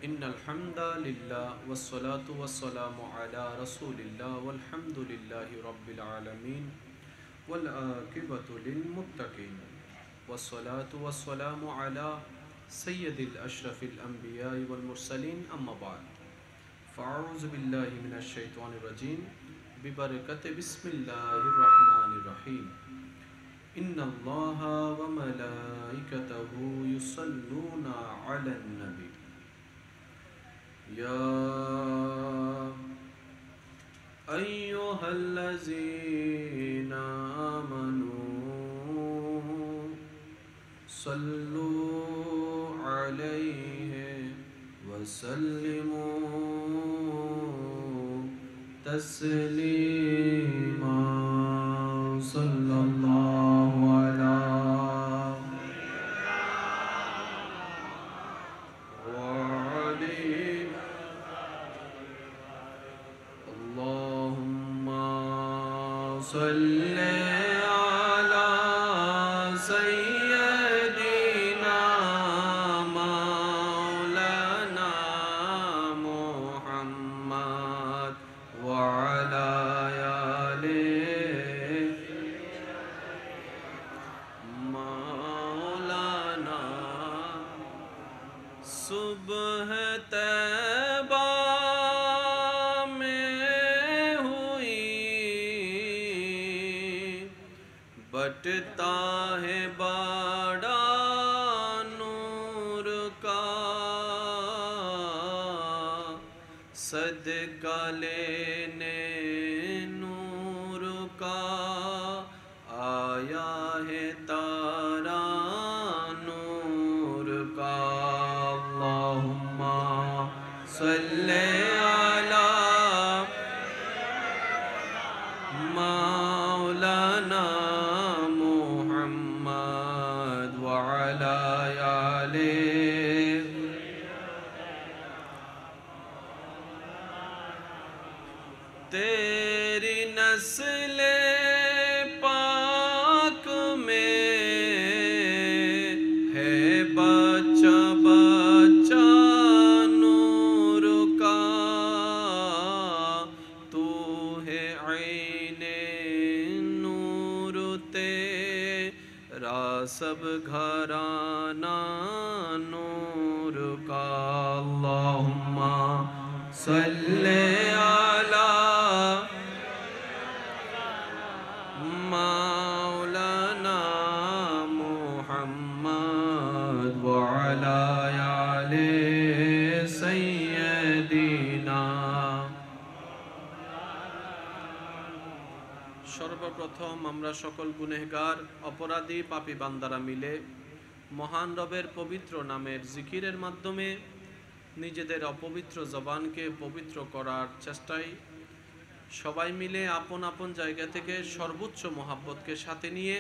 إن الحمد لله والصلاة والسلام على رسول الله والحمد لله رب العالمين والعاقبة للمتقين والصلاة والسلام على سيد الأشرف الأنبياء والمرسلين أما بعد فأعوذ بالله من الشيطان الرجيم ببركة بسم الله الرحمن الرحيم إن الله وملائكته يصلون على النبي يا أيها الذين آمنوا صلوا عليه وسلموا تسليما صلى الله على وعليه اللهم صل على سيدنا مولانا محمد وعلى آله مولانا صبح طیبہ میں ہوئی بٹتا ہے بڑا نور کا صدقہ لینے نور کا آیا ہے تارا نور کا اللہم صلی علی مولانا محمد وعلی آلہ تیری نسل پاک میں ہے بچہ بچہ نور کا تو ہے عین نور تیرا سب گھرانہ نور کا اللہم صلی علی مولانا محمد وعلى آل سیدنا সর্বপ্রথম আমরা সকল গুনেহগার অপরাধী পাপী বান্দারা মিলে মহান রবের পবিত্র নামের জিকিরের মাধ্যমে নিজেদের অপবিত্র জবানকে পবিত্র করার চেষ্টায় সবাই মিলে আপন আপন জায়গা থেকে সর্বোচ্চ মহাব্বতকে সাথে নিয়ে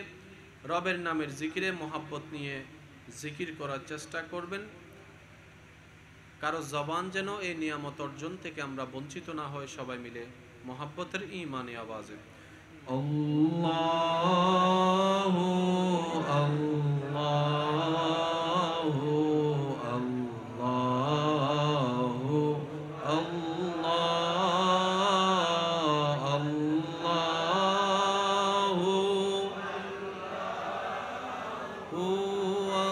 রবের নামের জিকিরে মহাব্বত নিয়ে জিকির করার চেষ্টা করবেন। কারো জবান যেন এই নিয়ামত অর্জন থেকে আমরা বঞ্চিত না হই। সবাই মিলে মহাব্বতের ঈমানি আওয়াজে আল্লাহু আল্লাহু আল্লাহু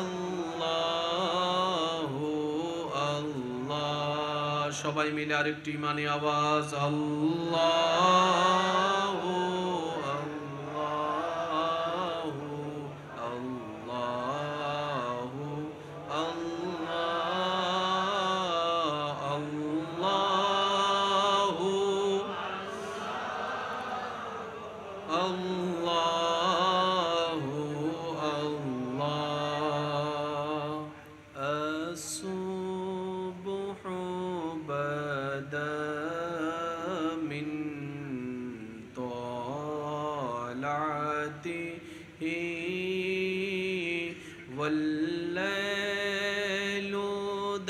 আল্লাহু আল্লাহু আল্লাহ। সবাই মিলে আরেকটি ঈমানি আওয়াজ আল্লাহু আল্লাহু আল্লাহু আল্লাহ আল্লাহু আল্লাহু আল্লাহ। আসুবহু বাদা মিন طلعته والليل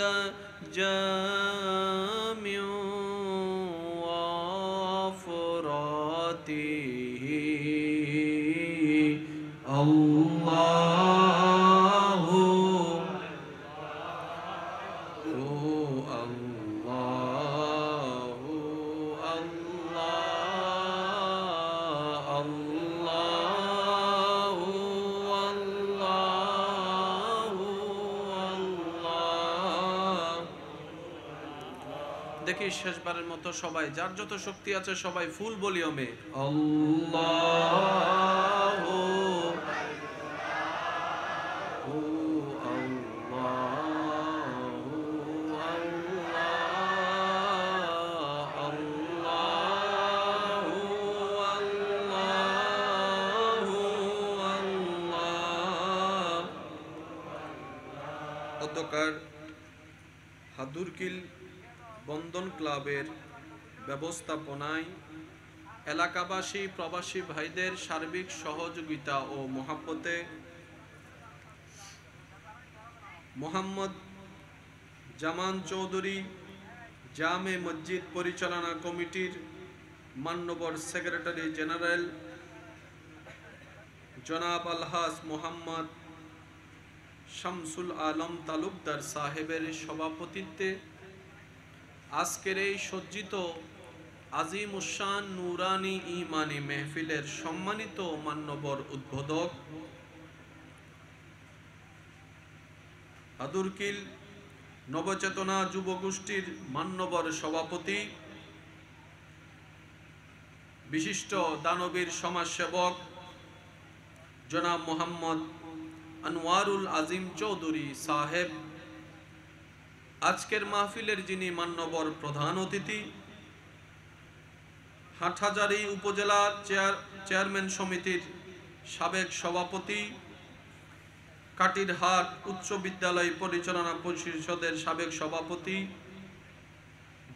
دجى وفراته الله দেখি শেষবারের মতো সবাই যার যত শক্তি আছে সবাই ফুল ভলিউমে আল্লাহু অধ্যকার হাদুরকিল বন্ধন ক্লাবের ব্যবস্থাপনায় এলাকাবাসী প্রবাসী ভাইদের সার্বিক সহযোগিতা ও মহাব্বতে মোহাম্মদ জামান চৌধুরী জামে মসজিদ পরিচালনা কমিটির মান্যবর সেক্রেটারি জেনারেল জনাব আলহাজ মোহাম্মদ শামসুল আলম তালুকদার সাহেবের সভাপতিত্বে আজকের এই সজ্জিত আজিম উসান নুরানি ইমানি মেহফিলের সম্মানিত মান্যবর উদ্বোধক হাদুরকিল নবচেতনা যুবগোষ্ঠীর মান্যবর সভাপতি বিশিষ্ট দানবীর সমাজসেবক জনাব মোহাম্মদ আনোয়ারুল আজিম চৌধুরী সাহেব, আজকের মাহফিলের যিনি মান্যবর প্রধান অতিথি, হাটহাজারী উপজেলা চেয়ারম্যান সমিতির সাবেক সভাপতি, কাটিরহাট উচ্চ বিদ্যালয় পরিচালনা পরিষদের সাবেক সভাপতি,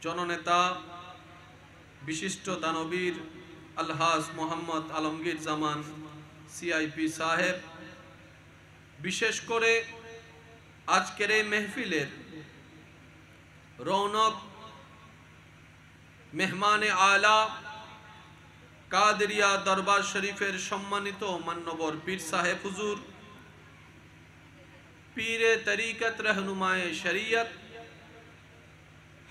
জননেতা বিশিষ্ট দানবীর আলহাজ মোহাম্মদ আলমগীর জামান সিআইপি সাহেব, বিশেষ করে আজকের এই মেহফিলের রৌনক মেহমানে আলা কাদেরিয়া দরবার শরীফের সম্মানিত মান্যবর পীর সাহেব হুজুর, পীরে তরিকত रहनुमाए शरीयत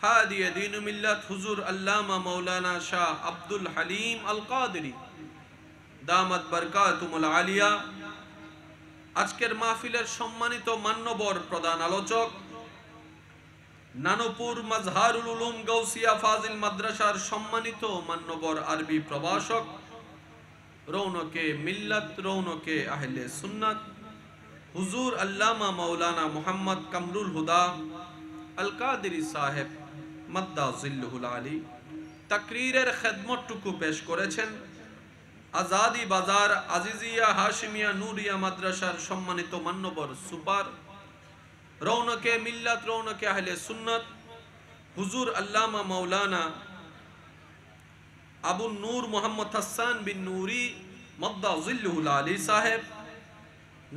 हादिए दीन मिल्लत हुजूर अल्लामा मौलाना शाह अब्दुल हलीम अल कादरी दामत बरकातुमुल आलिया, আজকের মাহফিলের সম্মানিত মান্যবর প্রধান আলোচক, নানুপুর মাজহারুল উলুম গৌসিয়া ফাজিল মাদ্রাসার সম্মানিত মান্যবর আরবি প্রভাষক, রৌনকে মিল্লাত, রৌনকে আহলে সুন্নাত হুজুর আল্লামা মৌলানা মোহাম্মদ কামরুল হুদা আল কাদেরি সাহেব মাদ্দা জিল্লুহুল আলী তাকরীরের খেদমতটুকু পেশ করেছেন। আজাদি বাজার আজিজিয়া হাশিমিয়া নুরিয়া মাদ্রাসার সম্মানিত মান্যবর সুপার, রৌনকে মিল্লাত, রৌনকে আহলে সুন্নাত হুজুর আল্লামা মৌলানা আবু নূর মোহাম্মদ হাসান বিন নুরি মাদ্দা জিল্লুহুল আলী সাহেব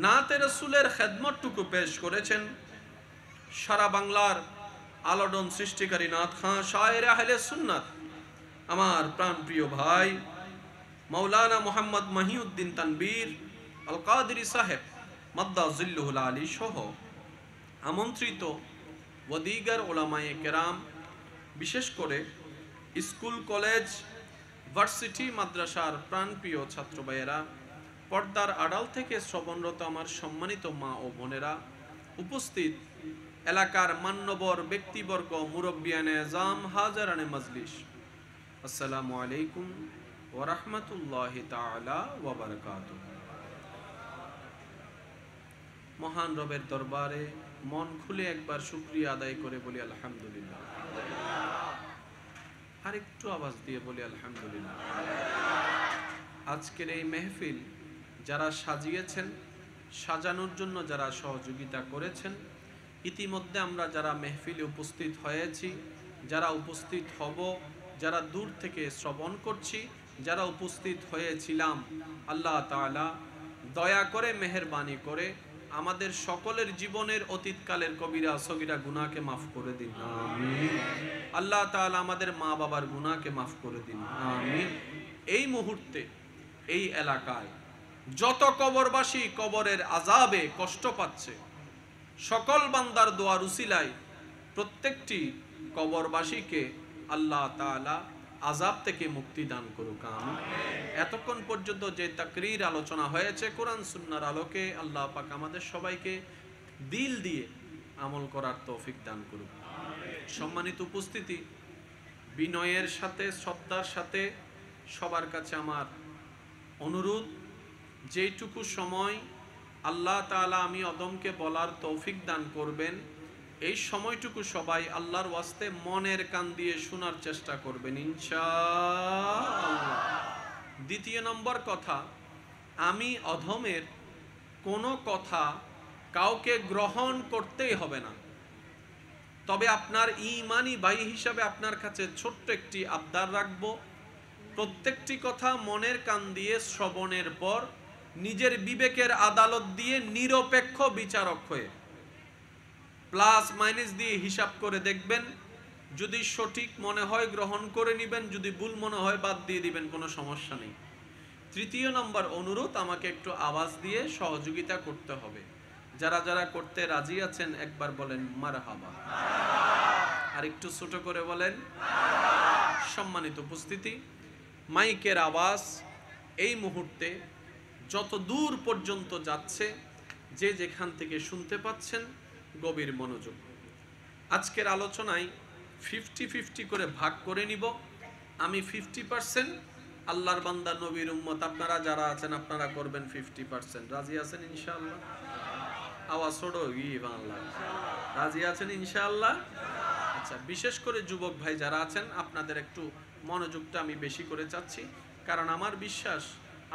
নাতে রসুলের খেদমতটুকু পেশ করেছেন। সারা বাংলার আলোড়ন সৃষ্টিকারী নাত খাঁ শায়ের আহলে সুন্নাত আমার প্রাণপ্রিয় ভাই মৌলানা মোহাম্মদ মহিউদ্দিন তানবীর আল কাদেরি সাহেব মাদ্দা জিল্লুহুল আলী সহ আমন্ত্রিত ওয়াদিগার ওলামায়ে কেরাম, বিশেষ করে স্কুল কলেজ ভার্সিটি মাদ্রাসার প্রাণপ্রিয় ছাত্র ভাইয়েরা, পর্দার আড়াল থেকে শ্রবণরত আমার সম্মানিত মা ও বোনেরা, উপস্থিত এলাকার মান্যবর ব্যক্তিবর্গ, মুরব্বিয়ানে আজম, হাজারানে মজলিস, আসসালামু আলাইকুম ওয়া রাহমাতুল্লাহি তাআলা ওয়া বারাকাতুহু। মহান রবের দরবারে মন খুলে একবার শুকরিয়া আদায় করে বলি আলহামদুলিল্লাহ। আর একটু আওয়াজ দিয়ে বলি আলহামদুলিল্লাহ। আজকের এই মেহফিল যারা সাজিয়েছেন, সাজানোর জন্য যারা সহযোগিতা করেছেন, ইতিমধ্যে আমরা যারা মেহফিলে উপস্থিত হয়েছি, যারা উপস্থিত হব, যারা দূর থেকে শ্রবণ করছি, যারা উপস্থিত হয়েছিলাম, আল্লাহ তাআলা দয়া করে মেহেরবানি করে আমাদের সকলের জীবনের অতীতকালের কবিরা সগীরা গুনাহকে মাফ করে দিন, আমিন। আল্লাহ তাআলা আমাদের মা বাবার গুনাহকে মাফ করে দিন, আমিন। এই মুহূর্তে এই এলাকায় যত কবরবাসী কবরের আযাবে কষ্ট পাচ্ছে, সকল বান্দার দোয়ার উসিলায় প্রত্যেকটি কবরবাসীকে আল্লাহ তাআলা আযাব থেকে মুক্তি দান করুক, আমিন। এতক্ষণ পর্যন্ত যে তাকরীর আলোচনা হয়েছে কোরআন সুন্নাহর আলোকে, আল্লাহ পাক আমাদের সবাইকে দিল দিয়ে আমল করার তৌফিক দান করুক। সম্মানিত উপস্থিতি, বিনয়ের সাথে, শ্রদ্ধার সাথে সবার কাছে আমার অনুরোধ, যেইটুকু সময় আল্লাহ তাআলা আমি অদমকে বলার তৌফিক দান করবেন, এই সময়টুকু সবাই আল্লাহর ওয়াস্তে মনের কান দিয়ে শোনার চেষ্টা করবেন ইনশাআল্লাহ। দ্বিতীয় নম্বর কথা, আমি অধমের কোনো কথা কাউকে গ্রহণ করতেই হবে না। তবে আপনার ঈমানি ভাই হিসাবে আপনার কাছে ছোট্ট একটি আবদার রাখবো, প্রত্যেকটি কথা মনের কান দিয়ে শ্রবণের পর নিজের বিবেকের আদালত দিয়ে নিরপেক্ষ বিচারক হয়ে প্লাস মাইনাস দিয়ে হিসাব করে দেখবেন। যদি সঠিক মনে হয় গ্রহণ করে নেবেন, যদি ভুল মনে হয় বাদ দিয়ে দিবেন, কোনো সমস্যা নেই। তৃতীয় নম্বর অনুরোধ, আমাকে একটু আওয়াজ দিয়ে সহযোগিতা করতে হবে। যারা যারা করতে রাজি আছেন একবার বলেন মারহাবা, আর একটু ছোট করে বলেন। সম্মানিত উপস্থিতি, মাইকের আওয়াজ এই মুহূর্তে যত দূর পর্যন্ত যাচ্ছে, যে যেখান থেকে শুনতে পাচ্ছেন গভীর মনোযোগ। আজকের আলোচনায় 50-50 করে ভাগ করে নিব। আমি 50%, আল্লাহর বান্দা নবীর উম্মত আপনারা যারা আছেন আপনারা করবেন 50%। রাজি আছেন ইনশাআল্লাহ? আওয়াজ ছোট ই বাংলা, রাজি আছেন ইনশাআল্লাহ? আচ্ছা, বিশেষ করে যুবক ভাই যারা আছেন আপনাদের একটু মনোযোগটা আমি বেশি করে চাচ্ছি, কারণ আমার বিশ্বাস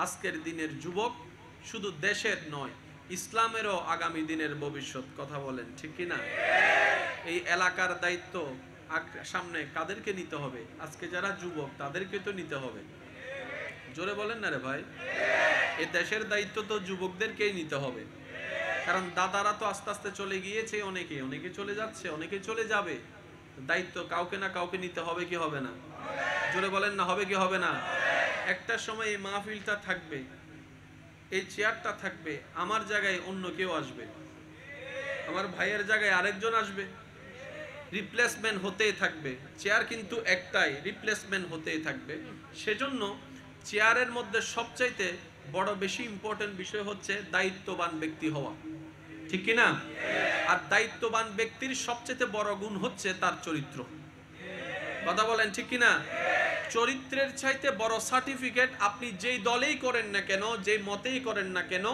আজকের দিনের যুবক শুধু দেশের নয়, ইসলামেরও আগামী দিনের ভবিষ্যৎ। কথা বলেন ঠিক কিনা? এই এলাকার দায়িত্ব সামনে কাদেরকে নিতে হবে? আজকে যারা যুবক তাদেরকে তো নিতে হবে। জোরে বলেন না রে ভাই। এই দেশের দায়িত্ব তো যুবকদেরকেই নিতে হবে, কারণ দাদারা তো আস্তে আস্তে চলে গিয়েছে, অনেকে চলে যাচ্ছে, অনেকে চলে যাবে। দায়িত্ব কাউকে না কাউকে নিতে হবে কি হবে না? জোরে বলেন না, হবে কি হবে না? একটা সময় এই মাহফিলটা থাকবে, এই চেয়ারটা থাকবে, আমার জায়গায় অন্য কেউ আসবে, আমার ভাইয়ের জায়গায় আরেকজন আসবে, রিপ্লেসমেন্ট হতেই থাকবে। চেয়ার কিন্তু একটাই, রিপ্লেসমেন্ট হতেই থাকবে। সেজন্য চেয়ারের মধ্যে সবচাইতে বড় বেশি ইম্পর্টেন্ট বিষয় হচ্ছে দায়িত্ববান ব্যক্তি হওয়া, ঠিক কিনা? আর দায়িত্ববান ব্যক্তির সবচেয়ে বড় গুণ হচ্ছে তার চরিত্র। কথা বলেন ঠিক কিনা? চরিত্রের চাইতে বড় সার্টিফিকেট আপনি যেই দলেই করেন না কেন, যেই মতেই করেন না কেন,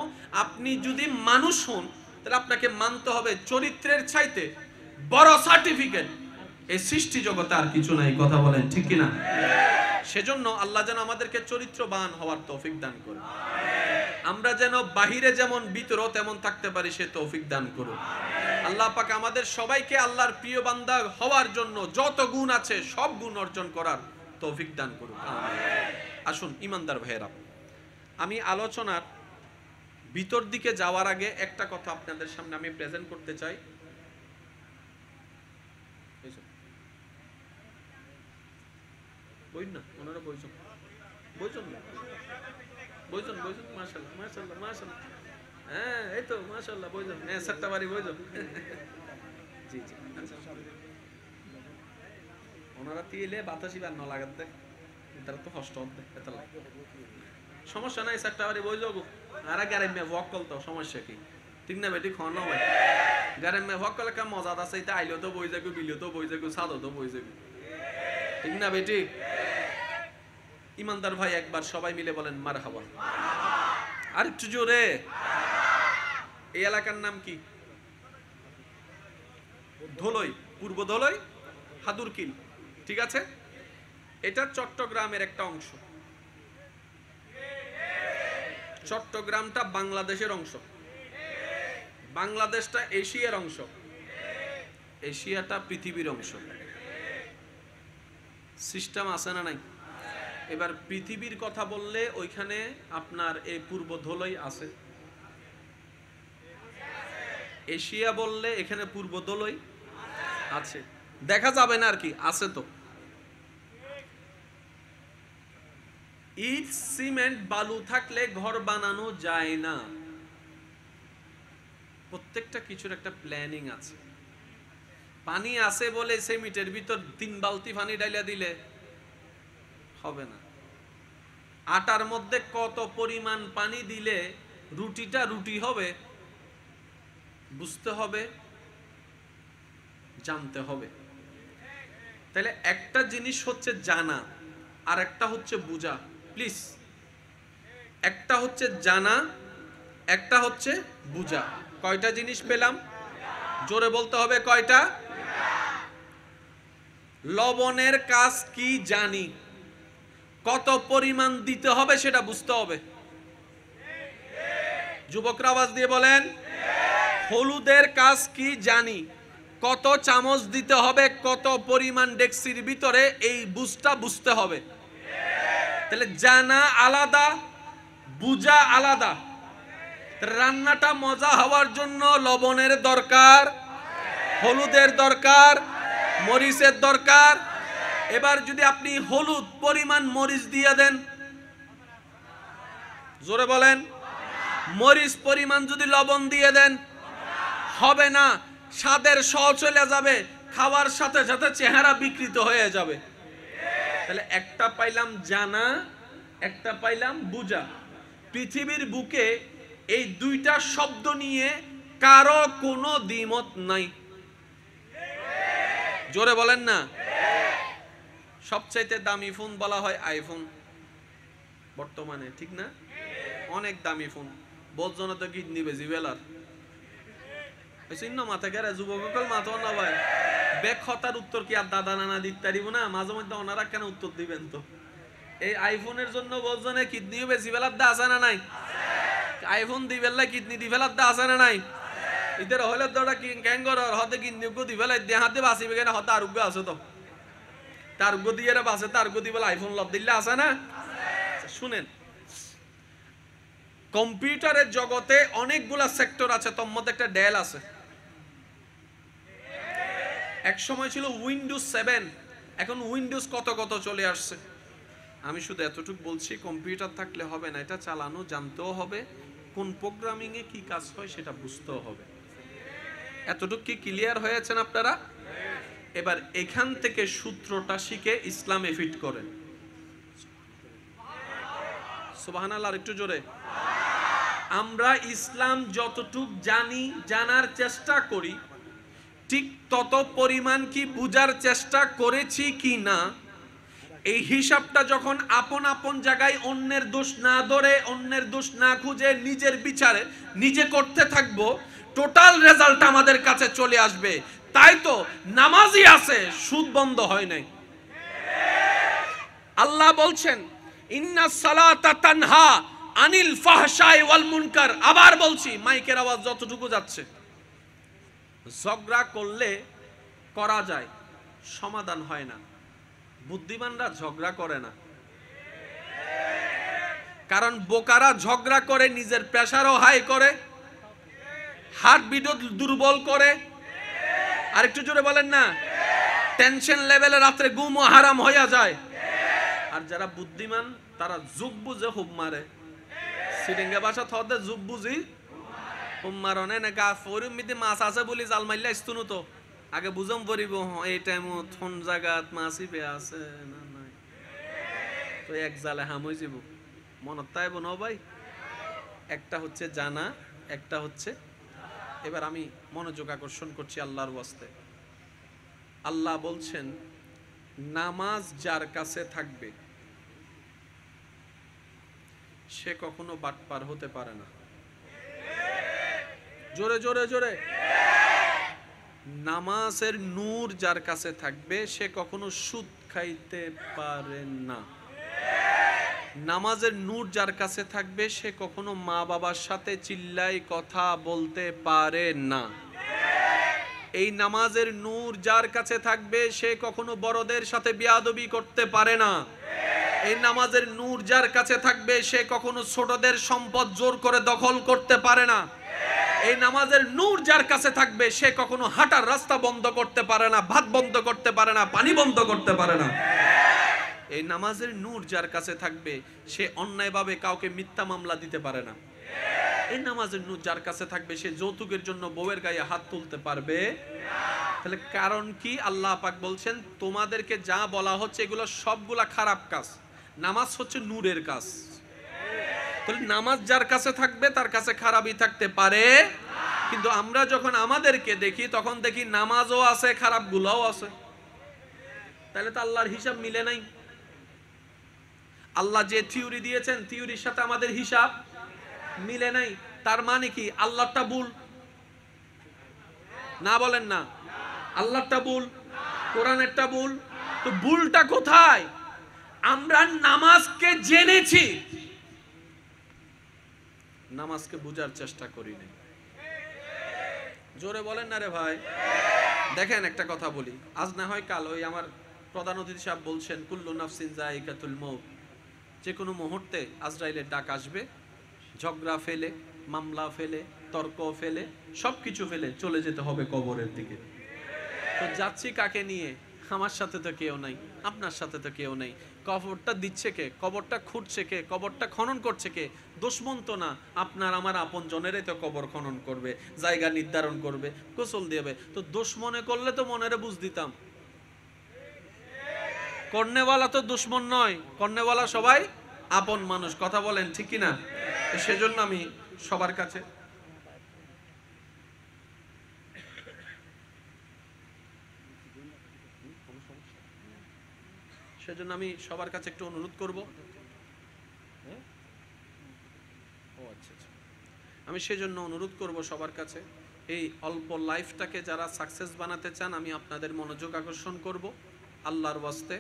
আপনি যদি মানুষ হন তাহলে আপনাকে মানতে হবে চরিত্রের চাইতে বড় সার্টিফিকেট এই সৃষ্টি জগতে আর কিছু নাই। কথা বলেন ঠিক কিনা? সেজন্য আল্লাহ যেন আমাদেরকে চরিত্রবান হওয়ার তৌফিক দান করুন। আমরা যেন বাহিরে যেমন ভিতরে তেমন থাকতে পারি, সে তৌফিক দান করুন। আল্লাহ পাক আমাদের সবাইকে আল্লাহর প্রিয় বান্দা হওয়ার জন্য যত গুণ আছে সব গুণ অর্জন করার তৌফিক দান করুন। আসুন ইমানদার ভাইয়েরা, আমি আলোচনার ভিতর দিকে যাওয়ার আগে একটা কথা আপনাদের সামনে আমি প্রেজেন্ট করতে চাই। বই না ওনারা বইজন বইজন বইজন বইজন মাশাআল্লাহ মাশাআল্লাহ মাশাআল্লাহ। হ্যাঁ এই তো মাশাআল্লাহ বইজন, হ্যাঁ সাতটা বাড়ি বইজন। জি জি আচ্ছা, ওনারা তিলে বাতাসি বান না লাগাতে তারা তো কষ্ট হতে এত লাগে। সমস্যা নাই, সাতটা বাড়ি বইজো গো। আর গাড়ি মে ওয়াক করতে সমস্যা কি? ঠিক না বেটি? খাওয়া হয় গাড়ি মে ওয়াক করলে কেমন মজা আছে, এটা আইলেও তো বই যাগো, বিলেও তো বই যাগো, সাদও তো বই যাগো, ঠিক না বেটি? ইমানদার ভাই একবার সবাই মিলে বলেন মারহাবা। আর একটু জোরে। এই এলাকার নাম কি? ধলই, পূর্ব ধলই, হাদুরকিল, ঠিক আছে? এটা চট্টগ্রামের একটা অংশ। চট্টগ্রামটা বাংলাদেশের অংশ, বাংলাদেশটা এশিয়ার অংশ, এশিয়াটা পৃথিবীর অংশ। সিস্টেম আছে না নাই? এবার পৃথিবীর কথা বললে ওইখানে আপনার এই পূর্ব ধলই আছে। এশিয়া বললে এখানে পূর্ব ধলই আছে, দেখা যাবে না আর কি, আছে তো। ইট সিমেন্ট বালু থাকলে ঘর বানানো যায় না। প্রত্যেকটা কিছুর একটা প্ল্যানিং আছে। পানি আছে বলে সিমেন্টের ভিতর 3 বালতি পানি ডাইলা দিলে হবে না। আটার মধ্যে কত পরিমাণ পানি দিলে রুটিটা রুটি হবে বুঝতে হবে, জানতে হবে। তাহলে একটা জিনিস হচ্ছে জানা আর একটা হচ্ছে বুঝা। প্লিজ, একটা হচ্ছে জানা, একটা হচ্ছে বুঝা। কয়টা জিনিস পেলাম? জোরে বলতে হবে, কয়টা? লবণের কাজ কি জানি, কত পরিমাণ দিতে হবে সেটা বুঝতে হবে। যুবকরা আওয়াজ দিয়ে বলেন। হলুদের কাজ কি জানি, কত চামচ দিতে হবে, কত পরিমাণ ডেক্সির ভিতরে, এই বুঝটা বুঝতে হবে। তাহলে জানা আলাদা, বুঝা আলাদা। রান্নাটা মজা হওয়ার জন্য লবণের দরকার, হলুদের দরকার, মরিচের দরকার। এবার যদি আপনি হলুদ পরিমাণ মরিচ দিয়ে দেন, জোরে বলেন, মরিচ পরিমাণ যদি লবণ দিয়ে দেন, হবে না, স্বাদের স চলে যাবে, খাওয়ার সাথে সাথে চেহারা বিকৃত হয়ে যাবে। তাহলে একটা পাইলাম জানা, একটা পাইলাম বুঝা। পৃথিবীর বুকে এই দুইটা শব্দ নিয়ে কারো কোনো দ্বিমত নাই। জোরে বলেন না। সবচাইতে দামি ফোন বলা হয় আইফোন বর্তমানে, ঠিক না? অনেক দামি ফোন। বলজন তো কিডনি বেজি বেলার চিহ্ন মাথা গেরে যুবকল মাথা না ভাই বেক হতার উত্তর কি আর দাদা নানা দিতে পারিব না? মাঝে মধ্যে ওনারা কেন উত্তর দিবেন? তো এই আইফোনের জন্য বলজনে কিডনিও বেশি বেলার দা আছে না নাই? আইফোন দি বেলা কিডনি দি বেলার দা আছে না নাই? ইদের হলে তো ক্যাঙ্গর হতে কিডনি দি বেলা দেহাতে বাঁচিবে কেন? হতে আরোগ্য আছে তো, তার আরোগ্য দিয়ে বাঁচে, তার আরোগ্য দিয়ে আইফোন লব দিলে আছে না? শুনেন, কম্পিউটারের জগতে অনেকগুলা সেক্টর আছে, তোর মধ্যে একটা ডেল আছে। এক সময় ছিল উইন্ডোজ 7, এখন উইন্ডোজ কত কত চলে আসছে। আমি শুধু এতটুকু বলছি, কম্পিউটার থাকলে হবে না, এটা চালানো জানতেও হবে, কোন প্রোগ্রামিং এ কি কাজ হয় সেটা বুঝতেও হবে। এতটুকু কি ক্লিয়ার হয়েছেন আপনারা? এবার এখান থেকে সূত্রটা শিখে ইসলামে ফিট করেন। সুবহানাল্লাহ, একটু জোরে। আমরা ইসলাম যতটুক জানি, জানার চেষ্টা করি, ঠিক তত পরিমাণ কি বুঝার চেষ্টা করেছি কি না, এই হিসাবটা যখন আপন আপন জায়গায় অন্যের দোষ না ধরে, অন্যের দোষ না খুঁজে, নিজের বিচারে নিজে করতে থাকবো, টোটাল রেজাল্ট আমাদের কাছে চলে আসবে। তাই তো নামাজি আছে, সুদ বন্ধ হয় নাই। আল্লাহ বলছেন ইন্নাস সালাতা তানহা আনিল ফাহশাই ওয়াল মুনকার। আবার বলছি, মাইকের আওয়াজ যতটুকু যাচ্ছে, ঝগড়া করলে করা যায়, সমাধান হয় না। বুদ্ধিমানরা ঝগড়া করে না, কারণ বোকারা ঝগড়া করে নিজের প্রেসারও হাই করে, হার্টবিটও দুর্বল করে। আর একটু জোরে বলেন না। টেনশন লেভেলে রাত্রে ঘুমও হারাম হইয়া যায়। আর যারা বুদ্ধিমান তারা যুগ বুঝে হুব মারে। সিরিঙ্গা ভাষা থদে যুগ বুঝি হুব মারনে না। গা ফরিম মিদি মাছ আছে বলি জাল মারলে ইস্তুনু তো আগে বুঝম পড়িব, এই টাইমত কোন জায়গাত মাছই পে আছে না নাই, তো এক জালে হাম হয়ে যাব। মনত তাই বোন ভাই, একটা হচ্ছে জানা, একটা হচ্ছে। এবার আমি মনোযোগ আকর্ষণ করছি আল্লাহর ওয়াস্তে। আল্লাহ বলছেন নামাজ যার কাছে থাকবে সে কখনো বাটপার হতে পারে না। জোরে জোরে জোরে। নামাজের নূর যার কাছে থাকবে সে কখনো সুদ খাইতে পারে না। নামাজের নূর যার কাছে থাকবে সে কখনো মা বাবার সাথে চিল্লাই কথা বলতে পারে না। এই নামাজের নূর যার কাছে থাকবে সে কখনো বড়দের সাথে বেয়াদবি করতে পারে না। এই নামাজের নূর যার কাছে থাকবে সে কখনো ছোটদের সম্পদ জোর করে দখল করতে পারে না। এই নামাজের নূর যার কাছে থাকবে সে কখনো হাঁটার রাস্তা বন্ধ করতে পারে না, ভাত বন্ধ করতে পারে না, পানি বন্ধ করতে পারে না। এই নামাজের নূর যার কাছে থাকবে সে অন্যায়ভাবে কাউকে মিথ্যা মামলা দিতে পারে না। এই নামাজের নূর যার কাছে থাকবে সে যৌতুকের জন্য বউয়ের গায়ে হাত তুলতে পারবে। তাহলে কারণ কি? আল্লাহ পাক বলছেন তোমাদেরকে যা বলা হচ্ছে এগুলো সবগুলা খারাপ কাজ, নামাজ হচ্ছে নূরের কাজ। তাহলে নামাজ যার কাছে থাকবে তার কাছে খারাপই থাকতে পারে। কিন্তু আমরা যখন আমাদেরকে দেখি তখন দেখি নামাজও আছে, খারাপগুলোও আছে। তাহলে তো আল্লাহর হিসাব মিলে নাই। আল্লাহ যে থিওরি দিয়েছেন থিওরির সাথে আমাদের হিসাব মিলে নাই। তার মানে কি আল্লাহটা ভুল? না বলেন না, আল্লাহটা ভুল, কোরআনেরটা ভুল। তো ভুলটা কোথায়? আমরা নামাজকে জেনেছি, নামাজকে বুঝার চেষ্টা করি না। জোরে বলেন না রে ভাই। দেখেন একটা কথা বলি, আজ না হয় কাল ওই আমার প্রধান অতিথি সাহেব বলছেন কুল্লু নাফসিন যায়িকাতুল মউত, যে কোনো মুহূর্তে আজরাইলের ডাক আসবে, ঝগড়া ফেলে, মামলা ফেলে, তর্ক ফেলে, সবকিছু ফেলে চলে যেতে হবে কবরের দিকে। তো যাচ্ছি কাকে নিয়ে? আমার সাথে তো কেউ নাই, আপনার সাথে তো কেউ নেই। কবরটা দিচ্ছে কে? কবরটা খুঁড়ছে কে? কবরটা খনন করছে কে? দুশমন তো না, আপনার আমার আপন জনেরই তো কবর খনন করবে, জায়গা নির্ধারণ করবে, গোসল দেবে। তো দুশমনে করলে তো মনেরে বুঝ দিতাম। কর্নেওয়ালা তো দুশমন নয়, কর্নেওয়ালা সবাই আপন মানুষ। কথা বলেন ঠিক কিনা? সেজন্য আমি সবার কাছে একটু অনুরোধ করব। আমি সেজন্য অনুরোধ করব সবার কাছে, এই অল্প লাইফটাকে যারা সাকসেস বানাতে চান, আমি আপনাদের মনোযোগ আকর্ষণ করব। আল্লাহর ওয়াস্তে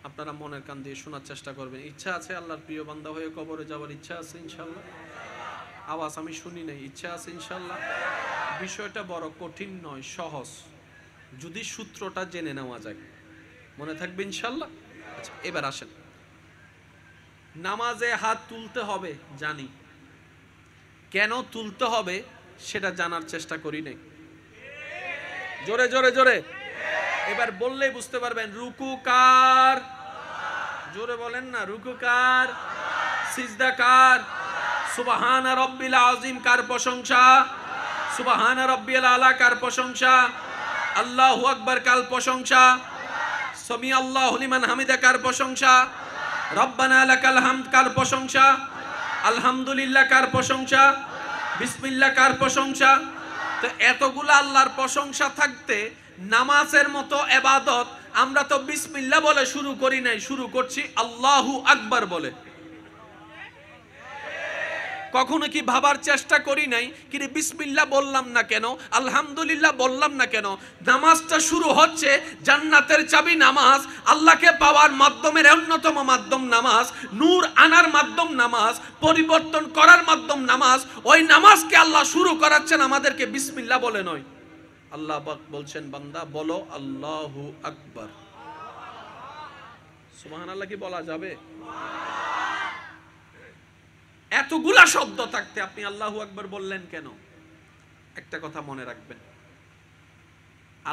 আপনারা মনের কান দিয়ে শোনার চেষ্টা করবেন। ইচ্ছা আছে আল্লাহর প্রিয় বান্দা হয়ে কবরে যাওয়ার ইচ্ছা আছে ইনশাআল্লাহ? আওয়াজ আমি শুনি নাই। ইচ্ছা আছে ইনশাআল্লাহ? বিষয়টা বড় কঠিন নয়, সহজ, যদি সূত্রটা জেনে নেওয়া যায়। মনে থাকবে ইনশাআল্লাহ? আচ্ছা, এবার আসেন। নামাজে হাত তুলতে হবে জানি, কেন তুলতে হবে সেটা জানার চেষ্টা করি নাই। জোরে জোরে জোরে এবার বললেই বুঝতে পারবেন। রুকু কার? জোরে বলেন না। রুকু কার? সিজদা কার? সুবহান রাব্বিল আযীম কার প্রশংসা? সুবহান রাব্বিল আলা কার প্রশংসা? আল্লাহু আকবার কার প্রশংসা? সামি আল্লাহু লিমান হামিদা কার প্রশংসা? রব্বানা লাকাল হামদ কার প্রশংসা? আলহামদুলিল্লাহ কার প্রশংসা? বিসমিল্লাহ কার প্রশংসা? তো এতগুলো আল্লাহর প্রশংসা থাকতে নামাজের মতো ইবাদত আমরা তো বিসমিল্লাহ বলে শুরু করি নাই, শুরু করছি আল্লাহু আকবার বলে। কখনো কি ভাবার চেষ্টা করি নাই কি রে বিসমিল্লাহ বললাম না কেন, আলহামদুলিল্লাহ বললাম না কেন? নামাজটা শুরু হচ্ছে জান্নাতের চাবি নামাজ, আল্লাহকে পাওয়ার মাধ্যমের অন্যতম মাধ্যম নামাজ, নূর আনার মাধ্যম নামাজ, পরিবর্তন করার মাধ্যম নামাজ। ওই নামাজকে আল্লাহ শুরু করাচ্ছেন আমাদেরকে বিসমিল্লাহ বলে নয়। আল্লাহ পাক বলছেন বান্দা বলো আল্লাহু আকবার। সুবহানাল্লাহ কি বলা যাবে? এতগুলা শব্দ থাকতে আপনি আল্লাহু আকবার বললেন কেন? একটা কথা মনে রাখবেন,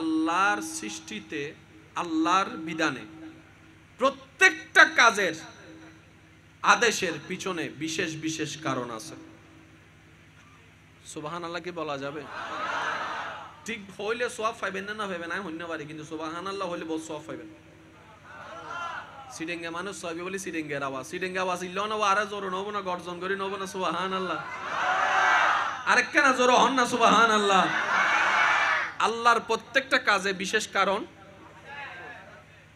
আল্লাহর সৃষ্টিতে, আল্লাহর বিধানে প্রত্যেকটা কাজের আদেশের পিছনে বিশেষ বিশেষ কারণ আছে। সুবহানাল্লাহ কি বলা যাবে? ঠিক হইলে সওয়াব পাইবেন না পাইবেন আমি হইতে পারি, কিন্তু সুবহানাল্লাহ হইলে বহুত সওয়াব পাইবেন। সিডেঙ্গা মানুষ সবই বলি সিডেঙ্গের আওয়াজ, সিডেঙ্গা আওয়াজ ইল্লো না আরে জোর নব না, গর্জন করি নব না সুবহানাল্লাহ, আরেকখানা জোর হন না সুবহানাল্লাহ। আল্লাহর প্রত্যেকটা কাজে বিশেষ কারণ।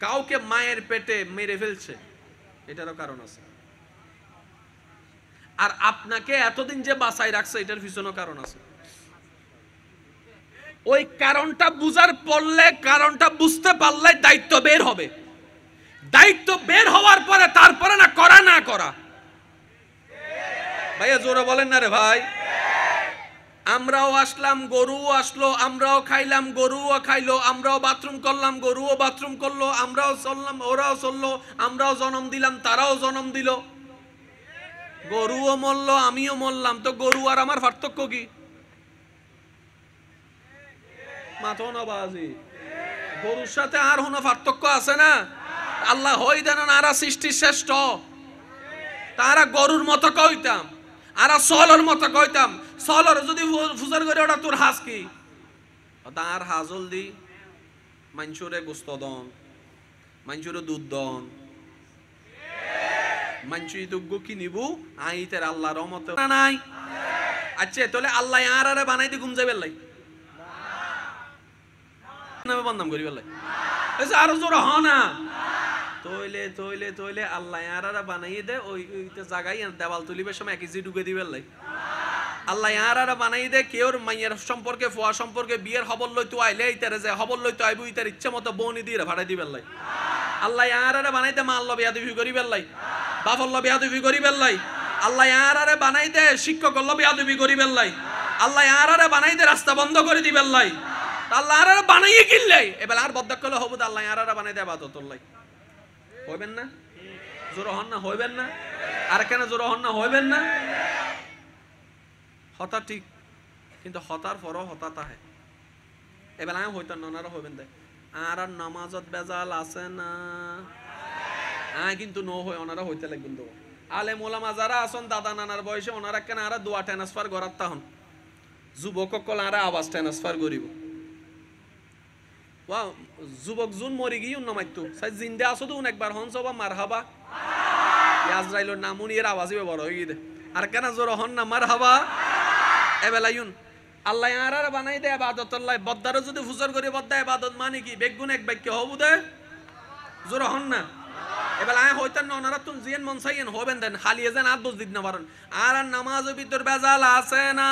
কাউকে মায়ের পেটে মেরে ফেলছে, এটারও কারণ আছে। আর আপনাকে এতদিন যে বাঁচাই রাখছে এটার পিছনেও কারণ আছে। ওই কারণটা বুঝার পড়লে, কারণটা বুঝতে পারলে দায়িত্ব বের হবে। দায়িত্ব বের হওয়ার পরে তারপরে না করা না করা। ভাইয়া জোরে বলেন না রে ভাই। আমরাও আসলাম, গরুও আসলো, আমরাও খাইলাম, গরুও খাইলো, আমরাও বাথরুম করলাম, গরুও বাথরুম করলো, আমরাও চললাম, ওরাও চললো, আমরাও জন্ম দিলাম, তারাও জন্ম দিল, গরুও মরলো, আমিও মরলাম। তো গরু আর আমার পার্থক্য কি? মাথো না বাজি, গরুর সাথে আর কোনো পার্থক্য আছে না? আল্লাহ হই দেন আরা সৃষ্টি শ্রেষ্ঠ, তারা গরুর মতো কইতাম, আরা সলর মতো কইতাম। সলর যদি ফুজার করে ওটা তোর হাজ কি, তার হাজল দি মাঞ্চুরে গোস্ত দন, মাঞ্চুরে দুধ দন, মাঞ্চু দুগ্গ কিনিবু আইতের আল্লাহর রহমতে নাই। আচ্ছা তাহলে আল্লাহ আর আরে বানাই দি ঘুম যাবে লাই না বন্ধম করি বেলাই। আরো জোর হ না। তৈলে তৈলে তৈলে আল্লাহ আরারা বানাইয়ে দে ওই জায়গায় দেওয়াল তুলিবার সময় একই ঢুকে দিবেন লাই। আল্লাহ আরারা বানাইয়ে দে কেউর মাইয়ের সম্পর্কে ফোয়া সম্পর্কে বিয়ের খবর লই তো আইলে ইতারে যে খবর লই তো আইবু ইতার ইচ্ছা মতো বনি দিয়ে ভাড়াই দিবেন লাই। আল্লাহ আরারা বানাই দে মা আল্লাহ বিয়াদবি করিবেন লাই, বাপ আল্লাহ বিয়াদবি করিবেন লাই। আল্লাহ আরারে বানাই দে শিক্ষক আল্লাহ বিয়াদবি করিবেন লাই। আল্লাহ আরারে বানাই দে রাস্তা বন্ধ করে দিবেন লাই। আল্লাহ আরারে বানাইয়ে কিনলাই এবার আর বদ্দাক করলে হবু আল্লাহ আরারে বানাই দে আবাদত লাই। হইবেন না? জোর হন না, হইবেন না? আর কেন জোর হন না, হইবেন না? হতা ঠিক, কিন্তু হতার পরও হতাতা হয়। এবার আমি হইতাম না, ওনারা হইবেন দেয় আর আর নামাজত বেজাল আছে না কিন্তু নো হয় ওনারা হইতে লাগবেন। তো আলেম ওলামা যারা আসন দাদা নানার বয়সে ওনারা কেন আর দোয়া ট্রান্সফার করার তাহন যুবক কল আর আওয়াজ ট্রান্সফার করিব। যুবক জুন মরি গিয়ে নামাইতো সাই জিন্দে আসো তো একবার হনস বা মার হাবা আজরাইলের নামুনি এর আওয়াজই বড় হয়ে গিয়ে আর কেন জোর হন না মার হাবা এবেলাইন আল্লাহ আর বানাই দে ইবাদত আল্লাহ বদ্দারও যদি ফুসর করে বদ্দা ইবাদত মানে কি বেগুন এক বাক্য হবু দে জোর হন না। এবার আয় হইতেন না ওনারা তুমি জিয়েন মন চাইয়েন হবেন দেন হালিয়ে যান আর দোষ দিন না পারেন। আর নামাজ ভিতর বেজাল আছে না?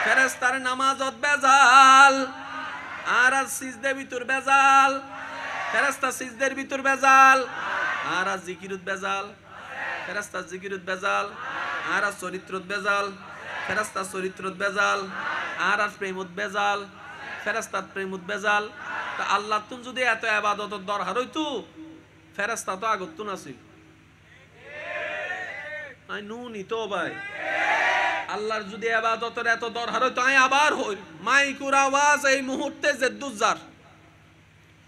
ফেরেশতার নামাজত বেজাল আর সিজদে ভিতর বেজাল, ফেরেশতা সিজদের ভিতর বেজাল আর জিকিরুত বেজাল, ফেরেশতা জিকিরুত বেজাল আর চরিত্রত বেজাল, ফেরেশতা চরিত্রত বেজাল আর প্রেমত বেজাল, ফেরেশতার প্রেমত বেজাল। তা আল্লাহ তুমি যদি এত ইবাদতর দরকার হইতো ফেরেশতা তো আগত নাছিল আই নুনি তো ভাই। আল্লাহর যদি ইবাদতের এত দরকার হইতো আই আবার হই মাইকুর আওয়াজ এই মুহূর্তে জেদ্দুজার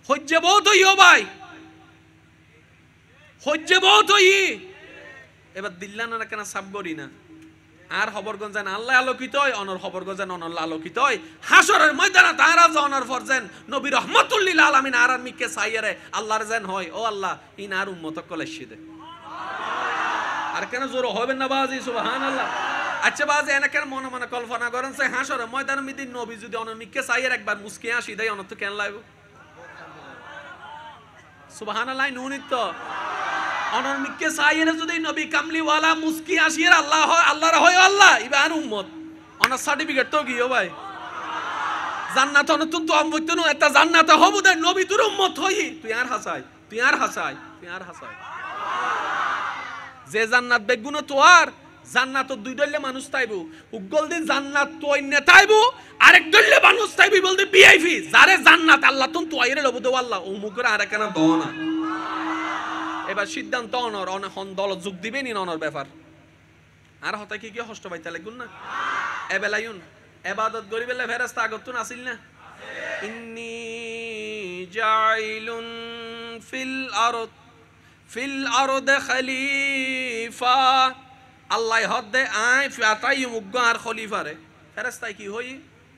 হজ্জে বহুত হইও ভাই, হজ্জে বহুত হই। এবার দিল্লানা কেন সাব করি না আর খবরগঞ্জ যেন আল্লাহ আলোকিত হয় অনর খবরগঞ্জ যেন অনল্লাহ আলোকিত হয়। হাসরের ময়দানে তারা জনার পর যেন নবী রহমাতুল্লিল আলামিন আর মিকে সাইয়ারে আল্লাহর যেন হয় ও আল্লাহ ইন আর উম্মতক কলেশি দে। আর কেন জোর হবেন না বাজি সুবহানাল্লাহ। আচ্ছা বাজি এনে কেন মনে মনে কল্পনা করেন যে হাসরের ময়দানে মিদিন নবী যদি অনর মিকে সাইয়ার একবার মুস্কি আসি দেয় অনর তো কেন লাগবে সুবহানাল্লাহ নুনিত তো অনর মিকে সাইয়ারে যদি নবী কামলিওয়ালা মুস্কি আসিয়ার আল্লাহ হয় আল্লাহর হয় আল্লাহ ইবান উম্মত অনার সার্টিফিকেট তো গিয়ে ভাই জান্নাত অন তুই তো আমবইতো না একটা জান্নাতে হবু দে নবী তোর উম্মত হই তুই আর হাসাই তুই আর হাসাই তুই আর হাসাই যে জান্নাত বেগুন তো আর জান্নাত দুই দলে মানুষ তাইবো উগল দিন জান্নাত তো অন্য তাইবো আরেক দলে মানুষ তাইবি বলতে ভিআইপি যারে জান্নাত আল্লাহ তুমি তো আইরে লব দে আল্লাহ ও মুকর আর কেন দাও না। এবার সিদ্ধান্ত অনর অন দল যোগ দিবেন অনর ব্যাপার আর হতা কি কি কষ্ট পাইতে লাগুন না। এবেলাইন ইবাদত করিবেলে ফেরেশতা আগতুন আসিল না ইন্নী জাইলুন ফিল আরদ খলিফা আল্লাহ হদে আই ফাতাই মুগ্গ আর খলিফারে ফেরেশতাই কি হই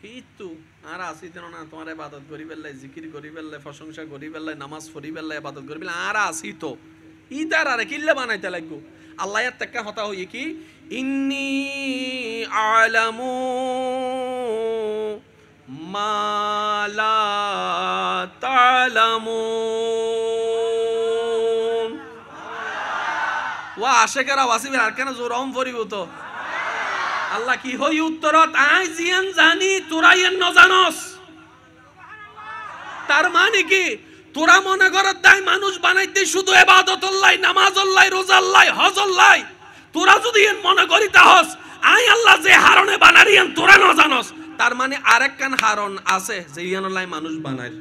কি তু আর আসিতেন না তোমার ইবাদত করিবেলে জিকির করিবেলে প্রশংসা করিবেলে নামাজ পড়িবেলে ইবাদত করিবেলে আর আসি তো ইদার আর কিল্লে বানাইতে লাগবো। আল্লাহ এর থেকে হতা হই কি ইন্নী আলামু মা লা তা'লামুন ওয়া আশিকেরা ওয়াসিব আর কেন জোরম পড়িব তো আল্লাহ কি হই উত্তরত আই জিয়ান জানি তোরা ইন ন জানোস। তার মানে কি তোরা মনে করত দাই মানুষ বানাইতে শুধু ইবাদত আল্লাহ নামাজ আল্লাহ রোজা আল্লাহ হজ আল্লাহ তোরা যদি মনে করিতা হস আই আল্লাহ যে হারনে বানারিয়ান তোরা ন জানোস তার মানে আরেক কান হারন আছে যে ইয়ান আল্লাহ মানুষ বানায়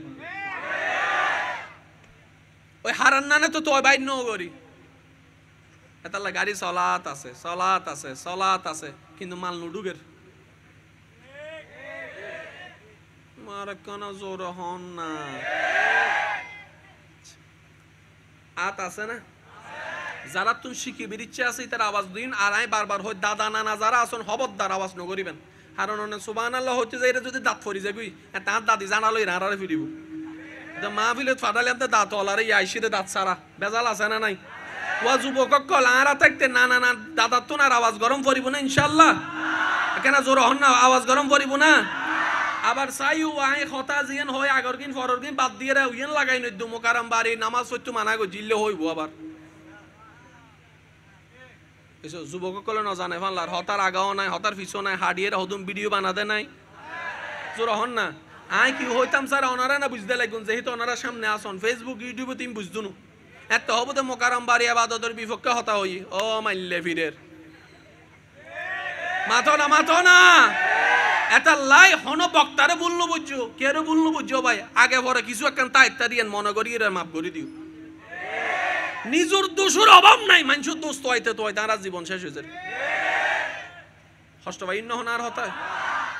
ওই হারান নানে তো তো বাইর ন করি এতাল্লাহ গাড়ি চলাত আছে কিন্তু মাল নুডুগের মার কোন জোর হন না আত আছে না যারা তুমি শিখিবির ইচ্ছা আছে তার আওয়াজ দিন আর আই বারবার হই দাদা নানা যারা আছেন হবদ্দার আওয়াজ নগরিবেন কারণ সুবহানাল্লাহ হইতে যাইরা যদি দাঁত ফরি যাগুই তার দাদি জানালই রারারে ফিরিব মাহফিলে ফাটালে দাঁত ওলারে আইসিরে দাঁত সারা বেজাল আছে না নাই ওয়া যুবক কল আরা থাকতে না না না দাদা তোনার আওয়াজ গরম পড়িব না ইনশাআল্লাহ কেন জোর হন না আওয়াজ গরম পড়িব না আবার চাইও আই হতা জিয়ান হয় আগর কিন ফরর কিন বাদ দিয়ে উইয়ান লাগাই নদ্য মোকারাম বাড়ি নামাজ সত্য মানা গো জিল্লে হইব আবার এসো যুবকসকলে নজানে ফাল্লার হতার আগাও নাই হতার পিছও নাই হাডিয়ে হদুম ভিডিও বানাতে নাই জোর হন না আই কি হইতাম স্যার ওনারা না বুঝতে লাগুন যেহেতু ওনারা সামনে আসন ফেসবুক ইউটিউবে তুমি বুঝতো না এত হবো তো মোকারাম বাড়ি আবাদতের বিপক্ষে হতা হই ও মাইল্লে ফিরের মাথো না এটা লাই হন বক্তারে বললো বুঝছো কেরে বললো বুঝছো ভাই আগে পরে কিছু একখান তাইত্তা দিয়ে মনে করি এর মাফ করে দিও নিজের দোষের অভাব নাই মানুষের দোষ তো তারা জীবন শেষ হয়েছে হষ্ট ভাই ইন্ন হনার হতায়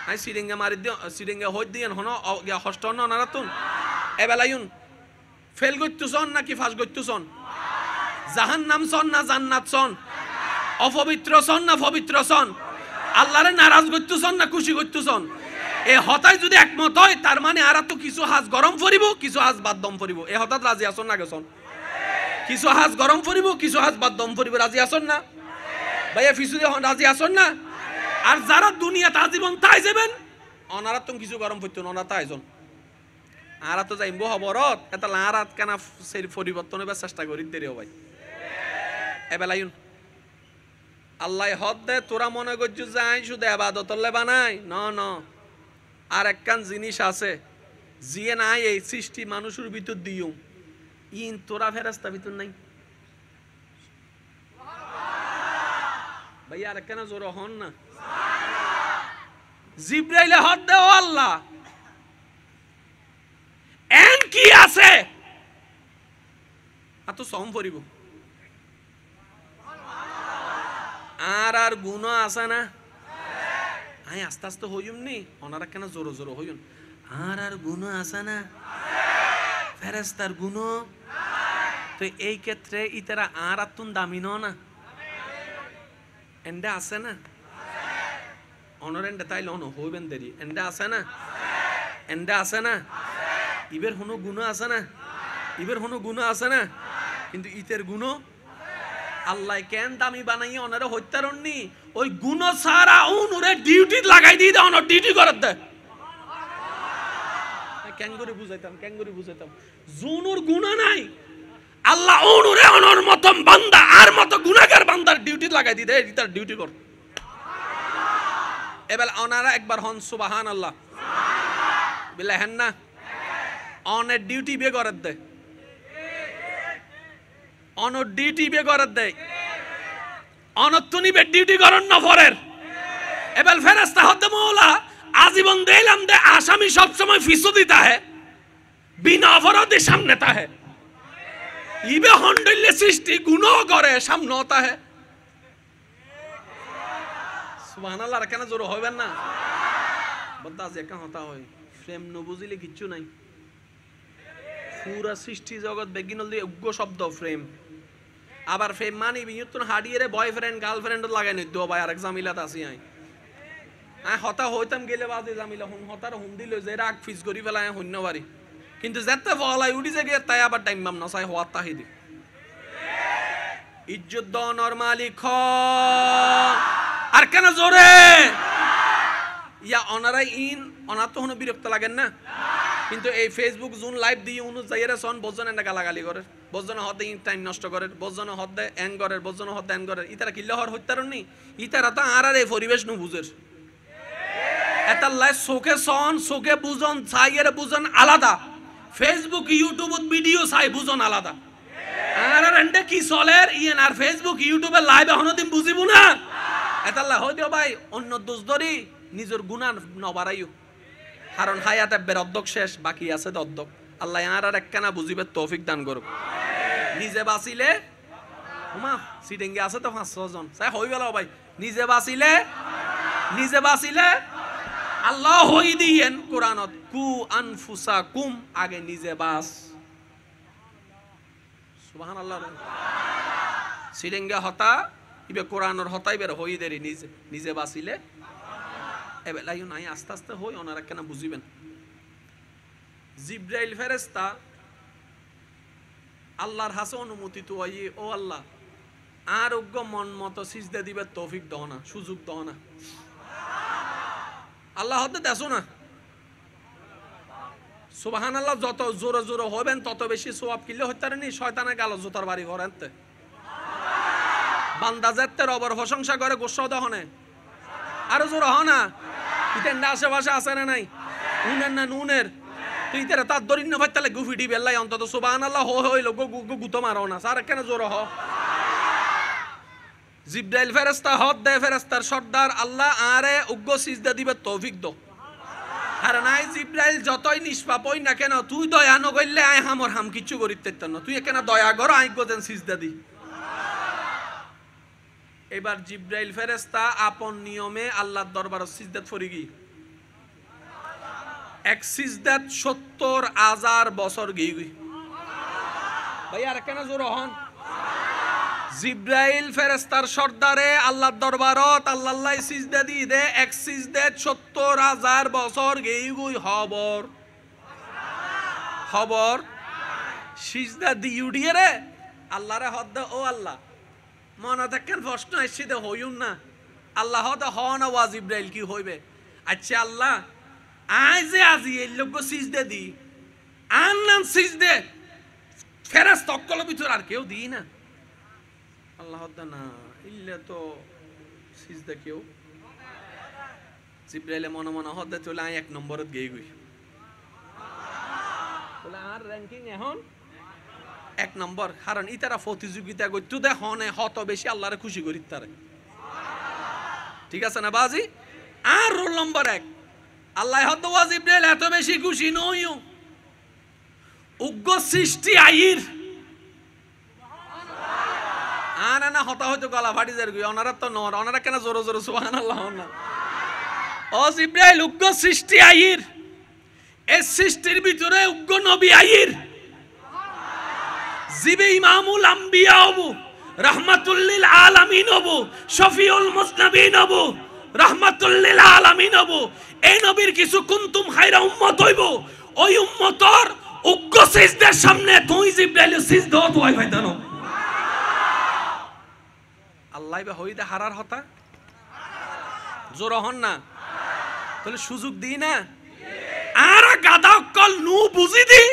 আই সিরিঙ্গা মারি দিও সিরিঙ্গা হই দিয়েন হন হষ্ট হন অনারাতুন এবেলাইন ফেল করতেছন নাকি ফাঁস করতেছন জাহান্নাম সন না জান্নাত সন অপবিত্র সন না পবিত্র সন আল্লাহরে নারাজ করতেছন না খুশি করতেছন এ হতায় যদি একমত হয় তার মানে আর তো কিছু হাজ গরম পড়িব কিছু হাজ বাদ দম পড়িব এ হঠাৎ রাজি আসন না গেছন কিছু হাজ গরম পড়িব কিছু হাজ বাদ দম পড়িব রাজি আসন না ভাইয়া ফিসুদি রাজি আসন না আর যারা দুনিয়া তাজীবন তাই যাবেন অনারা তুমি কিছু গরম পড়তো না তাই জন আরা তো যাইব হবরত এটা লারাত কেনা সেই পরিবর্তন হবার চেষ্টা করি দেরিও ভাই এবেলাইন আল্লাহ হদ দে তোরা মনে করছো যাই শুধু আবাদতলে বানাই ন আর একখান জিনিস আছে জিয়ে নাই এই সৃষ্টি মানুষের ভিতর দিও ইন তোরা ফেরেস্তা ভিতর নাই ভাই আর একখানা জোর হন না জিব্রাইলে হদ দে ও আল্লাহ এন কি আছে এত সম পড়িব আর গুণ আছে না আই আস্তে আস্তে হইম নি ওনারা কেন জোরো জোরো হইম আর গুণ আছে না ফেরেস্তার গুণ তো এই ক্ষেত্রে ইতারা আর আতুন দামি না এন্ডা আছে না অনরেন্ডে তাইলে অন হইবেন দেরি এন্ডা আছে না এন্ডা আছে না ইবের কোনো গুণ আছে না ইবের কোনো গুণ আছে না কিন্তু ইতের গুণ আল্লাহ কেন দামি বানাই ওনারে হত্যারণনি ওই গুণ সারা উনরে ডিউটি লাগাই দিয়ে দেয় অনর ডিউটি করে দেয় ক্যাঙ্গুরি বুঝাইতাম জুনুর গুণ নাই আল্লাহ উনরে অনর মতন বান্দা আর মত গুনাহগার বান্দার ডিউটি লাগাই দিয়ে দেয় তার ডিউটি কর এবার ওনারা একবার হন সুবহানাল্লাহ বিল্লাহ হেন না অনের ডিউটি বে করে দেয় অনর ডিউটি বে করে দেয় অনত্তনি বে ডিউটি করেন না ফরের এবার ফেরেশতা হতে মওলা আজীবন দিলাম দে আসামি সব সময় ফিসু দিতা হে বিনা অপরাধে সামনে তা হে ইবে হন্ডলে সৃষ্টি গুনাহ করে সামনে হতা হে সুবহানাল্লাহ কেন জোর হইবেন না বদ্দা যে কেন হতা হয় প্রেম ন বুঝিলে কিচ্ছু নাই পুরা সৃষ্টি জগৎ বেগিনল দিয়ে উগ্র শব্দ প্রেম আবার প্রেম মানি বিয়তুন হাডিয়ে বয়ফ্রেন্ড গার্লফ্রেন্ড লাগাই নই দো ভাই আরেক জামিলাত আসি আই হতা হইতাম গেলে বাজে জামিলা হুম হতার হুম দিল যে রাগ ফিস করি ফেলায় শূন্য বাড়ি কিন্তু যেতে ফলাই উঠি যে গিয়ে তাই আবার টাইম বাম না চাই হওয়ার তাহিদি ইজ্জত দনর মালিক আর কেন জোরে ইয়া অনারাই ইন অনার তো কোনো বিরক্ত লাগেন না কিন্তু এই ফেসবুক জুন লাইভ দিয়ে উনু যাইরে সন বজনে না গালাগালি করে বজনে হদে টাইম নষ্ট করে বজনে হদে এং করে বজনে হদে এং করে ইতারা কিল্লা হর হইতারনি ইতারা তো আর এই পরিবেশ নু বুঝের এটা লাই চোখে সন চোখে বুঝন চাইয়ের বুঝন আলাদা ফেসবুক ইউটিউব ভিডিও চাই বুঝন আলাদা আর এন্ডে কি চলের ইয়েন আর ফেসবুক ইউটিউবে লাইভ এখনো দিন বুঝিব না এটা লাই হই দিও ভাই অন্য দোষ ধরি নিজের গুনাহ নবারাইও কারণ হায়াতে বেরদ্দক শেষ বাকি আছে দদ্দক আল্লাহ আর একখানা বুঝিবে তৌফিক দান করুক নিজে বাঁচিলে হুমা সিটিংয়ে আছে তো 500 জন চাই হই গেল ভাই নিজে বাঁচিলে আল্লাহ হই দিয়েন কোরআনত কু আনফুসাকুম আগে নিজে বাস সুবহানাল্লাহ সিটিংয়ে হতা ইবে কোরআনের হতাই বের হই দেরি নিজে বাঁচিলে এবেলাইও নাই আস্তে আস্তে হই ওনারা কেন বুঝিবেন জিব্রাইল ফেরেশতা আল্লাহর হাসে অনুমতি তো ও আল্লাহ আরোগ্য মন মতো সিজদা দিবে তৌফিক দাও না সুযোগ দাও না আল্লাহ হতে দেছো না সুবহানাল্লাহ যত জোরে জোরে হবেন তত বেশি সওয়াব কিনলে হইতে পারেনি শয়তানের গাল জুতার বাড়ি করেনতে বান্দা যেতে রবর প্রশংসা করে গোসা দহনে আরো জোরে হ না ইতেন আশেপাশে আছে না নাই উনের না নুনের তুই তেরা তার দরিন্য ভাই তাহলে গুফিডি বেল্লাই অন্তত সুবহানাল্লাহ হইল গুতো মারো না স্যার কেন জোরে হ জিব্রাইল ফেরেশতা হদ দে ফেরেশতার সর্দার আল্লাহ আরে উগ্র সিজদা দিবে তৌফিক দো আর নাই জিব্রাইল যতই নিষ্পাপ হই না কেন তুই দয়া ন কইলে আই হামর হাম কিচ্ছু করিতে না তুই কেন দয়া করো আই গোদেন সিজদা দি এবার জিব্রাইল ফেরেশতা আপন নিয়মে আল্লাহর দরবারে সিজদাত ফরি গই এক সিজদাত ৭০,০০০ বছর গই গই ভাই আর কেন জোর হন জিব্রাইল ফেরেশতার সর্দারে আল্লাহর দরবারত আল্লাহ সিজদা দি দে এক সিজদাত ৭০,০০০ বছর গই গই খবর সিজদা দি উড়িয়ে রে আল্লাহরে হদ ও আল্লাহ মনে থাকেন প্রশ্ন আসছে দে হইউন না আল্লাহ হদ হ না ওয়া জিব্রাইল কি হইবে আচ্ছা আল্লাহ আই যে আজি এই লোক সিজদা দি আন নাম সিজদে ফেরেশতা অকল ভিতর আর কেউ দি না আল্লাহ না ইল্লা তো সিজদা কেউ জিব্রাইলে মনে মনে হদ চলে আই ১ নম্বরত গই গই বলে আর র‍্যাঙ্কিং এখন ১ নম্বর কারণ ইতারা প্রতিযোগিতা করতে দে হনে হত বেশি আল্লাহরে খুশি করি তারে ঠিক আছে না বাজি আর রোল নম্বর ১ আল্লাহ হদ ওয়া জিব্রাইল এত বেশি খুশি নইও উগ্র সৃষ্টি আইর আর না হতা হয়তো গলা ফাটি যার গই ওনারা তো নর ওনারা কেন জোরে জোরে সুবহানাল্লাহ না ও জিব্রাইল উগ্র সৃষ্টি আইর এই সৃষ্টির ভিতরে উগ্র নবী আইর জিবে ইমামুল আম্বিয়া হবু রাহমাতুল লিল আলামিন হবু শফিউল মুজনাবিন হবু রাহমাতুল লিল আলামিন হবু এই নবীর কিছু কুনতুম খায়রা উম্মত হইব ওই উম্মতর উগ্র সিজদার সামনে তুই জিব্রাইল সিজদা তোই ভাইদানো আল্লাহ বা হইদা হারার হতা জোর হন না তাহলে সুযোগ দি না আর গাদা কল নু বুঝি দি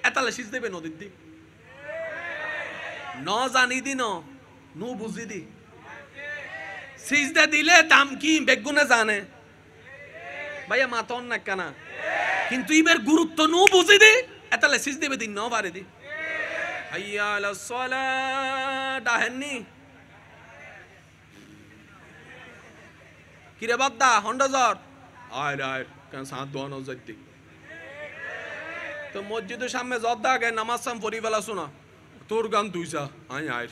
এতালে সিজ দেবে নদীর দি ন জানি দি নু বুঝি দি সিজদা দিলে দাম কি বেগুনে জানে ভাইয়া মাতন না কানা কিন্তু ইবের গুরুত্ব নু বুঝি দি এতালে সিজ দেবে দিন ন বারে দি হাইয়া আলাস সালাহ ডাহেননি কিরে বাদ্দা হন্ডাজর আয় আয় কেন সাত দোয়ানো যাইতে তো মসজিদের সামনে জর্দা আগে নামাজ সাম পড়ি বেলা শোনা তোর গান তুইসা আয় আয়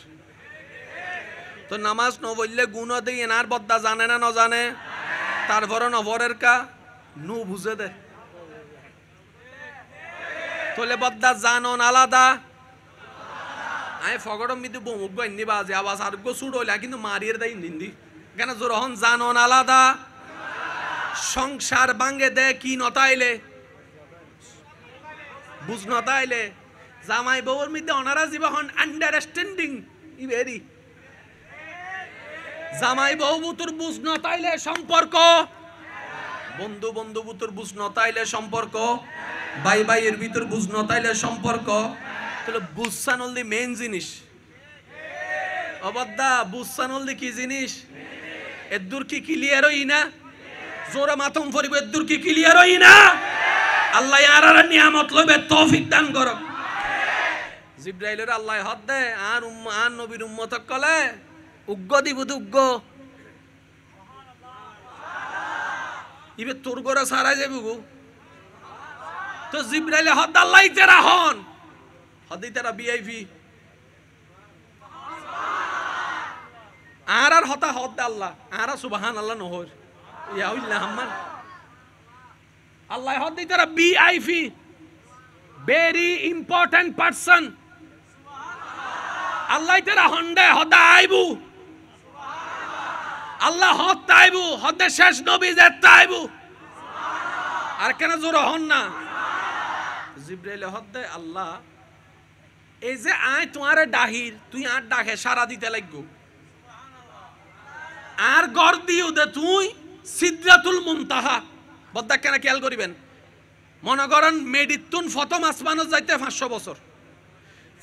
তো নামাজ ন বললে গুণ দিয়ে এনার বদ্দা জানে না ন জানে তারপরে নবরের কা নু বুঝে দে তোলে বদ্দা জানন আলাদা আয় ফগড়ম মিদু বমুক গন্নি বাজে আওয়াজ আর গো সুড় হইলা কিন্তু মারিয়ে দেয় নিন্দি কেন জোরহন জানন আলাদা সংসার ভাঙ্গে দে কি নতাইলে বুঝ নতাইলে জামাই বউর মধ্যে অনারা জীবন আন্ডারস্ট্যান্ডিং ইবেরি জামাই বউ বুতুর বুঝ নতাইলে সম্পর্ক বন্ধু বন্ধু বুতুর বুঝ নতাইলে সম্পর্ক ভাই ভাইয়ের ভিতর বুঝ নতাইলে সম্পর্ক তাহলে বুঝসানলদি মেইন জিনিস অবদ্দা বুঝসানলদি কি জিনিস এদুর কি ক্লিয়ার হই না জোরে মাথম ফরিব এদুর কি ক্লিয়ার হই না আল্লাহ ইয়ারার নিয়ামত লইবে তৌফিক দান করক জিব্রাইলের আল্লাহ হদ দে আর আর নবীর উম্মত কলে উগ্গ দিব উগ্গ ইবে তোর গরা সারা যাবে গো তো জিব্রাইলে হদ আল্লাহ তেরা হন হদি তেরা ভিআইপি আর হতা হদ আল্লাহ আর সুবহানাল্লাহ নহর ইয়া হইলা হাম্মান আল্লাহ হদি তেরা ভিআইপি ভেরি ইম্পর্টেন্ট পারসন আল্লাহ তেরা হন্ডে হদা আইবু আল্লাহ হদ তাইবু হদে শেষ নবী যে তাইবু আর কেন জোর হন না জিব্রাইল হদে আল্লাহ এই যে আয় তোমারে ডাহির তুই আর ডাকে সারা দিতে লাগবো আর গড় দিও দে তুই সিদরাতুল মুনতাহা বদ্দা কেন খেয়াল করিবেন মনে করেন মেডিতুন প্রথম আসমানত যাইতে 500 বছর,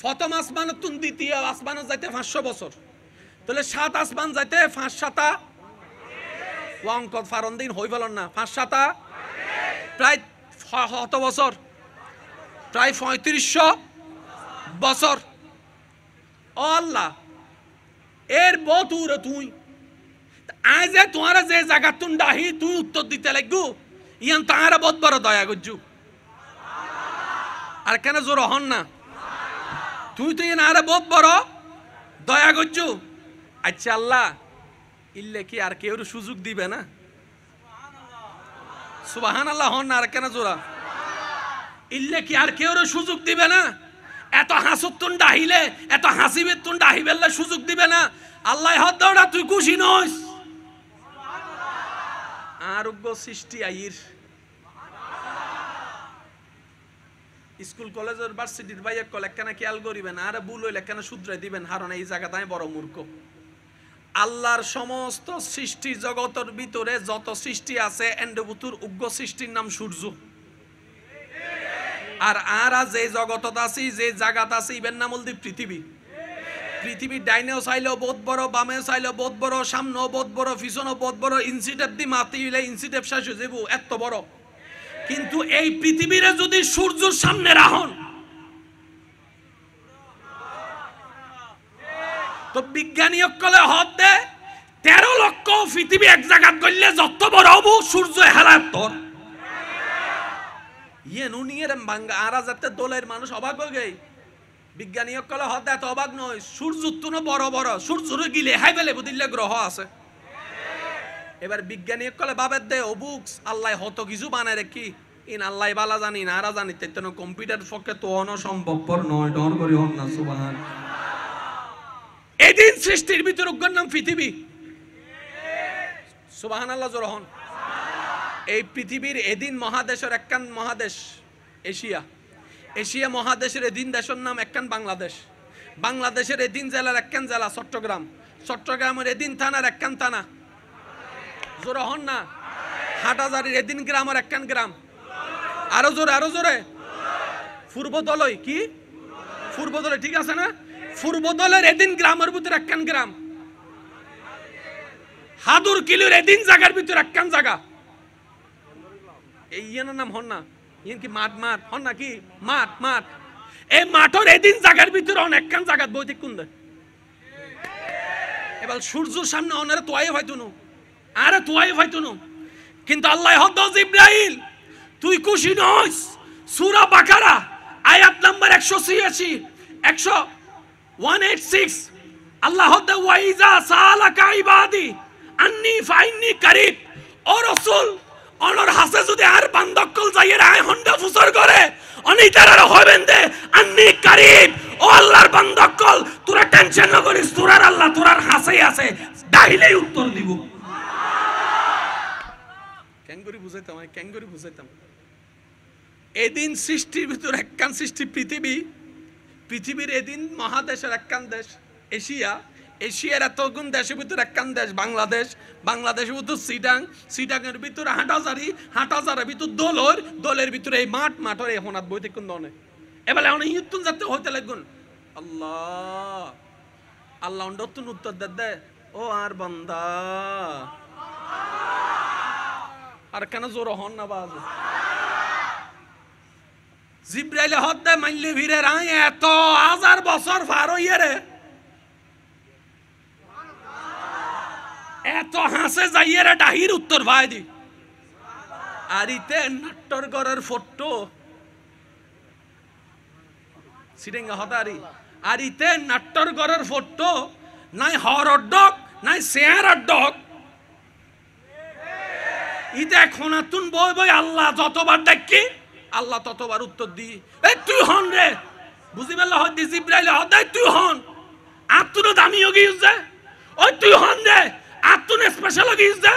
প্রথম আসমানতুন দ্বিতীয় আসমানত যাইতে 500 বছর, তাহলে 7 আসমান যাইতে 5 7 অঙ্ক ফারন দিন হই বলেন না, 5 7 প্রায় কত বছর? প্রায় 3500 বছর। ও আল্লাহ, এর বহুত উড়ে তুই আজ যে তোমার যে জায়গা তুন ডাহি তুই উত্তর দিতে লাগবো, ইয়ান তাহারা বহুত বড় দয়া করছু। আর কেন জোর হন না, তুই তো ইয়ান আরে বহুত বড় দয়া করছু। আচ্ছা আল্লাহ, ইল্লে কি আর কেউ সুযোগ দিবে না? সুবহানাল্লাহ হন না, আর কেন জোরা? ইল্লে কি আর কেউ সুযোগ দিবে না? এত হাসুতুন ডাহিলে, এত হাসিবের তুন ডাহিবেলে সুযোগ দিবে না? আল্লাহ হদ দৌড়া তুই খুশি নস? আরোগ্য সৃষ্টি আইর স্কুল কলেজ ইউনিভার্সিটির ভাই এক কল একখানা খেয়াল করিবেন, আর ভুল হইলে একখানা শুধরে দিবেন, কারণ এই জায়গাটায় বড় মূর্খ। আল্লাহর সমস্ত সৃষ্টি জগতের ভিতরে যত সৃষ্টি আছে এন্ডবুতুর উগ্র সৃষ্টির নাম সূর্য। আর আরা যে জগতত আছি, যে জায়গাত আছি, ইবেন নাম হল পৃথিবী। পৃথিবীর ডাইনেও চাইলেও বহুত বড়, বামেও চাইলেও বহুত বড়, সামনেও বহুত বড়, পিছনেও বহুত বড়, ইনসিটেপ দি মাতি হইলে ইনসিটেপ শেষ হয়ে যাবো, এত বড়। কিন্তু এই পৃথিবীরে যদি সূর্যের সামনে রাখুন, তো বিজ্ঞানী কলে হদ দে 13 লক্ষ পৃথিবী এক জায়গাত করলে যত বড় হবো সূর্য হেলার তোর ইয়ে নুনিয়ের বাঙ্গা আরা যাতে দলের মানুষ অবাক হয়ে গেই। বিজ্ঞানী কলে হদ এত অবাক নয়, সূর্য তো বড় বড়, সূর্যর গিলে হাই বেলে বুদিল্লে গ্রহ আছে। এবার বিজ্ঞানী কলে বাবের দে অবুকস আল্লাহ হত কিছু বানায় রে কি ইন আল্লাহ বালা জানি না আরা জানি তেন কম্পিউটার পক্ষে তো অনসম্ভবপর নয়, ডর করি হন না। সুবহান। এদিন সৃষ্টির ভিতর উগ্র নাম পৃথিবী। সুবহানাল্লাহ জোর হন। এই পৃথিবীর এদিন মহাদেশের একখান মহাদেশ এশিয়া, এশিয়া মহাদেশের এদিন দেশের নাম একখান বাংলাদেশ, বাংলাদেশের এদিন জেলার একখান জেলা চট্টগ্রাম, চট্টগ্রামের এদিন থানার একখান থানা। জোর হন না। হাটহাজারির এদিন গ্রামের একখান গ্রাম। আরো জোরে, আরো জোরে। পূর্বদলই কি? পূর্বদলে ঠিক আছে না? পূর্বদলের এদিন গ্রামের ভিতর একখান গ্রাম। হাদুর কিলোর এদিন জায়গার ভিতর একখান জায়গা। এই ইয়ার নাম হন না, ইয়ান কি মাঠ মাঠ হন না কি মাঠ মাঠ। এই মাঠের এদিন জায়গার ভিতর অনেকখান জায়গা বৈদিক কুন্দ। এবার সূর্যের সামনে অনারে তোয়াই হয়তো নো, আরে তোয়াই হয়তো নো। কিন্তু আল্লাহ হদ জিব্রাইল তুই খুশি নস? সূরা বাকারা আয়াত নাম্বার 186 186 আল্লাহ হদ ওয়াইজা সালাকা ইবাদি আন্নী ফাইন্নী কারীব। ও রাসূল অনর হাসে যদি আর বান্দকল যাইয়ে রায় হন্ডা ফুসর করে অনি তারার হবেন দে আন্নী কারীব। ও আল্লাহর বান্দকল তোরা টেনশন না করিস, তোরার আল্লাহ তোরার হাসেই আছে, ডাইলেই উত্তর দিব। ক্যাঙ্গুরি বুঝাইতাম, আমি ক্যাঙ্গুরি বুঝাইতাম। এদিন সৃষ্টির ভিতর একখান সৃষ্টি পৃথিবী, পৃথিবীর এদিন মহাদেশের একখান দেশ এশিয়া, এশিয়ার এতগুণ দেশের ভিতর একখান দেশ বাংলাদেশ, বাংলাদেশের ভিতর সিটাং, সিটাংয়ের ভিতর হাটহাজারি, হাটহাজারের ভিতর দোলর, দোলের ভিতরে এই মাঠ, মাঠের এই হনাত বইতে কোন দনে এবেলে অনেক ইয়ুতুন যাতে হইতে লাগুন। আল্লাহ আল্লাহ অন্ডতুন উত্তর দে ও আর বান্দা আর কেন জোর হন না বাজ। জিব্রাইলে হদ দে মাইলে ভিড়ে রাই এত হাজার বছর পার হইয়ে রে, এত হাসে যাইয়ে রে ডাহির উত্তর ভাই দি। আর ইতে নাট্যর গড়ের ফটো সিটেঙ্গা হতারি, আর ইতে নাট্যর গড়ের ফটো নাই হরর ডক নাই শেয়ার ডক। ইতে খোনাতুন বই বই আল্লাহ যতবার ডাকি আল্লাহ ততবার উত্তর দি। এই তুই হন রে বুঝি বেলা হদ জিব্রাইল হদ তুই হন আত্তুন দামিও গিউজ দে। ওই তুই হন রে আত্তুন স্পেশাল গিউজ দে।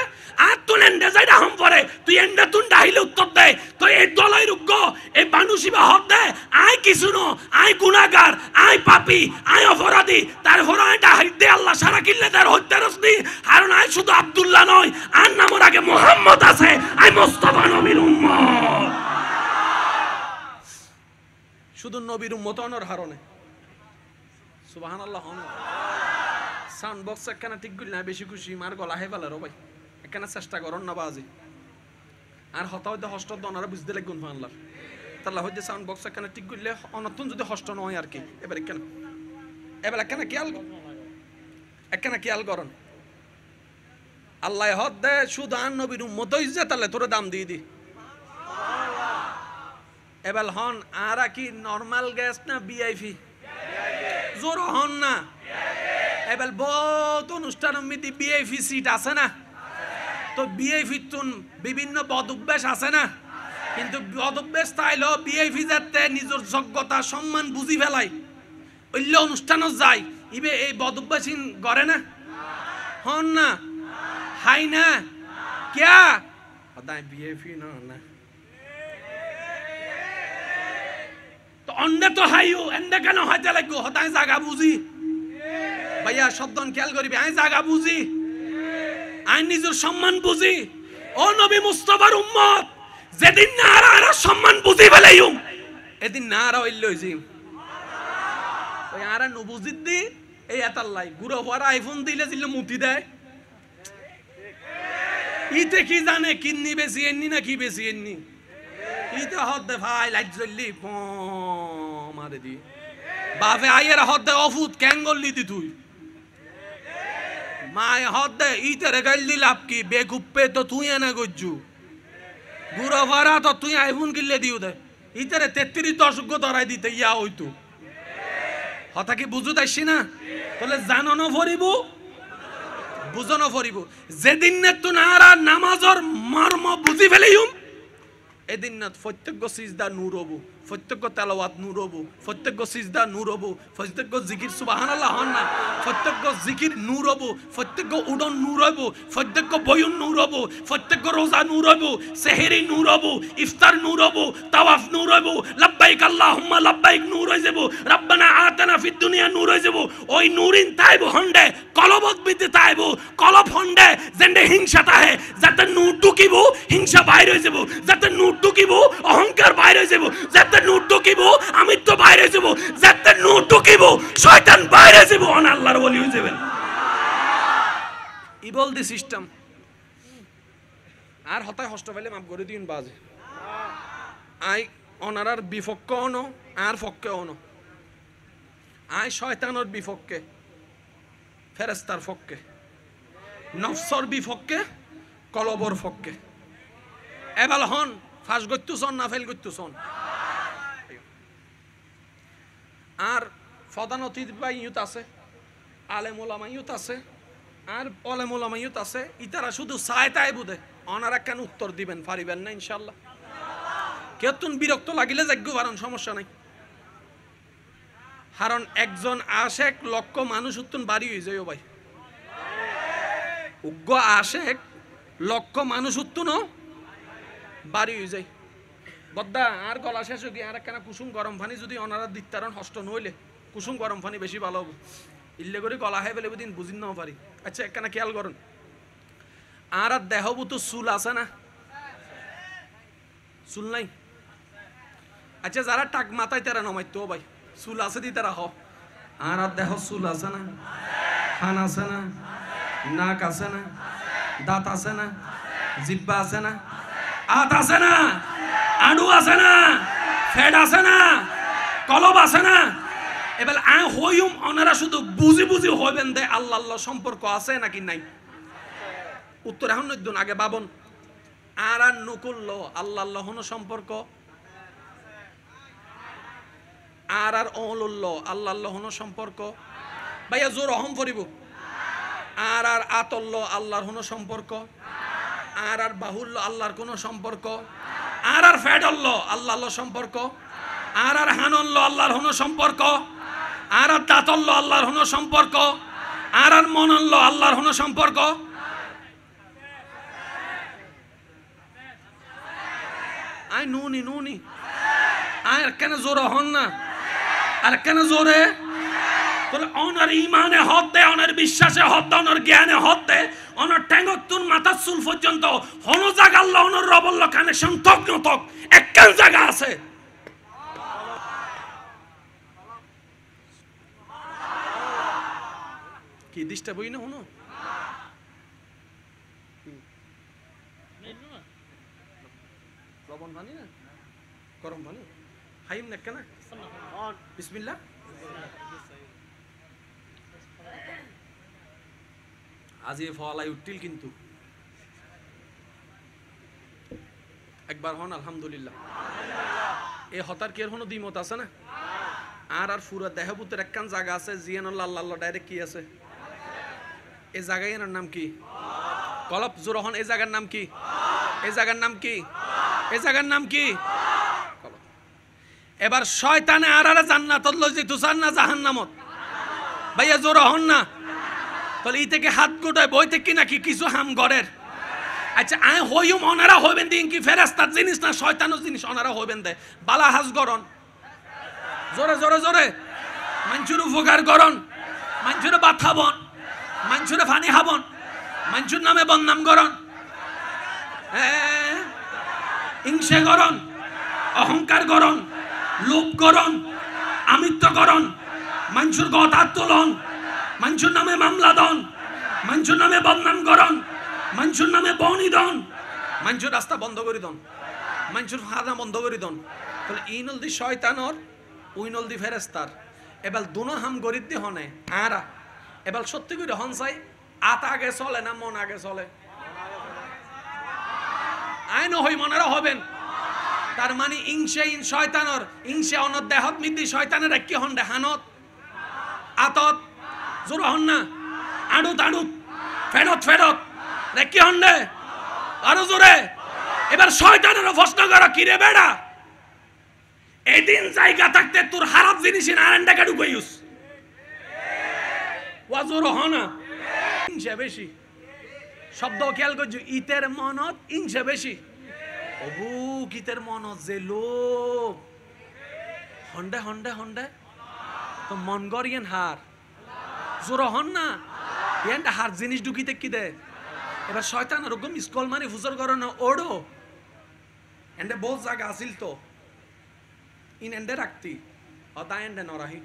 আত্তুন এন্ডে যাইডা হম পরে তুই এন্ডে তুন ডাইলে উত্তর দে। তো এই দলাই রুগ্গ এই মানুষিবা হদ দে আই কিছু ন, আই গুনাহগার, আই পাপী, আই অপরাধী, তারপর আই ডাইল দে আল্লাহ সারা কিল্লে তার হত্যারস নি। কারণ আই শুধু আব্দুল্লাহ নয়, আর নামের আগে মুহাম্মদ আছে, আই মুস্তাফা নবীর উম্মত। শুধু নবীর উম্মত হওয়ার কারণে। সুবহানাল্লাহ। সাউন্ড বক্স একখানা ঠিক করলে না বেশি খুশি মার গলা হে ফেলার ভাই, একখানা চেষ্টা করন না বাজি আর হতা হইতে হস্ত দনারা বুঝতে লাগুন আল্লাহ তাল্লাহ হইতে সাউন্ড বক্স একখানা ঠিক করলে অনতুন যদি হস্ত নয় আর কি। এবার একখানা খেয়াল করন আল্লাহ হদ দে শুধু আর নবীর উম্মত হইছে তাহলে তোরে দাম দিয়ে দি। এবার হন আর কি নরমাল গ্যাস না ভিআইপি? জোর হন না। এবার বহুত অনুষ্ঠান মিতি ভিআইপি সিট আছে না? তো ভিআইপি তুন বিভিন্ন বদভ্যাস আছে না? কিন্তু বদভ্যাস তাইল ভিআইপি যাতে নিজের যোগ্যতা সম্মান বুঝি ফেলাই ওইলে অনুষ্ঠানও যায় ইবে এই বদভ্যাসীন করে না? হন না হাই না ক্যা সদায় ভিআইপি না না তো অন্যে তো হাইও এন্ডে কেন হইতে লাগবো? সদায় জায়গা বুঝি ভাইয়া শব্দন খেয়াল করিবি। আই জায়গা বুঝি, আই নিজের সম্মান বুঝি। ও নবী মুস্তাফার উম্মত যেদিন না আর সম্মান বুঝি ফেলাইম এদিন না আর হইল হইছি ওই আর নু বুঝিত দি এই এতাল্লাই গুড়ো হওয়ার আইফোন দিলে দিলে মুতি দেয়। ইতে কি জানে কিন্নি বেশি এননি না কি বেশি এননি ইতে হদ দে ভাই লাইট জ্বললি মারে দি বাপে আইয়ের হদ দে অফুত ক্যাঙ্গললি দি তুই মায় হদ দে ইতে রে গাইল দিল আপকি বেগুপ্পে তো তুই এনে গজ্জু গুড়ো ভাড়া তো তুই আইফোন কিনলে দিও দে ইতে রে 33 দশক ধরাই দিতে ইয়া হইতো হতা কি বুঝু তাইছি না? তাহলে জানো ফরিব বুঝনো ফরিব যেদিন না তুই আর নামাজর মর্ম বুঝি ফেলিম এদিন না প্রত্যেক সিজদা নূর হবো, প্রত্যেক তেলাওয়াত নূর হবো, প্রত্যেক সিজদা নূর হবো, প্রত্যেক জিকির সুবহানাল্লাহ হন না, প্রত্যেক জিকির নূর হবো, প্রত্যেক উডন নূর হবো, প্রত্যেক বয়ন নূর হবো, প্রত্যেক রোজা নূর হবো, সেহরি নূর হবো, ইফতার নূর হবো, তাওয়াফ নূর হবো, লাব্বাইক আল্লাহুম্মা লাব্বাইক নূর হয়ে যাবো, রব্বানা আতানা ফিদ দুনিয়া নূর হয়ে যাবো। ওই নূরিন তাইবো হন্ডে কলবত বিদ্যে তাইবো কলব হন্ডে যেন্ডে হিংসা তাহে যাতে নূর ঢুকিব হিংসা বাইরে হয়ে যাবো, যাতে নূর ঢুকিব অহংকার বাইরে হয়ে যাবো, যাতে নূর ঢুকিব আমিত্ব বাইরে হয়ে যাবো, যাতে নূর ঢুকিব শয়তান বাইরে হয়ে যাবো, অন আল্লাহর ওলি হয়ে যাবেন। ইবল দি সিস্টেম আর হতায় হষ্ট পাইলে মাফ করে দিন বাজে আই অনারার বিপক্ষ অনো আর পক্ষে অনো আই শয়তানোর বিপক্ষে ফেরেস্তার পক্ষে নফসর বিপক্ষে কলবর পক্ষে এবাল হন ফাঁস গত্যু সন না ফেল গত্যু সন আর প্রধান অতিথি বা ইউত আছে আলেম ওলামা ইউত আছে আর অলেম ওলামা ইউত আছে ইতারা শুধু চায় তাই বুঝে অনারা কেন উত্তর দিবেন পারিবেন না ইনশাল্লাহ। কেতুন বিরক্ত লাগিলে যাগ্য পারেন সমস্যা নাই কারণ একজন আশেক লক্ষ মানুষ উত্তন বাড়ি হয়ে যায় ভাই উগ্র আশেক লক্ষ মানুষ উত্তন বাড়ি হয়ে যায় বদ্দা আর গলা শেষ হয়ে আর একখানা কুসুম গরম পানি যদি অনারা দিতারণ হষ্ট নইলে কুসুম গরম পানি বেশি ভালো হবো ইল্লে করে গলা হয় বলে দিন বুঝিন নাও পারি। আচ্ছা একখানা খেয়াল করুন আর দেহবু তো চুল আছে না চুল নাই? আচ্ছা যারা টাক মাথায় তারা নমাইতো ভাই চুল আছে দি তারা হ আর দেহ চুল আছে না খান আছে না নাক আছে না দাঁত আছে না জিব্বা আছে না আত আছে না আড়ু আছে না ফেড আছে না কলব আছে না? এবার হইম ওনারা শুধু বুঝি বুঝি হইবেন দে আল্লাহ আল্লাহ সম্পর্ক আছে নাকি নাই? উত্তর এখন নইদুন আগে বাবন আর নুকুল্ল আল্লাহ আল্লাহ হন সম্পর্ক আর অলুল্ল আল্লাহ আল্লাহ হন সম্পর্ক ভাইয়া জোর অহম করিব আর আতল্ল আল্লাহর হন সম্পর্ক আর বাহুল্য আল্লাহর কোন সম্পর্ক আর ফেডল্ল আল্লাহ আল্লাহ সম্পর্ক আর হানল্ল আল্লাহর হন সম্পর্ক আর দাঁতল্ল আল্লাহর হন সম্পর্ক আর মনল্ল আল্লাহর হন সম্পর্ক আই নুনি নুনি আর কেন জোর হন না আর কেন জোরে তোর অনার ইমানে হদ দে অনার বিশ্বাসে হদ দে অনার জ্ঞানে হদ দে অনার ট্যাঙ্গতুন মাথার চুল পর্যন্ত হন জায়গা আল্লাহ অনার রবল্ল কানেকশন তক নতক একখান জায়গা আছে কি ডিস্টার্ব হই না হনো লবণ পানি না গরম পানি হাইম না কেন বিসমিল্লাহ আজ এ ফলাই উঠতিল কিন্তু একবার হন আলহামদুলিল্লাহ এ হতার কি এর হনো দ্বিমত আছে না আর ফুরা দেহবুতের একখান জায়গা আছে জিয়ান আল্লাহ ডাইরেক্ট কি আছে এই জায়গায় এর নাম কি কলপ জোরহন এই জায়গার নাম কি এই জায়গার নাম কি এই জায়গার নাম কি এবার শয়তানে আর জান্নাতত লই যাইতো চান না জাহান্নামত ভাইয়া জোরহন না তাহলে ই থেকে হাত গোটায় বই থেকে নাকি কিছু হাম গরের আচ্ছা আয় হইম ওনারা হইবেন দিন কি ফেরেশতার জিনিস না শয়তানের জিনিস ওনারা হইবেন দে বালা হাজ গরন জোরে জোরে জোরে মানুষের উপকার করন মানুষের ভাত খাবন মানুষের পানি খাবন মানুষের নামে বদনাম করন হিংসা করন অহংকার করন লোভ করন আমিত্ব করন মানুষের কথা তোলন মানুষের নামে মামলা দন মানুষের নামে বদনাম করন মানুষের নামে বনি দন মানুষের রাস্তা বন্ধ করে দন মানুষের হানা বন্ধ করে দন তাহলে ইনল দি শয়তানর উইনল দি ফেরেস্তার এবার দুনো হাম গরিব দি হনে আরা এবার সত্যি করে হন চাই আত আগে চলে না মন আগে চলে আইন হই মনেরা হবেন তার মানে ইংসে ইন শয়তানর ইংসে অনত দেহত মিদি শয়তানের কি হন দেহানত আতত জোর হন না আড়ুত আড়ুত ফেরত ফেরত রেকি হন দে আরো জোরে এবার শয়তানের প্রশ্ন করো কি রে বেড়া এদিন জায়গা থাকতে তোর খারাপ জিনিসের আরেন্ডাকে ঢুকাইস ওয়াজুর হনা ইংসে বেশি শব্দ খেয়াল করছো ইতের মনত ইংসে বেশি অবু গীতের মনত যে লোক হন্ডে হন্ডে হন্ডে তো মন গরিয়েন হার জোর হন না ইয়ানটা হার জিনিস ঢুকিতে কি দে এবার শয়তান ওরকম স্কল মানে ফুজর করো না ওড়ো এন্ডে বহুত জায়গা আসিল তো ইন এন্ডে রাখতি অদা এন্ডে নরাহি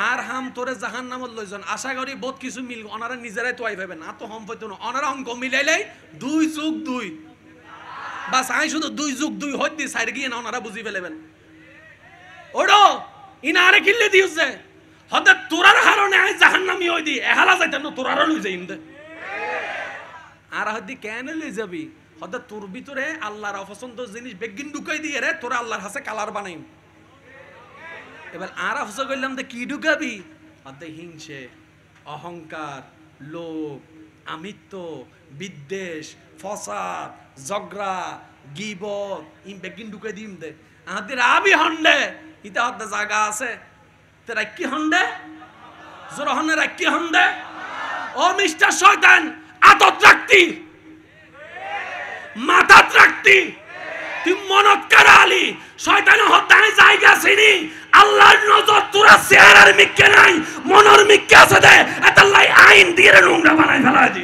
আর হাম তোরে জাহান নামত লইজন আশা করি বহুত কিছু মিল ওনারা নিজেরাই তো আই পাবে না তো হম পাইতো না ওনারা অঙ্ক মিলাইলেই 2+2 বাস আই শুধু 2+2 হইতে সাইড গিয়ে না ওনারা বুঝি ফেলেবেন ওড়ো ইনা আরে কিল্লে দিউছে হদে তোরার হারনে আই জাহান্নামী হই দি এহালা যাইতাম না তোরারও লই যাইম দে আর হদি কেন লই যাবি হদে তোর ভিতরে আল্লাহর অপছন্দ জিনিস বেগিন ঢুকাই দিয়ে রে তোরা আল্লাহর হাসে কালার বানাইম এবার আর আফসোস করলাম যে কি ঢুকাবি হদে হিংসে অহংকার লোভ আমিত্ব বিদ্বেষ ফসাদ ঝগড়া গীবত ইম বেগিন ঢুকাই দিম দে আমাদের আবি হন্ডে ইতা হদে জায়গা আছে তে রাখি হন্ডে জোর হন্ডে রাখি হন্ডে ও মিস্টার শয়তান আদত রাখতি মাথাত রাখতি তুই মনত কারালি শয়তান হতায় জায়গা চিনি আল্লাহর নজর তোরা চেহারার মিক্কে নাই মনের মিক্কে আছে দে এতাল্লাই আইন দিয়ে নোংরা বানাই ফেলা দি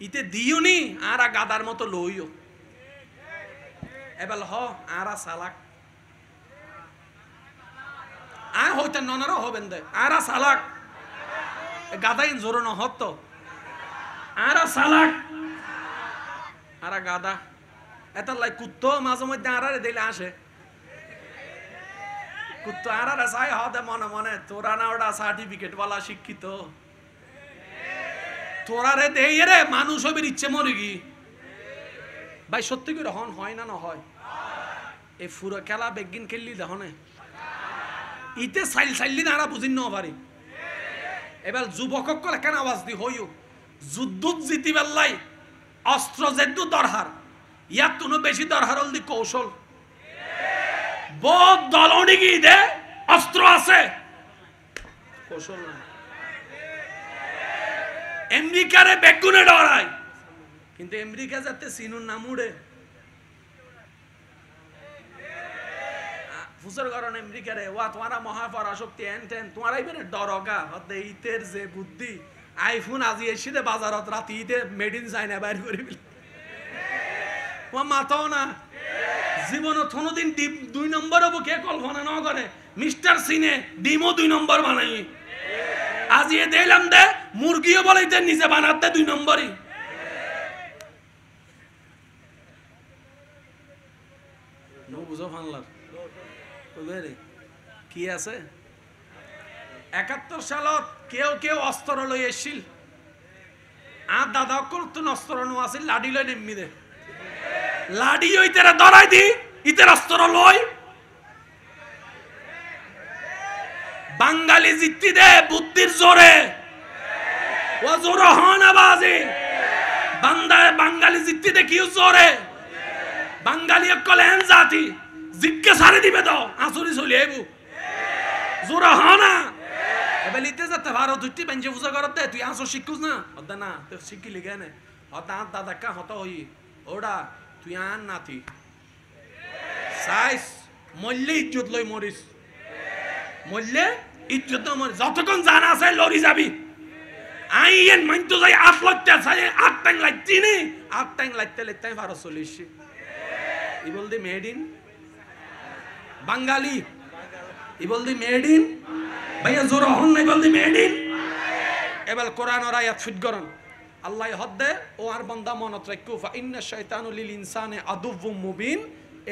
ইতে দিওনি আরা গাদার মতো লইও এবার হ আরা সালাক আয় হইতে ননারা হবেন দে আরা সালাক গাদাইন জোরনো হত আরা সালাক আরা গাদা এতাল্লাই কুত্তো মাঝে মধ্যে আরারে দিলে আসে কুত্তো আরারে চাই হদে মনে মনে তোরা না ওটা সার্টিফিকেট ওয়ালা শিক্ষিত তোরারে দেই রে মানুষ হইবে ইচ্ছে মরে গি ভাই সত্যি করে হন হয় না না হয় এই ফুরো খেলা বেগিন খেললি দেখনে ইতে সাইল সাইলি না আরা বুঝিন ন পারি এবার যুবক কলে কেন আওয়াজ দি হইও যুদ্ধ জিতি বেল্লাই অস্ত্র যেদু দরহার ইয়ার তুনো বেশি দরহার হল দি কৌশল বহুত দলনি কি দে অস্ত্র আছে কৌশল আমেরিকারে বেগুনে ডরায় কিন্তু আমেরিকা যাতে সিনুর নাম উড়ে ফুসর কারণ আমেরিকারে ওয়া তোমারা মহাপরাশক্তি এন টেন তোমারাই বেরে ডরগা হতে ইতের যে বুদ্ধি আইফোন আজি এসে বাজারত রাতি ইতে মেড ইন চাইনা বাইর করি ও মাথাও না জীবনে কোনোদিন ডিম 2 নম্বর হবো কে কল্পনা না করে মিস্টার সিনে ডিমও 2 নম্বর বানাই আজ এ দিলাম দে মুরগিও বলাইতে নিজে বানাতে 2 নম্বরই নো বুঝো ফানলার ওরে কি আছে 71 সালত কেউ অস্ত্র লই এসেছিল আর দাদা করতুন অস্ত্র নো আছিল লাডি লই নেমমি দে লাডি ওইতেরা ধরাই দি ইতের অস্ত্র লই বাঙালি জিত্তি দে বুদ্ধির জোরে ও জোর হন আওয়াজে বাঙালি জিত্তি দে কি জোরে বাঙালি কলেন জাতি জিজ্ঞে সারে দিবে দাও আসুরি চলি আইবু জোর হনা এবেলিতে যেতে পারো দুটি বেঞ্জে পূজা করত দে তুই আসো শিখুস না অদা না তুই শিখিলি কেন অদা দাদা কা হতো হই ওড়া তুই আন নাতি সাইস মল্লে ইজ্জত লই মরিস মল্লে ইজ্জত মর যতক্ষণ জানা আছে লরি যাবি আইয়েন মাইতো যাই আট লইতে চাই আট টাইম লাগতি নি আট টাইম লাগতে লাগতে পারো চলিস ই বলদি মেড ইন বাঙালি ই বলদি মেড ইন ভাইয়া জোর হন নাই বলদি মেড ইন এবার কোরআন আর আয়াত ফিট করন আল্লাহ হদ্দে ও আর বান্দা মনত রাখু ফা ইন্না শাইতানু লিল ইনসানি আদুউম মুবিন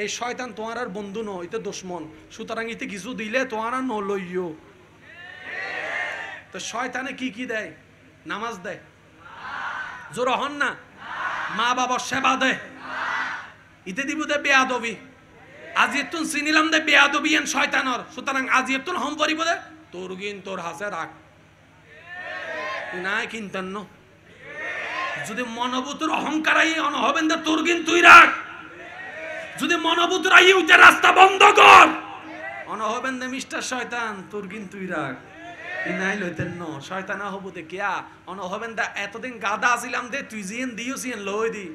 এই শয়তান তোমার আর বন্ধু নয় এটা দুশমন সুতরাং ইতে কিছু দিলে তোমার আর ন লইও তো শয়তানে কি দেয় নামাজ দেয় জোর হন না মা বাবার সেবা দেয় ইতে দিব দে বেয়াদবি আজি তুন চিনিলাম দে বেয়াদবি এন শয়তানর সুতরাং আজি তুন হম করিব দে তোর গিন তোর হাসে রাখ নাই কিনতেন ন যদি মনোভূতির অহংকার আই অন হবেন দে তোর গিন তুই রাখ যদি মনোভূতির আই উঠে রাস্তা বন্ধ কর অন হবেন দে মিস্টার শয়তান তোর গিন তুই রাখ নাই লইতেন ন শয়তানা হবো দে কিয়া অন হবেন দা এতদিন গাদা আসিলাম দে তুই জিন দিও সিন লই দি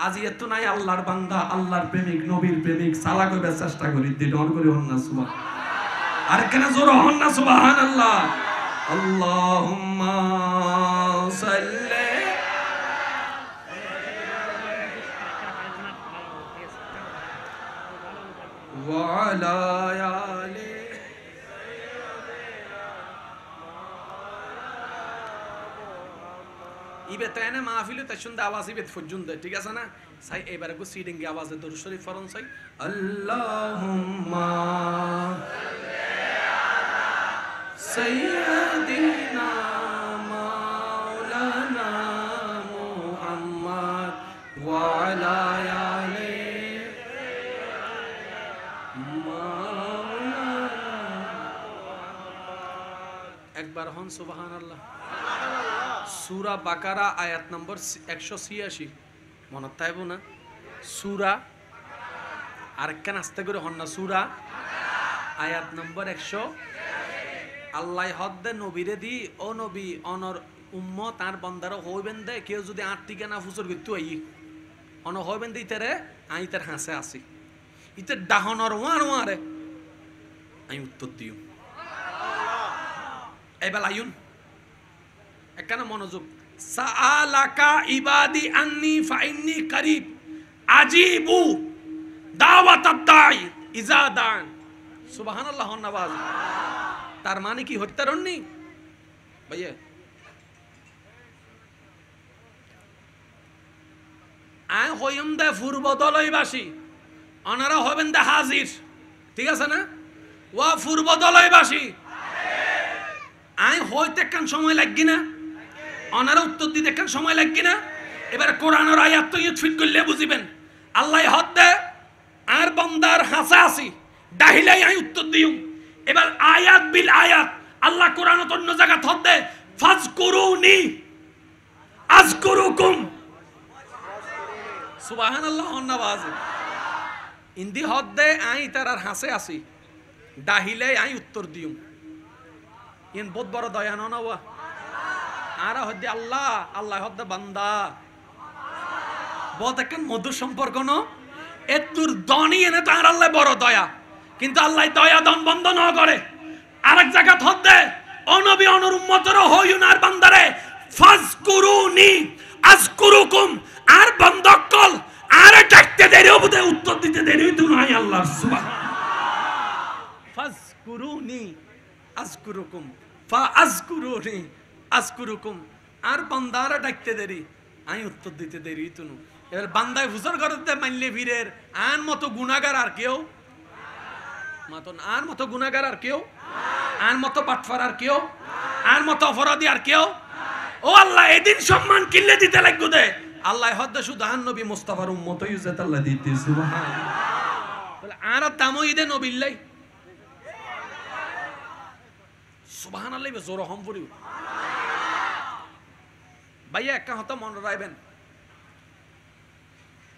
আজি এত নাই আল্লাহর বান্দা আল্লাহর প্রেমিক নবীর প্রেমিক সালা কইবে চেষ্টা করি দি ডর করি হন না সুবহান আর কেন জোর হন না সুবহানাল্লাহ আল্লাহুম্মা সাল্লি ওয়া আলা আলি ইবে তাইনে মাহফিলে তা শুনতে আওয়াজ ইবে পর্যন্ত ঠিক আছে না সাই এবারে গো সিডিং এ আওয়াজে দরুদ শরীফ ফরন সাই আল্লাহুম্মা সাইয়্যিদিনা মাওলানা মুহাম্মদ ওয়া আলা আলি মাওলানা একবার হন সুবহানাল্লাহ সূরা বাকারা আয়াত নম্বর 186 মনত তাইব না সূরা আরেকখান আস্তে করে হন না সূরা আয়াত নম্বর 100 আল্লাহ হদ্দে নবীরে দি ও নবী অনর উম্মত আর বান্দারা হইবেন দে কেউ যদি আট ঠিকানা ফুসর করতে আই অন হইবেন দে ইতারে আই তার হাসে আসি ইতে ডাহনর ওয়ারে আমি উত্তর দিও এবার আইন একখানা মনোযোগ সাআলাকা ইবাদি আন্নি ফাইন্নি করিব আজিবু দাওয়াতাদ দাই ইজা দান সুবহানাল্লাহ নাবাজ তার মানে কি হত্যা রননি ভাইয়া আয় হইম দে পূর্ব দলইবাসী অনারা হবেন দে হাজির ঠিক আছে না ওয়া পূর্ব দলইবাসী আয় হইতে কান সময় লাগি না অনারা উত্তর দিতে কান সময় লাগি না এবার কোরআনের আয়াত তো ফিট করলে বুঝিবেন আল্লাহ হদ্দে আর বান্দার হাসা আসি ডাহিলাই আই উত্তর দিও এবার আয়াত বিল আয়াত আল্লাহ কোরআনত অন্য জায়গা হদ্দে ফাজকুরুনি আযকুরুকুম সুবহানাল্লাহ নাবাজ ইন্দি হদ্দে আই তারার হাসে আসি ডাহিলাই আই উত্তর দিও ইন বহুত বড় দয়া নওয়া আর হদ্দে আল্লাহ আল্লাহ হদ্দে বান্দা বহুত একটা মধুর সম্পর্ক ন এতুর দনি এনে তার আল্লাহ বড় দয়া কিন্তু আল্লাহ দয়া দন বন্ধ ন করে আরেক জায়গা হদ্দে অনবী অনর উম্মতর হইউন আর বান্দারে ফাজকুরুনি আযকুরুকুম আর বন্ধকল আরে ডাকতে দেরিও বুঝে উত্তর দিতে দেরি হইতো না আল্লাহ সুবহান ফাজকুরুনি আযকুরুকুম ফাআযকুরুনি আযকুরুকুম আর বান্দারা ডাকতে দেরি আমি উত্তর দিতে দেরি হইতো না এবার বান্দায় হুজুর করতে মানলে বীরের আন মতো গুনাহগার আর কেউ মাতন আর মতো গুনাহগার আর কেউ আর মতো পাটফার আর কেউ আর মতো অপরাধী আর কেউ ও আল্লাহ এদিন সম্মান কিল্লে দিতে লাগবে দে আল্লাহ হদ্দ শুধু আন নবী মুস্তাফার উম্মত ইজ্জত আল্লাহ দিতে সুবহানাল্লাহ বলে আর দামো ইদে নবিল্লাই সুবহানাল্লাহ জোর হম পড়ি ভাইয়া একটা কথা মনে রাখবেন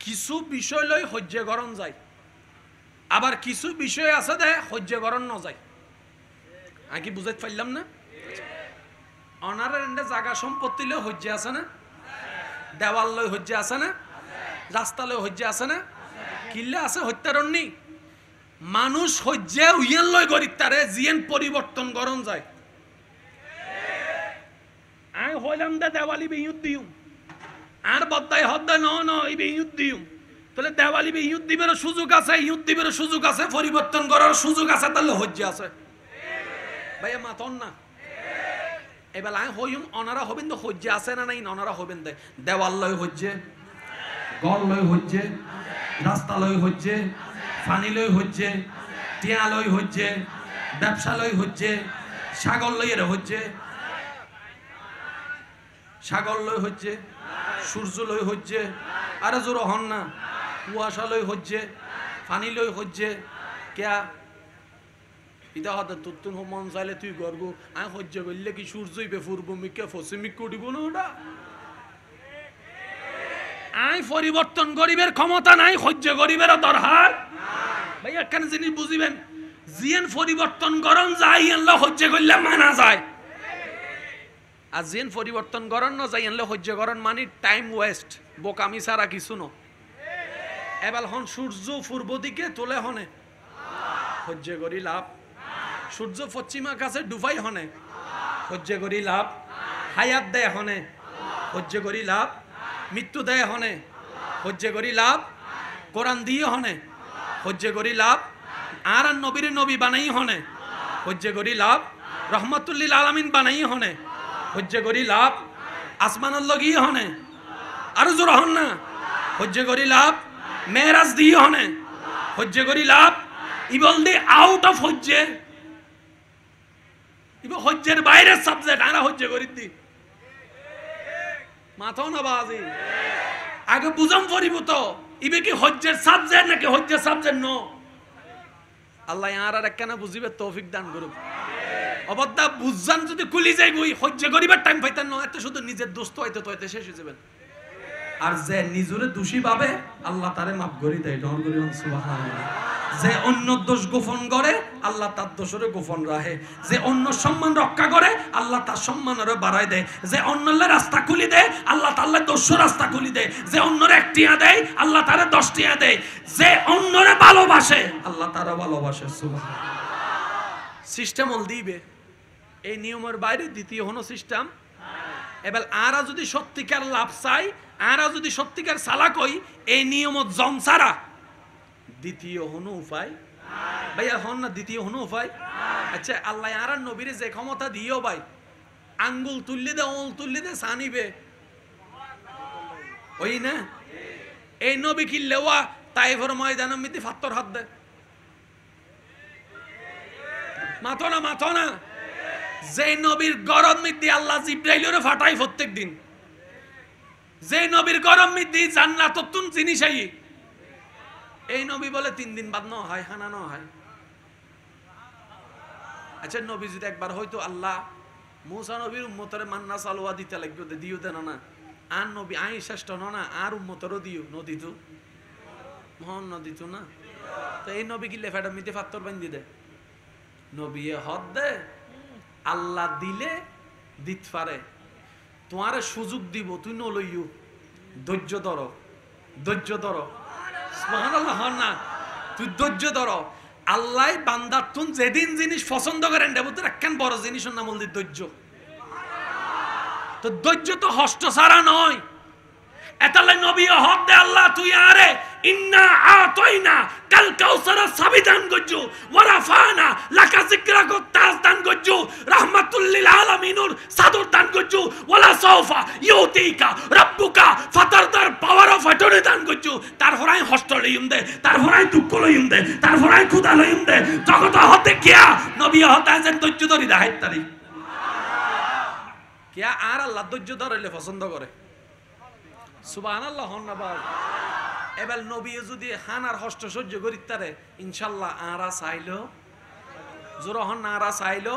কিছু বিষয় লই হজ্জে গরম যায় আবার কিছু বিষয় আছে দে হজ্জে গরম ন যায় আমি কি বুঝাইতে পারলাম না অনারের এন্ডে জায়গা সম্পত্তি লই হজ্জে আছে না দেওয়াল লই হজ্জে আছে না রাস্তা লই হজ্জে আছে না কিল্লে আছে হত্যারণ্যি মানুষ হজ্জে উইয়ান লই গরিব তারে জিয়েন পরিবর্তন গরম যায় আমি হইলাম দে দেওয়ালি বিহুত দিউ আর বদ্দায় হদ্দা ন এই বিহুত দিউ তাহলে দেওয়ালি বিহুত দিবের সুযোগ আছে ইহুদ দিবের সুযোগ আছে পরিবর্তন করার সুযোগ আছে তাহলে হজ্জে আছে ভাইয়া মাতন না এবার আমি হইম অনারা হবেন তো হজ্জে আছে না নাই অনারা হবেন দে দেওয়াল লই হজ্জে গল লই হজ্জে রাস্তা লই হজ্জে পানি লই হজ্জে টিয়া লই হজ্জে ব্যবসা লই হজ্জে ছাগল লই এর হজ্জে ছাগল লই হজ্জে সূর্য লই হজ্জে আরে জোর হন না কুয়াশা লই হজ্জে পানি লই হজ্জে কেয়া ইদা হতে তুই মন চাইলে তুই গর্ব আমি হজ্জে করলে কি সূর্যই বে পূর্ব মিকে পশ্চিমিক উঠিব না ওটা আই পরিবর্তন গরিবের ক্ষমতা নাই হজ্জে গরিবের দরকার ভাই একখানে জিনিস বুঝিবেন জিয়েন পরিবর্তন গরম যায় আল্লাহ হজ্জে করলে মানা যায় আর জিয়েন পরিবর্তন গরম না যায় আল্লাহ হজ্জে গরম মানে টাইম ওয়েস্ট বোকামি ছাড়া কিছু ন এবার হন সূর্য পূর্ব দিকে তোলে হনে হজ্জে করি লাভ সূর্য পশ্চিমা কাছে ডুবাই হনে হজ্জে করি লাভ হায়াত দেয় হনে হজ্জে করি লাভ মৃত্যু দেয় হনে হজ্জে করি লাভ কোরআন দিয়ে হনে হজ্জে করি লাভ আর নবীর নবী বানাই হনে হজ্জে করি লাভ রহমতুল্লিল আলামিন বানাই হনে হজ্জে করি লাভ আসমানের লগি হনে আর জোর হন না হজ্জে করি লাভ মেরাজ দিয়ে হনে হজ্জে করি লাভ ইবল দি আউট অফ হজ্জে ইবো হজ্জের বাইরের সাবজেক্ট আরা হজ্জে করি দি মাথাও না বাজি আগে বুঝাম পড়িব তো ইবে কি হজ্জের সাবজেক্ট নাকি হজ্জের সাবজেক্ট ন আল্লাহ আর একখানা বুঝিবে তৌফিক দান করুক অবদ্দা বুঝজান যদি কুলি যাই বই হজ্জে করিবার টাইম পাইতেন না এত শুধু নিজের দোস্ত হইতে তো হইতে শেষ হয়ে যাবেন আর যে নিজরে দোষী পাবে আল্লাহ তারে মাফ করে দেয় ডর করি সুবহানাল্লাহ যে অন্য দোষ গোপন করে আল্লাহ তার দোষরে গোপন রাখে যে অন্য সম্মান রক্ষা করে আল্লাহ তার সম্মানরে বাড়ায় দেয় যে অন্যের রাস্তা খুলি দেয় আল্লাহ তাআলা দোষ রাস্তা খুলি দেয় যে অন্যরে একটিয়া দেয় আল্লাহ তারে 10টিয়া দেয় যে অন্যরে ভালোবাসে আল্লাহ তারা ভালোবাসে সুবহানাল্লাহ সিস্টেম হল দিবে এই নিয়মের বাইরে দ্বিতীয় হনো সিস্টেম এবার আরা যদি সত্যিকার লাভ চাই আরা যদি সত্যিকার চালাক হই এই নিয়মত জম ছাড়া দ্বিতীয় হনো উপায় ভাইয়া হন না দ্বিতীয় হনো উপায় আচ্ছা আল্লাহ আর নবীরে যে ক্ষমতা দিও ভাই আঙ্গুল তুললে দে ওল তুললে দে সানিবে ওই না এই নবী কি লেওয়া তাইফের ময়দানের মধ্যে ফাত্তর হাত দে মাথো না যে নবীর গরম মধ্যে আল্লাহ জিব্রাইলের ফাটাই প্রত্যেক দিন যে নবীর গরম মধ্যে জান্নাত তুন জিনিস আই এই নবী বলে 3 দিন বাদ ন হয় হানা ন হয় আচ্ছা নবী যদি একবার হয়তো আল্লাহ মুসা নবীর উম্মতরে মান্না সালোয়া দিতে লাগবে দিও দেন না আর নবী আই শ্রেষ্ঠ না আর উম্মতরও দিও নদী তো মহান নদী তো না তো এই নবী কি লেফাটা মিতে ফাত্তর বান্ধি দে নবী হদ দে আল্লাহ দিলে দিত পারে তোমার সুযোগ দিব তুই নলইও ধৈর্য ধর সুবহানাল্লাহ না তুই ধৈর্য ধর আল্লাহ বান্দার তুন যেদিন জিনিস পছন্দ করেন দেবতে রাখেন বড় জিনিসের নাম হল ধৈর্য তো ধৈর্য তো হস্ত ছাড়া নয় এতালে নবী হক দে আল্লাহ তুই আরে ইন্না আতাইনা কাল কাউসার সাবিদান গজ্জু ওয়ারাফানা লাকা যিকরাক তাজ দান গজ্জু রাহমাতুল লিল আলামিনুর সাদর দান গজ্জু ওয়ালা সাউফা ইউতিকা রাব্বুকা ফাতারদার পাওয়ার অফ অ্যাটর্নি দান গজ্জু তারপরাই হস্ত লইম দে তারপরাই দুঃখ লইম দে তারপরাই ক্ষুধা লইম দে জগত হতে কিয়া নবী হতে আছেন ধৈর্য ধরি দাহাইত তারি কিয়া আর আল্লাহ ধৈর্য ধরলে পছন্দ করে সুবহানাল্লাহ হন্নাবাদ এবার নবী যদি হানার হস্ত সহ্য করিতারে ইনশাআল্লাহ আরা চাইলো জোরহন আরা চাইলো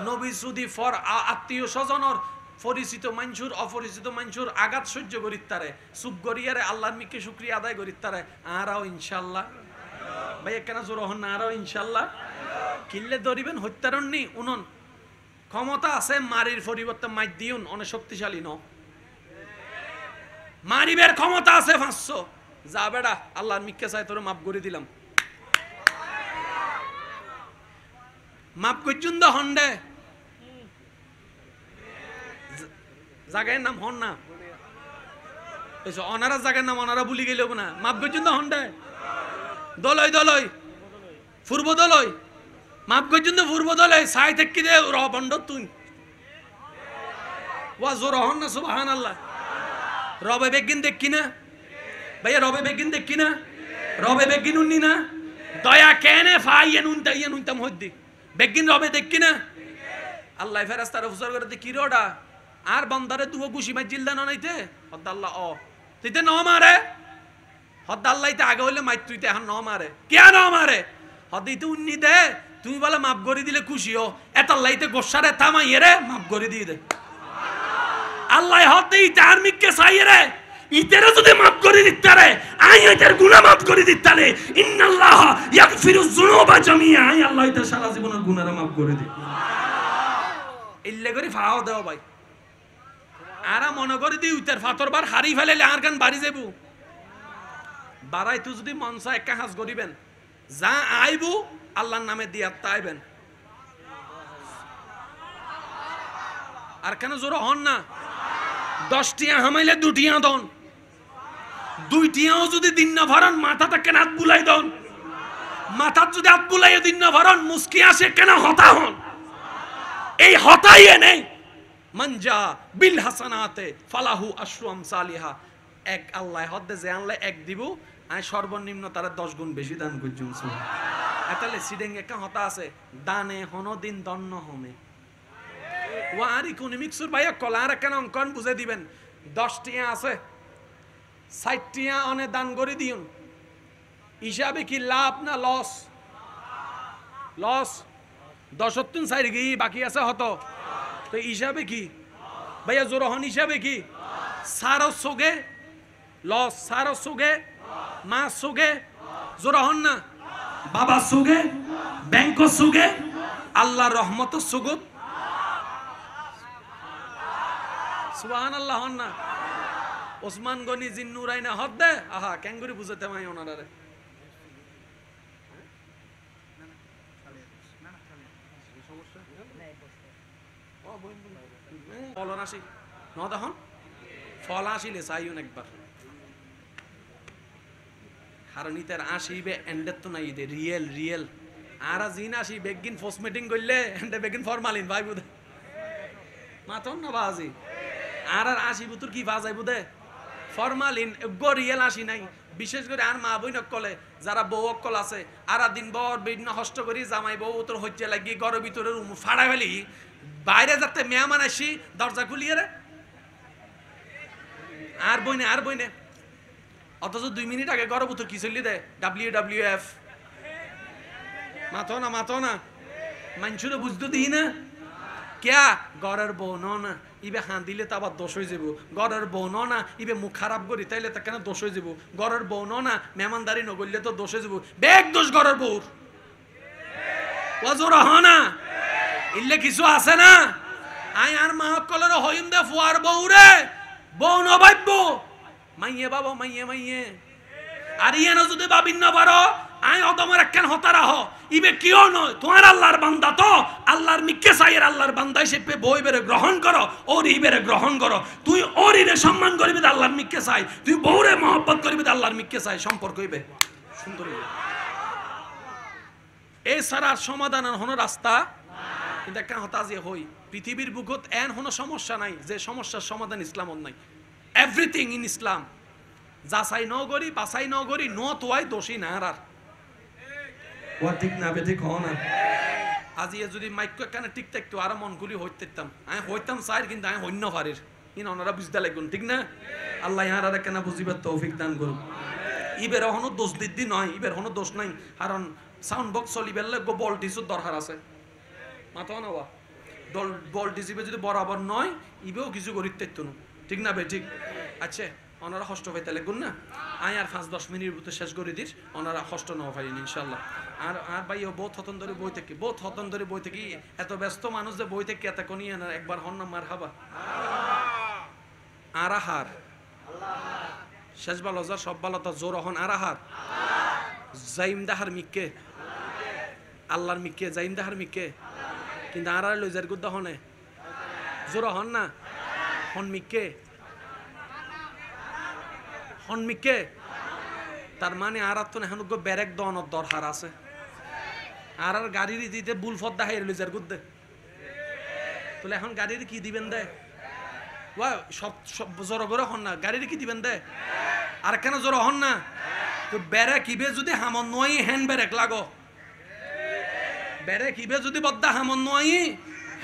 নবী যদি ফর আত্মীয় স্বজনর পরিচিত মানুষের অপরিচিত মানুষের আঘাত সহ্য করিতারে চুপ করিয়ারে আল্লাহর মিকে শুকরিয়া আদায় করিতারে আরাও ইনশাআল্লাহ ভাই কেন জোরহন আরাও ইনশাআল্লাহ কিল্লে ধরিবেন হত্যারণ নি উনন ক্ষমতা আছে মারির পরিবর্তে মাইর দিউন অনেক শক্তিশালী ন মারিবের ক্ষমতা আছে 500 যা বেড়া আল্লাহর মিকে চাই তোরে মাফ করে দিলাম মাফ করছুন দা হন্ডে জায়গার নাম হন না অনারা জায়গার নাম অনারা ভুলি গেল না মাফ করছুন দা হন্ডে দলই দলই পূর্ব দলই মাফ করছুন তো পূর্ব দলই সাই থেকে দে রবন্ড তুই ওয়া জোর হন না সুবহানাল্লাহ রবে বেগিন দেখি না ভাইয়া রবে বেগিন দেখি না রবে বেগিন উন্নি না দয়া কেনে ফাইয়েন উনতা ইয়েন উনতা মহদ্দি বেগিন রবে দেখি না আল্লাহ ফেরেশতার অফিসার করে কি রোডা আর বান্দারে দুও গুশি মাই জিলদা ননাইতে হদ্দাল্লাহ ও তুইতে ন মারে হদ্দাল্লাহতে আগে হইলে মাই তুইতে এখন ন মারে কে ন মারে হদ্দিতে উন্নি দে তুমি বলে মাফ করে দিলে খুশি হো এতাল্লাহতে গোসারে থামাইয়ে রে মাফ করে দিয়ে দে আল্লাহ হতে ইতার মিকে চাইয়ে রে ইতেরে যদি মাফ করে দিতারে আই এটার গুনাহ মাফ করে দিতারে ইন্নাল্লাহ ইয়াগফিরুজ যুনুবা জামিআ আই আল্লাহ ইতার সারা জীবনের গুনাহরা মাফ করে দে ইল্লে করে ফাও দাও ভাই আরা মনে করে দি ইতার ফাতরবার হারি ফেলেলে আর গান বাড়ি যাবো বাড়াই তুই যদি মনসা একা হাজ করিবেন যা আইবু আল্লাহর নামে দিয়া তাইবেন আর কেন জোর হন না 10 টিয়া হামাইলে 2 টিয়া দন 2 টিয়াও যদি দিন না ভরান মাথাটা কেন হাত বুলাই দন মাথা যদি হাত বুলাই দিন না ভরান মুস্কি আসে কেন হতা হন এই হতাই নেই মনজা বিল হাসানাতে ফালাহু আশরু আমসালিহা এক আল্লাহ হদে যে আল্লাহ এক দিব আই সর্বনিম্ন তার 10 গুণ বেশি দান করছুন এতালে সিডেং একা হতা আছে দানে হনদিন দন্ন হমে ওয়ার ইকোনমিক্সর ভাইয়া কলার কেন অঙ্কন বুঝে দিবেন 10 টিয়া আছে 60 টিয়া অনে দান করে দিউন হিসাবে কি লাভ না লস লস 10 সাইড গই বাকি আছে হতো তো হিসাবে কি ভাইয়া জোরহন হিসাবে কি সারো সোগে লস সারো সোগে মা সোগে জোরহন না বাবা সোগে ব্যাংক সোগে আল্লাহর রহমত সুগুত সুবহানাল্লাহ না ওসমান গনি জিন্নুরাইনা হদ দে আহা ক্যাঙ্গুরি বুঝাতে মাই ওনারে ফলন আসি ন দেখুন ফল আসিলে চাইউন একবার হারনিতার আসিবে এন্ডের তো নাই দে রিয়েল রিয়েল আর জিন আসি বেগিন ফসমেটিং করলে এন্ডে বেগিন ফরমালিন ভাই বুদে মাতন না বাজি আর আসি বুতুর কি বাজাই বুদে ফরমালিন গো রিয়েল আসি নাই বিশেষ করে আর মা বই নকলে যারা বউ অকল আছে আর দিন বর বিভিন্ন হস্ত করি জামাই বউ তোর হজ্জে লাগি ঘরের ভিতরে রুম ফাড়া ফেলি বাইরে যাতে মেহমান আসি দরজা খুলিয়ে রে আর বইনে অথচ 2 মিনিট আগে ঘরের ভিতর কি চলি দে WWF মাথো না মানুষের বুঝতে দিই না क्या गौरर बोनो ना इबे हाँ दिले तब दोष हो जाबो गौरर बोनो ना इबे मुख खराब करी ताइले त केन दोष हो जाबो गौरर बोनो ना मेहमानदारी न करले तो दोष हो जाबो बेग दोष गौरर बोर ওয়াজুর হনা ইল্লে কিছু আছে না আই আর মা কলর হইম দে ফুয়ার বউরে বউ নবাইব মাইয়ে বাবা মাইয়ে আর ইয়েন যদি ভাবিন না পারো আয় অদমের একখান হতারা হ ইবে কিও নয় তোমার আল্লাহর বান্দা তো আল্লাহর মিক্কে সাইয়ের আল্লাহর বান্দা হিসেবে বই বেরে গ্রহণ করো ওর ইবেরে গ্রহণ করো তুই ওর ইরে সম্মান করবি আল্লাহর মিক্কে চাই তুই বউরে মহব্বত করবি আল্লাহর মিক্কে চাই সম্পর্ক হইবে সুন্দর হইবে এই সারার সমাধান আর হনো রাস্তা কিন্তু একটা হতা যে হই পৃথিবীর বুকত এন হনো সমস্যা নাই যে সমস্যার সমাধান ইসলামত নাই এভরিথিং ইন ইসলাম যাচাই ন করি বাছাই ন করি ন তোয়াই দোষী না আর ওয়া ঠিক না বেঠিক হ না আজি যদি মাইক্য কানে ঠিক থাকতো আর মনগুলি হইতাম আমি হইতাম চাই কিন্তু আমি হইন্য পারির ইন ওনারা বুঝতে লাগুন ঠিক না আল্লাহ ইহার আর কেন বুঝিবার তৌফিক দান করুন ইবের হনো দোষ দিদি নয় ইবের হনো দোষ নাই কারণ সাউন্ড বক্স চলিবার লাগবে বল টিসুর দরকার আছে মাথা না বল টিসিবে যদি বরাবর নয় ইবেও কিছু করিতে থাকতো না ঠিক না বে ঠিক আচ্ছা ওনারা কষ্ট পাইতে লাগুন না আয় আর 5-10 মিনিট ভিতরে শেষ করে দিস ওনারা কষ্ট নেওয়া পারেন ইনশাল্লাহ আর আর ভাই ও বহুত হতন ধরে বই থেকে এত ব্যস্ত মানুষ যে বই থেকে এত কোনি না একবার হন না মার হাবা আরাহার শেষ ভালো যার সব ভালো তা জোর হন আরাহার জাইম দাহার মিক্কে আল্লাহর মিক্কে জাইম দাহার মিক্কে কিন্তু আর লইজার গুদ্দা হনে জোর হন না হন মিক্কে হনমিকে তার মানে আর তো এখন ব্যারেক দনের দরকার আছে আর আর গাড়ির দিতে বুলফত দা হাইরে লইজার গুদ্দে তাহলে এখন গাড়ির কি দিবেন দে ওয়া সব জোর করে হন না গাড়ির কি দিবেন দে আর কেন জোর হন না তো ব্যারেক ইবে যদি হামন নয় হ্যান্ড ব্যারেক লাগো ব্যারেক ইবে যদি বদ্দা হামন নয়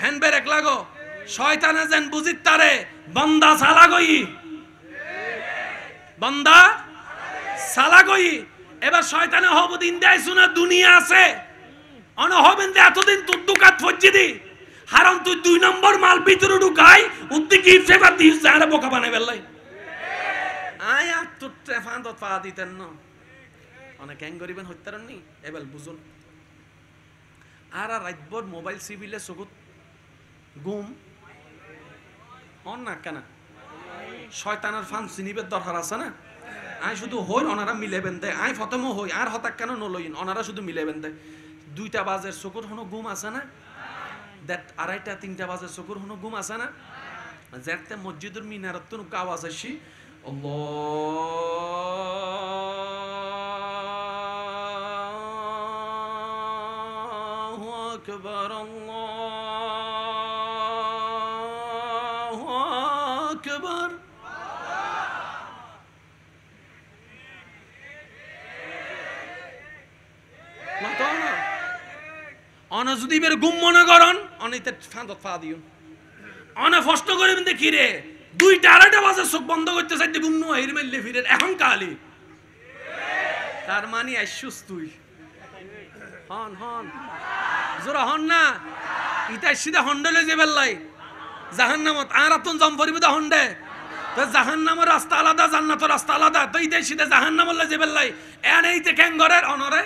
হ্যান্ড ব্যারেক লাগো শয়তানে যেন বুঝিত তারে বান্দা সালা গই বান্দা সালা গই এবার শয়তানে হব দিন দেয় শুনা দুনিয়া আছে অন হবেন দে এতদিন তুই দুকাত ফজ্জি দি হারাম তুই 2 নম্বর মাল ভিতরে ঢুকাই উদ্দি কি ফেভার দিস যারা বোকা বানাই বেলাই আয়া তো ট্রেফান তো পা দিতেন না অনেক হ্যাং করিবেন হইতারন নি এবার বুঝুন আর রাতভর মোবাইল সিভিলে চকুত গুম অন না কেনা শয়তানের ফান চিনিবের দরকার আছে না আই শুধু হই ওনারা মিলেবেন দেয় আই ফতমও হই আর হতাক কেন নলইন ওনারা শুধু মিলেবেন দেয় 2টা বাজের চকুর হনো গুম আছে না দেখ 2:30-3টা বাজের চকুর হনো গুম আছে না যেতে মসজিদের মিনারত তো আওয়াজ আসি আল্লাহু আকবার আল্লাহু আকবার অন যদি বের গুম মনে করন অনেতে ফাঁদত ফা দিও অনে ফষ্ট করিবেন দেখি রে 2টা-2:30 বাজে চোখ বন্ধ করতে চাইতে গুম নো হির মেললে ফিরে এখন কালি তার মানে আইসুস তুই হন হন জোরা হন না ইতা সিধা হন্ডলে যাবেল লাই জাহান্নামত আর আতন জম পরিবে দা হন্ডে তো জাহান্নামের রাস্তা আলাদা জান্নাতের রাস্তা আলাদা তো ইতা সিধা জাহান্নামলে যাবেল লাই এনেইতে ক্যাঙ্গরের অনরে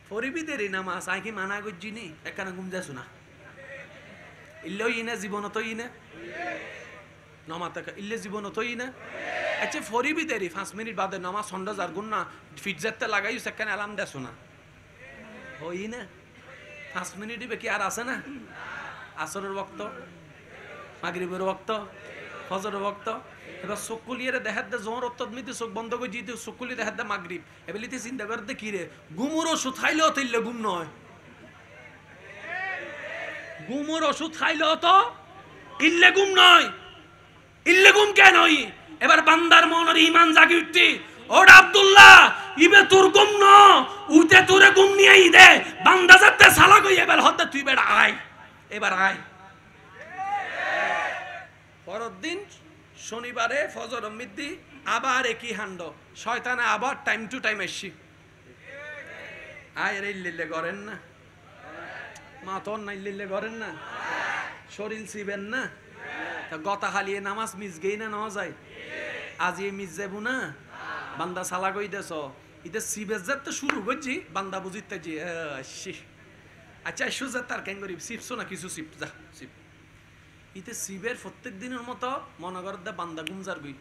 ফরিবিদের নামাজ আই কি মানা গজ্জি নি একখানা ঘুম যাস না ইল্লো ইনে জীবন তো ইনে নমাতা ইল্লে জীবন তো ইনে আচ্ছা ফরিবিদের 5 মিনিট বাদে নামাজ সন্ধ্যা যার গুণ না ফিট যেতে লাগাই সেখানে আলাম দেছ না হই না 5 মিনিট দিবে কি আর আছে না আসরের ওয়াক্ত মাগরিবের ওয়াক্ত ফজরের ওয়াক্ত এবার চকুলিয়ে দেখাত দে জোর অত্তমিতে চোখ বন্ধ করে জিতে চকুলি দেখাত দে মাগরিব এবেলিতে চিন্তা করতে কি রে গুমুর ওষুধ খাইলেও তো ইল্লে গুম নয় গুমুর ওষুধ খাইলেও তো ইল্লে গুম নয় ইল্লে গুম কেন নয় এবার বান্দার মনের ঈমান জাগি উঠতি ওটা আব্দুল্লাহ ইবে তোর গুম ন উইতে তোরে গুম নিয়ে দে বান্দা যাতে সালা কই এবার হতে তুই বেড়া আয় এবার আয় পরের দিন শনিবারে ফজর মিদ্দি আবার একই হান্ড শয়তানে আবার টাইম টু টাইম এসছি আয় রে লিলে করেন না মাতন নাই লিলে করেন না শরীর সিবেন না তা গতা হালিয়ে নামাজ মিস গেই না নেওয়া যায় আজ এই মিস যাবো না বান্দা সালা কই দেছ ইতে সিবের যাত তো শুরু করছি বান্দা বুঝিতে যে আচ্ছা সুজাত তার কেন করি সিপছো না কিছু সিপ যা সিপ ইতে শিবের প্রত্যেক দিনের মতো মনে কর দা বান্দা গুমজার গই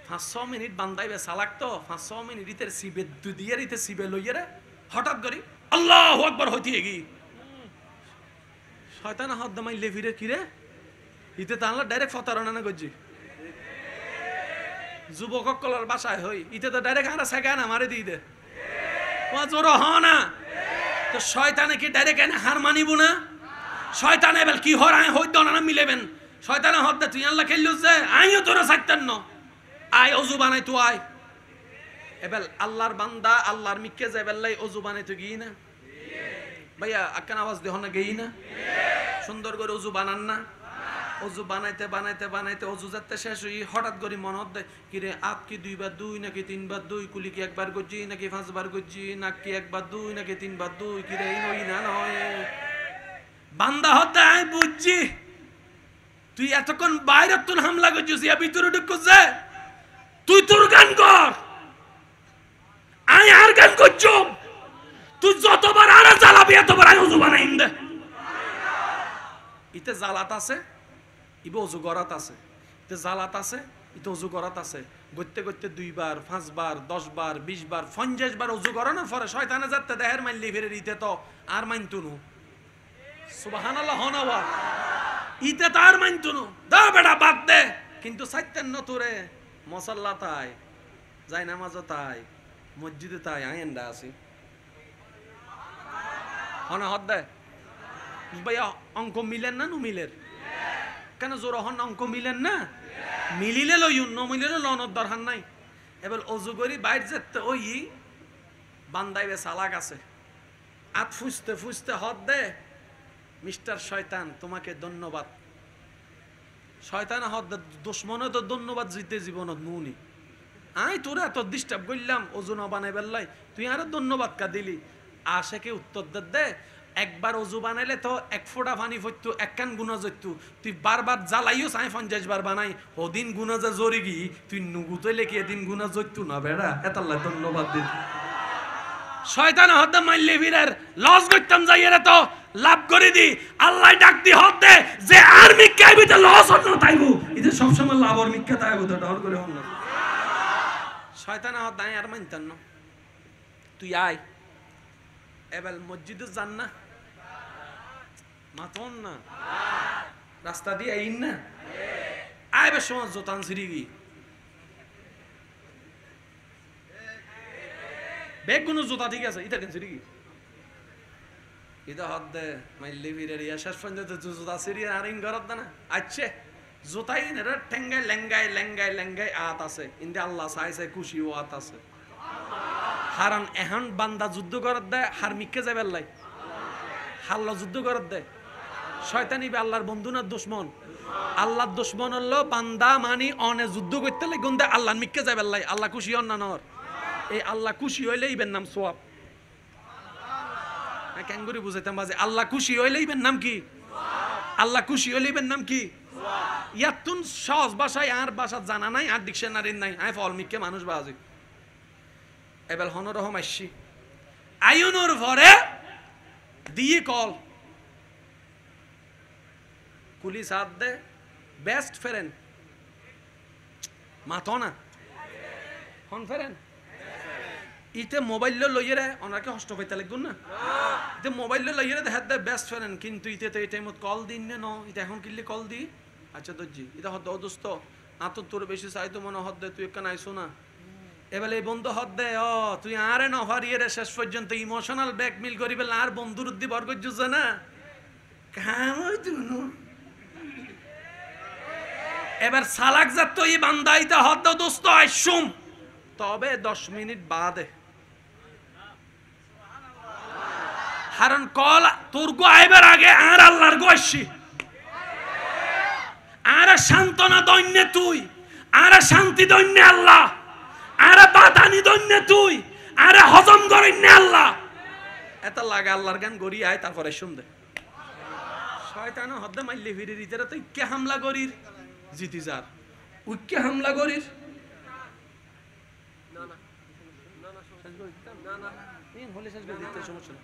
5-6 মিনিট বান্দাইবে সালাক তো 5-6 মিনিট ইতের সিবে দুদিয়ে ইতে সিবে লইয়ে রে হঠাৎ করি আল্লাহু আকবার হইতে গি শয়তান হাত মাইলে ফিরে কি রে ইতে তাহলে ডাইরেক্ট ফতারনা না গজি যুবক কলার বাসায় হই ইতে তো ডাইরেক্ট আরা সেগান আমারে দি দে ও জোর হ না তো শয়তানে কি ডাইরেক্ট এনে হার মানিব না শয়তানে বেল কি হর আয় হইতো না মিলেবেন শয়তানে হদ দে তুই আল্লাহ খেললুস যে আইও তোরা সাইতান ন আয় ওযু বানাই তুই আয় এবেল আল্লাহর বান্দা আল্লাহর মিক্কে যাবেলাই ওযু বানাই তুই গই না ভাইয়া আকান আওয়াজ দেহ না গই না সুন্দর করে ওযু বানান না ওযু বানাইতে বানাইতে বানাইতে ওযু যাতে শেষ হই হঠাৎ করে মন হদ কি রে আপ কি 2 বার 2 নাকি 3 বার 2 কুলি কি একবার গজি নাকি 5 বার গজি নাকি কি একবার 2 নাকি 3 বার 2 কি রে নই না নয় বান্দা হতে আই বুঝছি তুই এতক্ষণ বাইরে তুন হামলা করছিস ইয়া ভিতরে ঢুকছে তুই তোর গান কর আই আর গান করছ তুই যতবার আর জ্বালাবি এতবার আই ওযু বানাইন দে ইতে জালাত আছে ইবে ওযু গরাত আছে ইতে জালাত আছে ইতে ওযু গরাত আছে গইতে গইতে 2 বার 5 বার 10 বার 20 বার 50 বার ওযু করানোর পরে শয়তানে যাতে দেহের মাইলি ফিরে দিতে তো আর মানতুনু সুবহানাল্লাহ হনাওয়া ইতে তার মানতুনু দাও বেটা বাদ দে কিন্তু সাইতেন ন তোরে মুসাল্লা তাই যাই নামাজ তাই মসজিদে তাই আইন্দা আছে হনা হদ দে ভাইয়া অঙ্ক মিলেন না নু মিলের কেন জোর হন অঙ্ক মিলেন না মিলিলে লইউন ন মিলিলে লনর দরকার নাই এবার ওযু করি বাইরে যেতে ওই বান্দাইবে সালাক আছে আত ফুসতে ফুসতে হদ দে মিস্টার শয়তান তোমাকে ধন্যবাদ শয়তান হদ দুশমনে তো ধন্যবাদ জিতে জীবনত নুনি আই তোরে এত ডিস্টার্ব করলাম ওযু না বানাই বেল্লাই তুই আরে ধন্যবাদ কা দিলি আশেকে উত্তর দে একবার ওযু বানাইলে তো এক ফোঁটা পানি ফইতো একখান গুনাহ জইতো তুই বারবার জ্বালাইও সাই 50 বার বানাই ওদিন গুনাহ যা জরি গি তুই নুগুতে লেখি এদিন গুনাহ জইতো না বেড়া এতাল্লাহ ধন্যবাদ দিন শয়তান হদ মাইলে ভিড়ের লস করতাম যাইরে তো লাভ করে দি আল্লাহ ডাক দি হদে যে আর মিক্কাইবিতে লস হন না তাইবো ইতে সব সময় লাভ আর মিক্কা তাইবো তো ডর করে হন না শয়তান হদ দাই আর মানতান না তুই আয় এবেল মসজিদে যান না মাতন না রাস্তা দিয়ে আইন না আইবে সময় জোতান সিরি গি বেগুনো জোতা ঠিক আছে ইটা কেন সিরি গি ইদা হদ দে মাইলে ভিরে রিয়া শেষ পর্যন্ত জোতা সিরি আর ইন গরদ না আচ্ছা জোতাই নেরা ঠেঙ্গাই লেঙ্গাই লেঙ্গাই লেঙ্গাই আত আছে ইন্দে আল্লাহ চাইছে খুশি ও আত আছে হারান এখন বান্দা যুদ্ধ করত দেয় হার মিক্কে যাবে লাই হাল্লা যুদ্ধ করত দেয় শয়তানি বে আল্লাহর বন্ধু না দুশমন আল্লাহর দুশমন হলো বান্দা মানি অনে যুদ্ধ করতে লাই গন্দে আল্লাহর মিক্কে যাবে লাই আল্লাহ খুশি হন না নর এই আল্লাহ খুশি হইলে ইবেন নাম সোয়াব কেন করে বুঝাইতাম বাজে আল্লাহ খুশি হইলে ইবেন নাম কি আল্লাহ খুশি হইলে ইবেন নাম কি ইয়াতুন সহজ ভাষায় আর ভাষা জানা নাই আর ডিকশনারি নাই আই ফল মিক্কে মানুষ বাজে এবেল হনরহম আসছি আয়ুনুর ভরে দিয়ে কল পুলিশ হাত দে বেস্ট ফ্রেন্ড মাতো না হন ফ্রেন্ড ইতে মোবাইল লইয়ে রে ওনাকে হষ্ট পাইতে লাগবে না ইতে মোবাইল লইয়ে রে হাত দে বেস্ট ফ্রেন্ড কিন্তু ইতে তো এই টাইমত কল দিন না ইতে এখন কিনলে কল দি আচ্ছা দজ্জি এটা হদ দোস্ত আত তোর বেশি চাইতো মনে হদ দে তুই একখান আইসো না এবেলে বন্ধু হদ দে ও তুই আরে নফারিয়ে রে শেষ পর্যন্ত ইমোশনাল ব্ল্যাকমেল করি বেলা আর বন্ধুর উদ্দি বর্গ জুজে না কাম হই তুনু এবার সালাক যাত এই বান্দাইতে হদ দোস্ত আইসুম তবে 10 মিনিট বাদে হারন কল তোর গো আইবার আগে আর আল্লাহর গো আসছি আর শান্তনা দৈন্যে তুই আর শান্তি দৈন্যে আল্লাহ আরে বাদানি দৈন্যে তুই আরে হজম করিন আল্লাহ এত লাগে আল্লাহর গান গড়ি আয় তারপরে শুনদে শয়তান হদ্দে মাইলে ফিরে দিতে তুই কে হামলা করির জিতি যার উইকে হামলা করির না না না না তিন হলে শেষ করে দিতে সমস্যা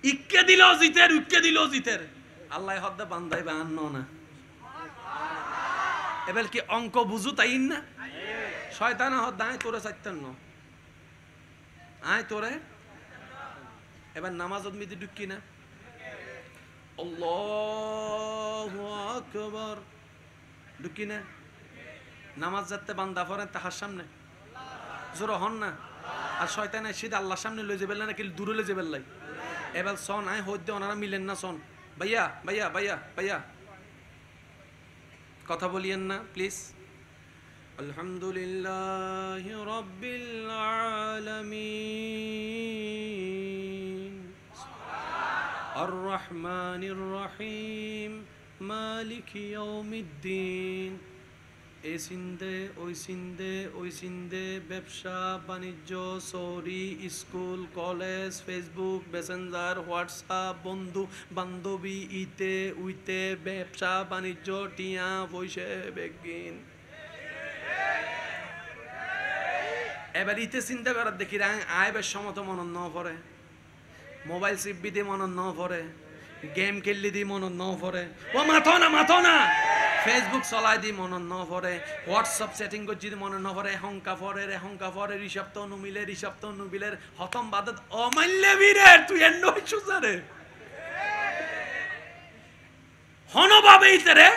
ইক্কে দিল জিতের উইকে দিল জিতের আল্লাহ হদ্দে বান্দাইবে আন্ন না এবার কি অঙ্ক বুঝু তাই না শয়তান হদ আয় তোরে চাইতেন ন আয় তোরে এবার নামাজত মিদি ঢুকি না আল্লাহু আকবার ঢুকি না নামাজ যাতে বান্দা পড়েন তাহার সামনে জোর হন না আর শয়তান সিধা আল্লাহর সামনে লই যাবেন না কি দূরে লই যাবেন লাই এবার সন আয় হইতে ওনারা মিলেন না সন ভাইয়া ভাইয়া ভাইয়া ভাইয়া কথা বলিয়েন না প্লিজ আলহামদুলিল্লাহি রাব্বিল আলামিন আর রহমানির রহিম মালিকি ইয়াউমিদ্দিন এই সিন্ধে ওই সিন্ধে ব্যবসা বাণিজ্য চৌরি school college Facebook Messenger WhatsApp বন্ধু বান্ধবী ইতে উইতে ব্যবসা বাণিজ্য টিয়া পয়সা বেগিন এবার ইতে চিন্তা করার দেখি আয় বেশ সমত মনন ন পড়ে মোবাইল চিপবি দিয়ে মনন ন পড়ে গেম খেললি দি মনন ন পড়ে ও মাথো না ফেসবুক চলাই দি মনন ন পড়ে হোয়াটসঅ্যাপ সেটিং করছি দি মনন ন পড়ে রেহংকা পড়ে ঋষভ তো নুমিলের হতম বাদত অমাল্যে বীরে তুই এন্ড হইছস রে হনভাবে ইতরে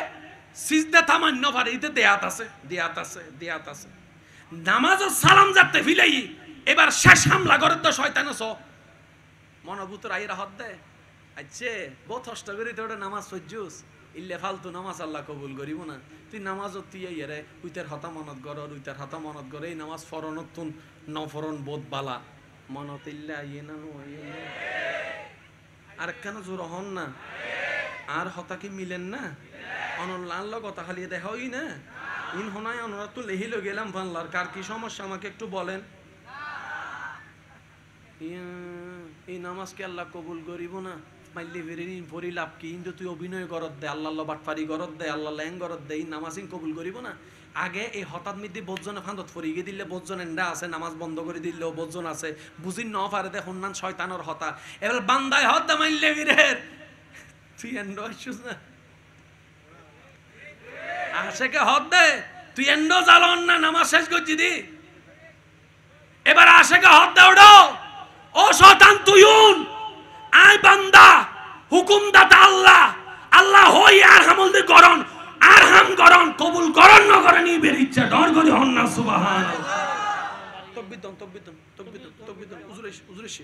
সিজদা তামান্য পারে ইতে দেয়াত আছে নামাজ সালাম যাতে ফিলাই এবার শেষ হামলা করে তো শয়তান ছ মনোভূতর আইরা হদ দে আচ্ছা বহুত কষ্ট করি তোর নামাজ সহ্যুস ইল্লে ফালতু নামাজ আল্লাহ কবুল করিব না তুই নামাজ তুই রে উইতার হতা মনত গর এই নামাজ ফরনত তুন নফরন বোধ বালা মনত ইল্লা ইয়ে না আর কেন জোর হন না আর হতা কি মিলেন না অনলাইন লগ কথা খালি দেখাই না ইন হনায় অনরা তো লেহিল গেলাম ভানলার কার কি সমস্যা আমাকে একটু বলেন এই নামাজকে আল্লাহ কবুল করিব না মাইলে বেরিন পরি লাভ কি কিন্তু তুই অভিনয় করত দে আল্লাহ বাটপারি করত দে আল্লাহ ল্যাং করত দে এই নামাজিন কবুল করিব না আগে এই হঠাৎ মিদি বোধজনে ফান্দত ফরিয়ে দিলে বোধজন এন্ডা আছে নামাজ বন্ধ করে দিলেও বোধজন আছে বুঝি ন পারে দে হন্নান শয়তানর হতা এবার বান্দায় হত দে মাইলে বীরের তুই এন্ড আসছিস না আশেকে হত দে তুই এন্ড জ্বালন না নামাজ শেষ করছি দি এবার আশেকে হত দে ওড়ো ও শয়তান তুইউন আয় বান্দা হুকুমদাতা আল্লাহ হই আর হামলদি করন আর হাম করন কবুল করন না করেন ইবের ইচ্ছা ডর করে হন না সুবহানাল্লাহ তকবীর উজুরেশি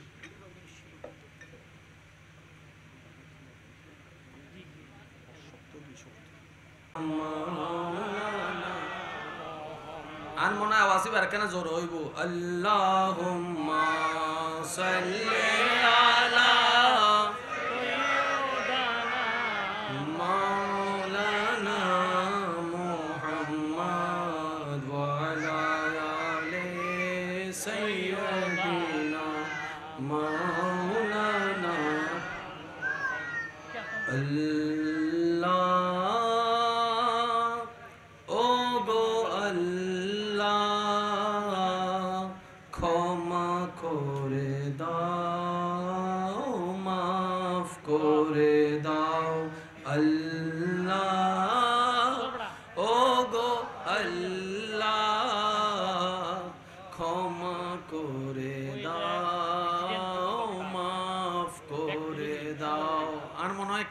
আর মনে আওয়াজ বার কেন জোর হইব আল্লাহুম্মা সাল্লি আলা মাওলানা মুহাম্মদ ওয়া আলা আলি সাইয়্যিদিনা মাওলানা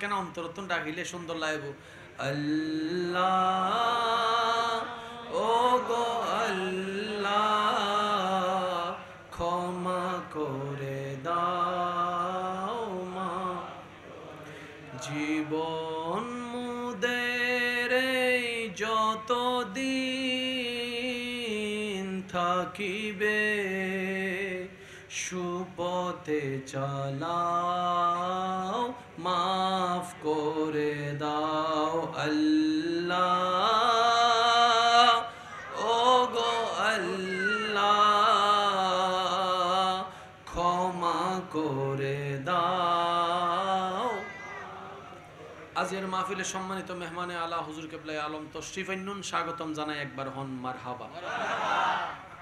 কেন অন্তরতন ডাকিলে সুন্দর লাগবো আল্লাহ ও গো আল্লাহ ক্ষমা করে দাও মা জীবন মুদের যত দিন থাকিবে সুপথে চালাও মাফ করে দাও আল্লাহ ও গো আল্লাহ ক্ষমা করে দাও আজকের মাহফিলে সম্মানিত মেহমানে আলা হুজুর কেবলাই আলম তশরিফান্নুন স্বাগতম জানাই একবার হন মারহাবা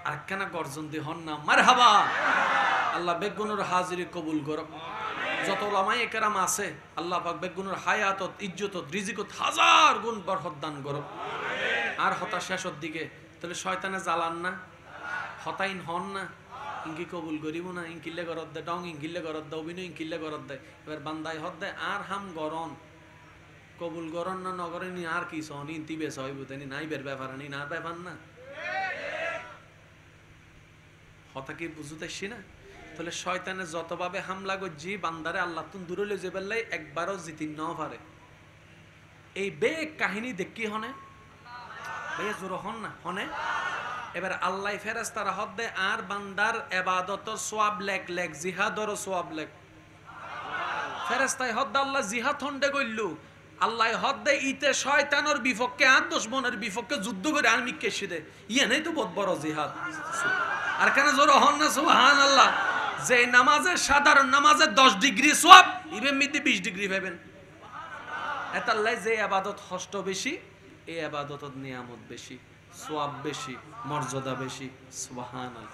আর কেন গর্জন দি হন না মারহাবা আল্লাহ বেগুনের হাজিরি কবুল করক যত ওলামায়ে কেরাম আছে আল্লাহ পাক বেগুনের হায়াতত ইজ্জতত রিজিকত হাজার গুণ বরকত দান করক আর হতা শেষের দিকে, তাহলে শয়তানে জ্বালান না, হতাইন হন না, ইঙ্কি কবুল করিব না, ইঙ্কিল্লে গরত দেয় ডং, ইঙ্কিল্লে গরত দেয় অভিনয়, ইঙ্কিল্লে গরত দেয়। এবার বান্দায় হদ দেয় আর হাম গরন কবুল গরন না নগরেনি আর কি সন ইন্তি বেশ হইব তেনি নাই বের ব্যাপার আনি না ব্যাপার না। হতা কি বুঝতেছি না? তাহলে শয়তানে যতভাবে হামলা করছি বান্দারে আল্লাহ তুন দূরে লই যে বেললাই একবারও জিতিন ন পারে। এই বেগ কাহিনী দেখি হনে ভাইয়া জোর হন না হনে। এবার আল্লাহ ফেরেশতারা হদ দেয় আর বান্দার ইবাদতর সওয়াব লেখ লেখ, জিহাদর সওয়াব লেখ। ফেরেশতায় হদ আল্লাহ জিহাদ হন্ডে কইলু, আল্লাহ হদ দেয় ইতে শয়তানের বিপক্ষে আর দুশমনের বিপক্ষে যুদ্ধ করে আমি কেশে দে, ইয়ে নেই তো বহুত বড় জিহাদ। আর কেন জোর হন না সুবহানাল্লাহ। যে নামাজের সাধারণ নামাজের 10 ডিগ্রি সওয়াব ইবে মিতে 20 ডিগ্রি পাবেন। এতাল্লাই যে ইবাদত কষ্ট বেশি, এই ইবাদতত নিয়ামত বেশি, সওয়াব বেশি, মর্যাদা বেশি। সুবহানাল্লাহ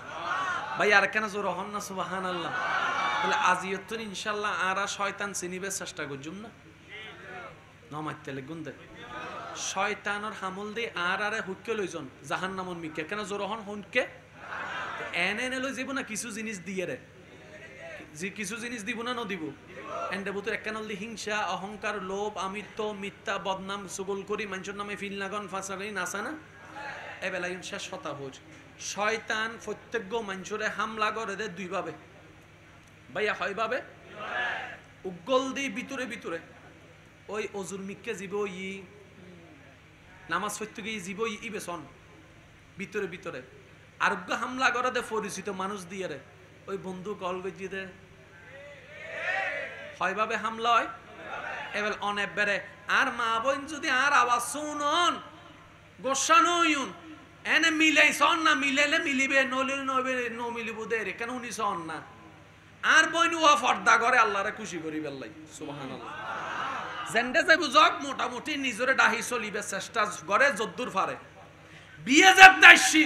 ভাই আর কেন জোর হন না সুবহানাল্লাহ। তাহলে আজিয়ত ইনশাআল্লাহ আর শয়তান চিনিবে চেষ্টা করজুম না নমাইতে লাগুন দে। শয়তানের হামল দিয়ে আর আরে হুক্কে লইজন জাহান্নামন মিকে কেন জোর হন হুনকে এনে এনে লই যাব না কিছু জিনিস দিয়ে রে, যে কিছু জিনিস দিব না নদিব। এন্ডে বুতর একখানল দি হিংসা, অহংকার, লোভ, আমিত্ব, মিথ্যা, বদনাম, সুগল করি মানুষের নামে ফিল লাগন ফাঁসা করি নাসা না এবেলা শেষ হতা হোজ। শয়তান প্রত্যেক মানুষরে হামলা করে দে দুই ভাবে ভাইয়া, হয় ভাবে উগল দি ভিতরে ভিতরে ওই অজুর মিককে জীব ই নামাজ সত্যকে জীব ই বেসন ভিতরে ভিতরে আরোগ্য হামলা করে দে পরিচিত মানুষ দিয়ে রে ওই বন্ধু কল গজিয়ে দে হয় ভাবে হামলা হয়। এবার অনেক বেড়ে আর মা বোন যদি আর আওয়াজ শুনন গোসা নইন এনে মিলাই সন না মিলাইলে মিলিবে নলিল নবে ন মিলিব দে রে কেন উনি সন না আর বইন ওয়া ফর্দা করে আল্লাহরে খুশি করি বেল্লাই সুবহানাল্লাহ। জেন্ডে যাই বুঝক মোটামুটি নিজরে ডাহি চলিবে চেষ্টা করে যদ্দুর পারে। বিয়ে যাত দাইছি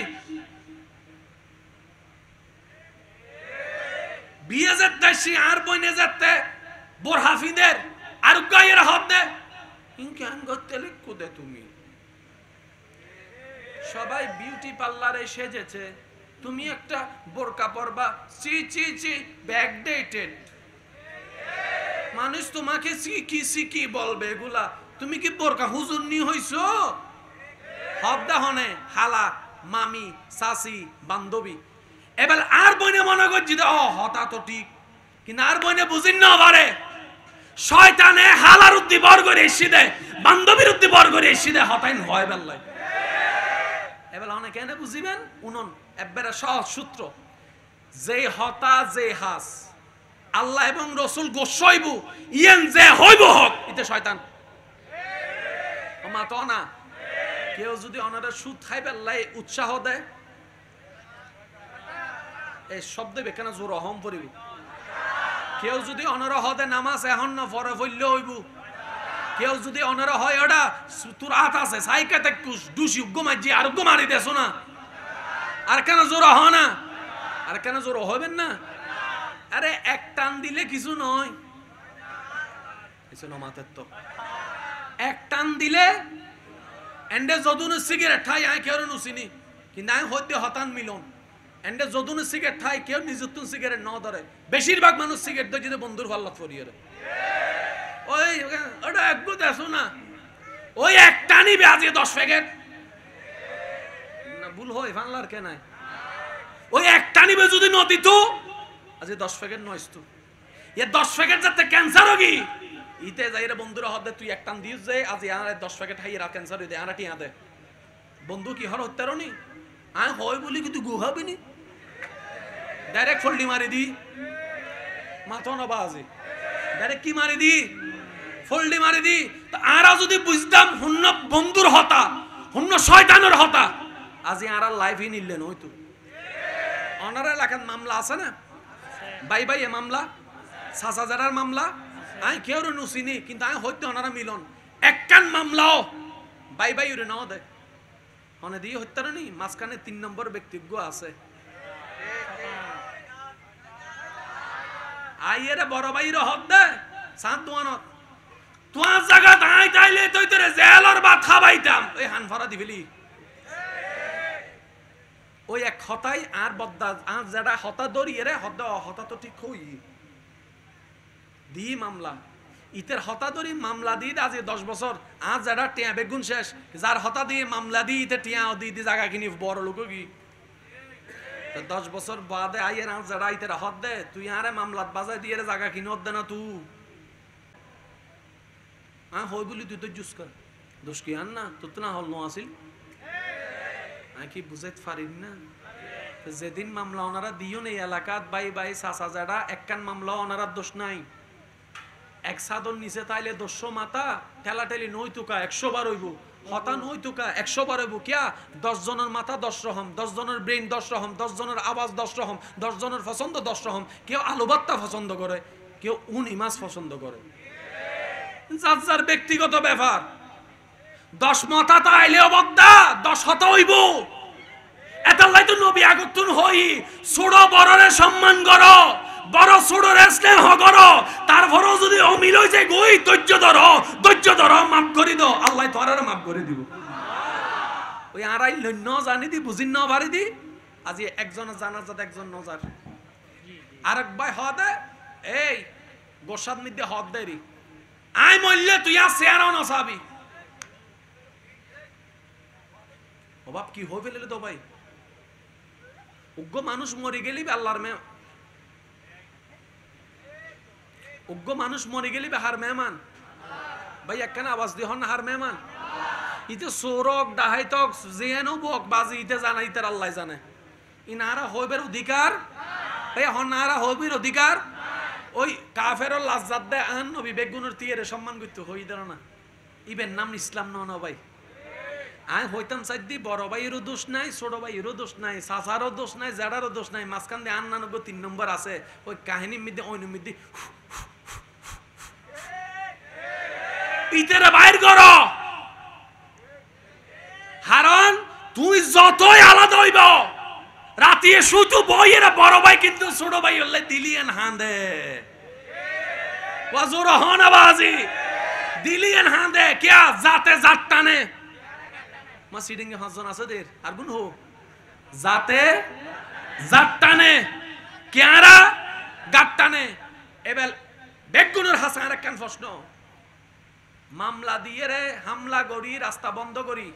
বিয়ে যাত দাইছি আর বইনে যাতে বোর হাফিদের আর গায়ের হাত দে ইনকে আন করতে লিখো দে তুমি। সবাই বিউটি পার্লারে সেজেছে, তুমি একটা বোরকা পরবা, চি চি চি ব্যাকডেটেড। মানুষ তোমাকে কি বলবে এগুলা, তুমি কি বোরকা হুজুর নি হইছো? হবদা হনে হালা মামি সাসি বান্ধবী। এবার আর বইনে মনে করছি ও হতা তো ঠিক, কিন্তু আর বইনে বুঝিন না পারে শয়তানে হালার উদ্দি বর করে এসে দেয়, বান্ধবীর উদ্দি বর করে এসে দেয়, হতাইন হয় বেল্লাই। এবার অনেক কেন বুঝিবেন উনন একবারে সহজ সূত্র, যে হতা যে হাস আল্লাহ এবং রসুল গোসাইব ইয়েন যে হইব হক ইতে শয়তান মা তো না। কেউ যদি অনারা সুদ খাই বেল্লাই উৎসাহ দেয় এই শব্দ বেখানা জোর অহম পড়িব। কেউ যদি অনারা হদে নামাজ এখন না পরে ফইলে হইব, কেউ যদি অনারা হয় ওটা তোর হাত আছে সাইকেতে ডুসি গোমাজি আর গোমারি দেছো না আর কেন জোর হ না আর কেন জোর হবেন না। আরে এক টান দিলে কিছু নয়, কিছু নমাতের তো এক টান দিলে এন্ডে যদুন সিগারেট ঠাই আয় কেউ নুসিনি কিন্তু আয় হইতে হতান মিলন এন্ডে যদুন সিগারেট ঠাই কেউ নিজুতুন সিগারেট ন ধরে। বেশিরভাগ মানুষ সিগারেট ধরে যদি বন্ধুর ভাল্লাত ফরিয়ে ওই ওটা একটু দেখো না ওই একটা নিবে আজ 10 প্যাকেট না ভুল হয় বাংলার কেনাই ওই একটা নিবে যদি নদী তো আজ 10 প্যাকেট নয়স তো এ 10 প্যাকেট যাতে ক্যান্সার হোগি ইতে যাইরে বন্ধুরা হদে তুই একটান দিস যে আজ আর 10 প্যাকেট হাইরা ক্যান্সার হই দে আর টিয়া দে বন্ধু কি হর হত্যারো নি আয় হয় বলি কিন্তু গুহাবি নি ডাইরেক্ট ফোল্ডি মারি দি মাথা না বাজে ডাইরেক্ট কি মারি দি ফোল্ডি মারি দি। তো আরা যদি বুঝতাম হুন্ন বন্ধুর হতা হুন্ন শয়তানের হতা আজি আরা লাইফই নিলেন হয়তো। অনারা এলাকার মামলা আছে না বাই বাই এ মামলা 6000 মামলা আই কেউ নুসিনি কিন্তু আই হইতে ওনারা মিলন একখান মামলাও বাই বাই উরে নাও দেয় মনে দিয়ে হত্যার নি মাঝখানে 3 নম্বর ব্যক্তিজ্ঞ আছে আইয়েরে বড় ভাইর হদ দে সাত দোয়ানত তোমার জায়গা দাঁড়াই তাইলে তুই তোরে জেলর ভাত খাবাইতাম এই হানফারা দিবলি ওই এক হতাই আর বদ্দা আর যেটা হতা দরিয়ে রে হতা তো ঠিক হই দি মামলা ইতের হতা দরি মামলা দি আজ 10 বছর আজ যেটা টিয়া বেগুন শেষ যার হতা দিয়ে মামলা দি ইতে টিয়া দি জায়গা কিনি বড় লোক কি 10 বছর বাদে আইয়ের আজ যেটা ইতের হদ দে তুই আরে মামলাত বাজাই দিয়ে জায়গা কিনি হদ দে না তুই হই বলি তুই তো জুস কর দোষ কি আন না তোর তো না হল ন আসিল কি বুঝাইতে পারিন না যেদিন মামলা ওনারা দিও নেই এলাকাত বাই বাই চাচা যারা একখান মামলা ওনারা দোষ নাই এক সাদর নিচে তাইলে 200 মাথা ঠেলাঠেলি নই তুকা 100 বার হইব হতা নই তুকা 100 বার হইব কিয়া 10 জনের মাথা 10 রকম 10 জনের ব্রেন 10 রকম 10 জনের আওয়াজ 10 রকম 10 জনের পছন্দ 10 রকম কেউ আলু ভর্তা পছন্দ করে কেউ উনি মাছ পছন্দ করে যার যার ব্যক্তিগত ব্যাপার 10 মাথা তাইলেও বদ্দা 10 হতা হইব এতাল্লাই তো নবী আগতুন হই ছোট বড়রে সম্মান করো বড় ছোটরে স্নেহ করো তারপরও যদি অমিল হই যায় গই ধৈর্য ধরো মাফ করে দাও আল্লাহ তোরারে মাফ করে দিব ওই আড়াই লন্য জানি দি বুঝিন না পারি দি আজি একজনের জানাজাত একজন নজার আরেক ভাই হদে এই গোসাদ মধ্যে হদ দেরি আই মল্লে তুই আছে আর নসাবি অভাব কি হয়ে ফেলে তো ভাই উগ্র মানুষ মরে গেলি আল্লাহর মে উগ্র মানুষ মরে গেলি হার মেহমান ভাই একখানে আওয়াজ দিয়ে হন হার মেহমান ইতে সৌরক ডাহাইতক জেনো বক বাজি ইতে জানা ইতে আল্লাহ জানে ইনারা হইবের অধিকার ভাই হনারা হইবের অধিকার ওই কাফেরর লাজ্জাত দে আন নবী বেগুনের তীরে সম্মান করতে হই দেন না ইবেন নাম ইসলাম না ভাই আই হইতাম সাইদি বড় ভাইয়েরও দোষ নাই ছোট ভাইয়েরও দোষ নাই চাচারও দোষ নাই জাড়ারও দোষ নাই মাঝখান দিয়ে 99 নম্বর আছে ওই কাহিনীর মধ্যে ওই মধ্যে ইতেরে বাইর করো হারন তুই যতই আলাদা হইব রাতে শুধু বইয়ের বড় ভাই কিন্তু ছোট ভাই হলে দিলিয়েন হাঁদে ওয়াজুর হন আবাজি দিলিয়েন হাঁদে কিয়া জাতে জাত টানে মা সিডিং এ 5 জন আছে দের আর গুণ হো জাতে জাত টানে কিয়ারা গাত টানে এবেল বেগুনের হাসান একখান প্রশ্ন মামলা দিয়ে রে হামলা করি রাস্তা বন্ধ করি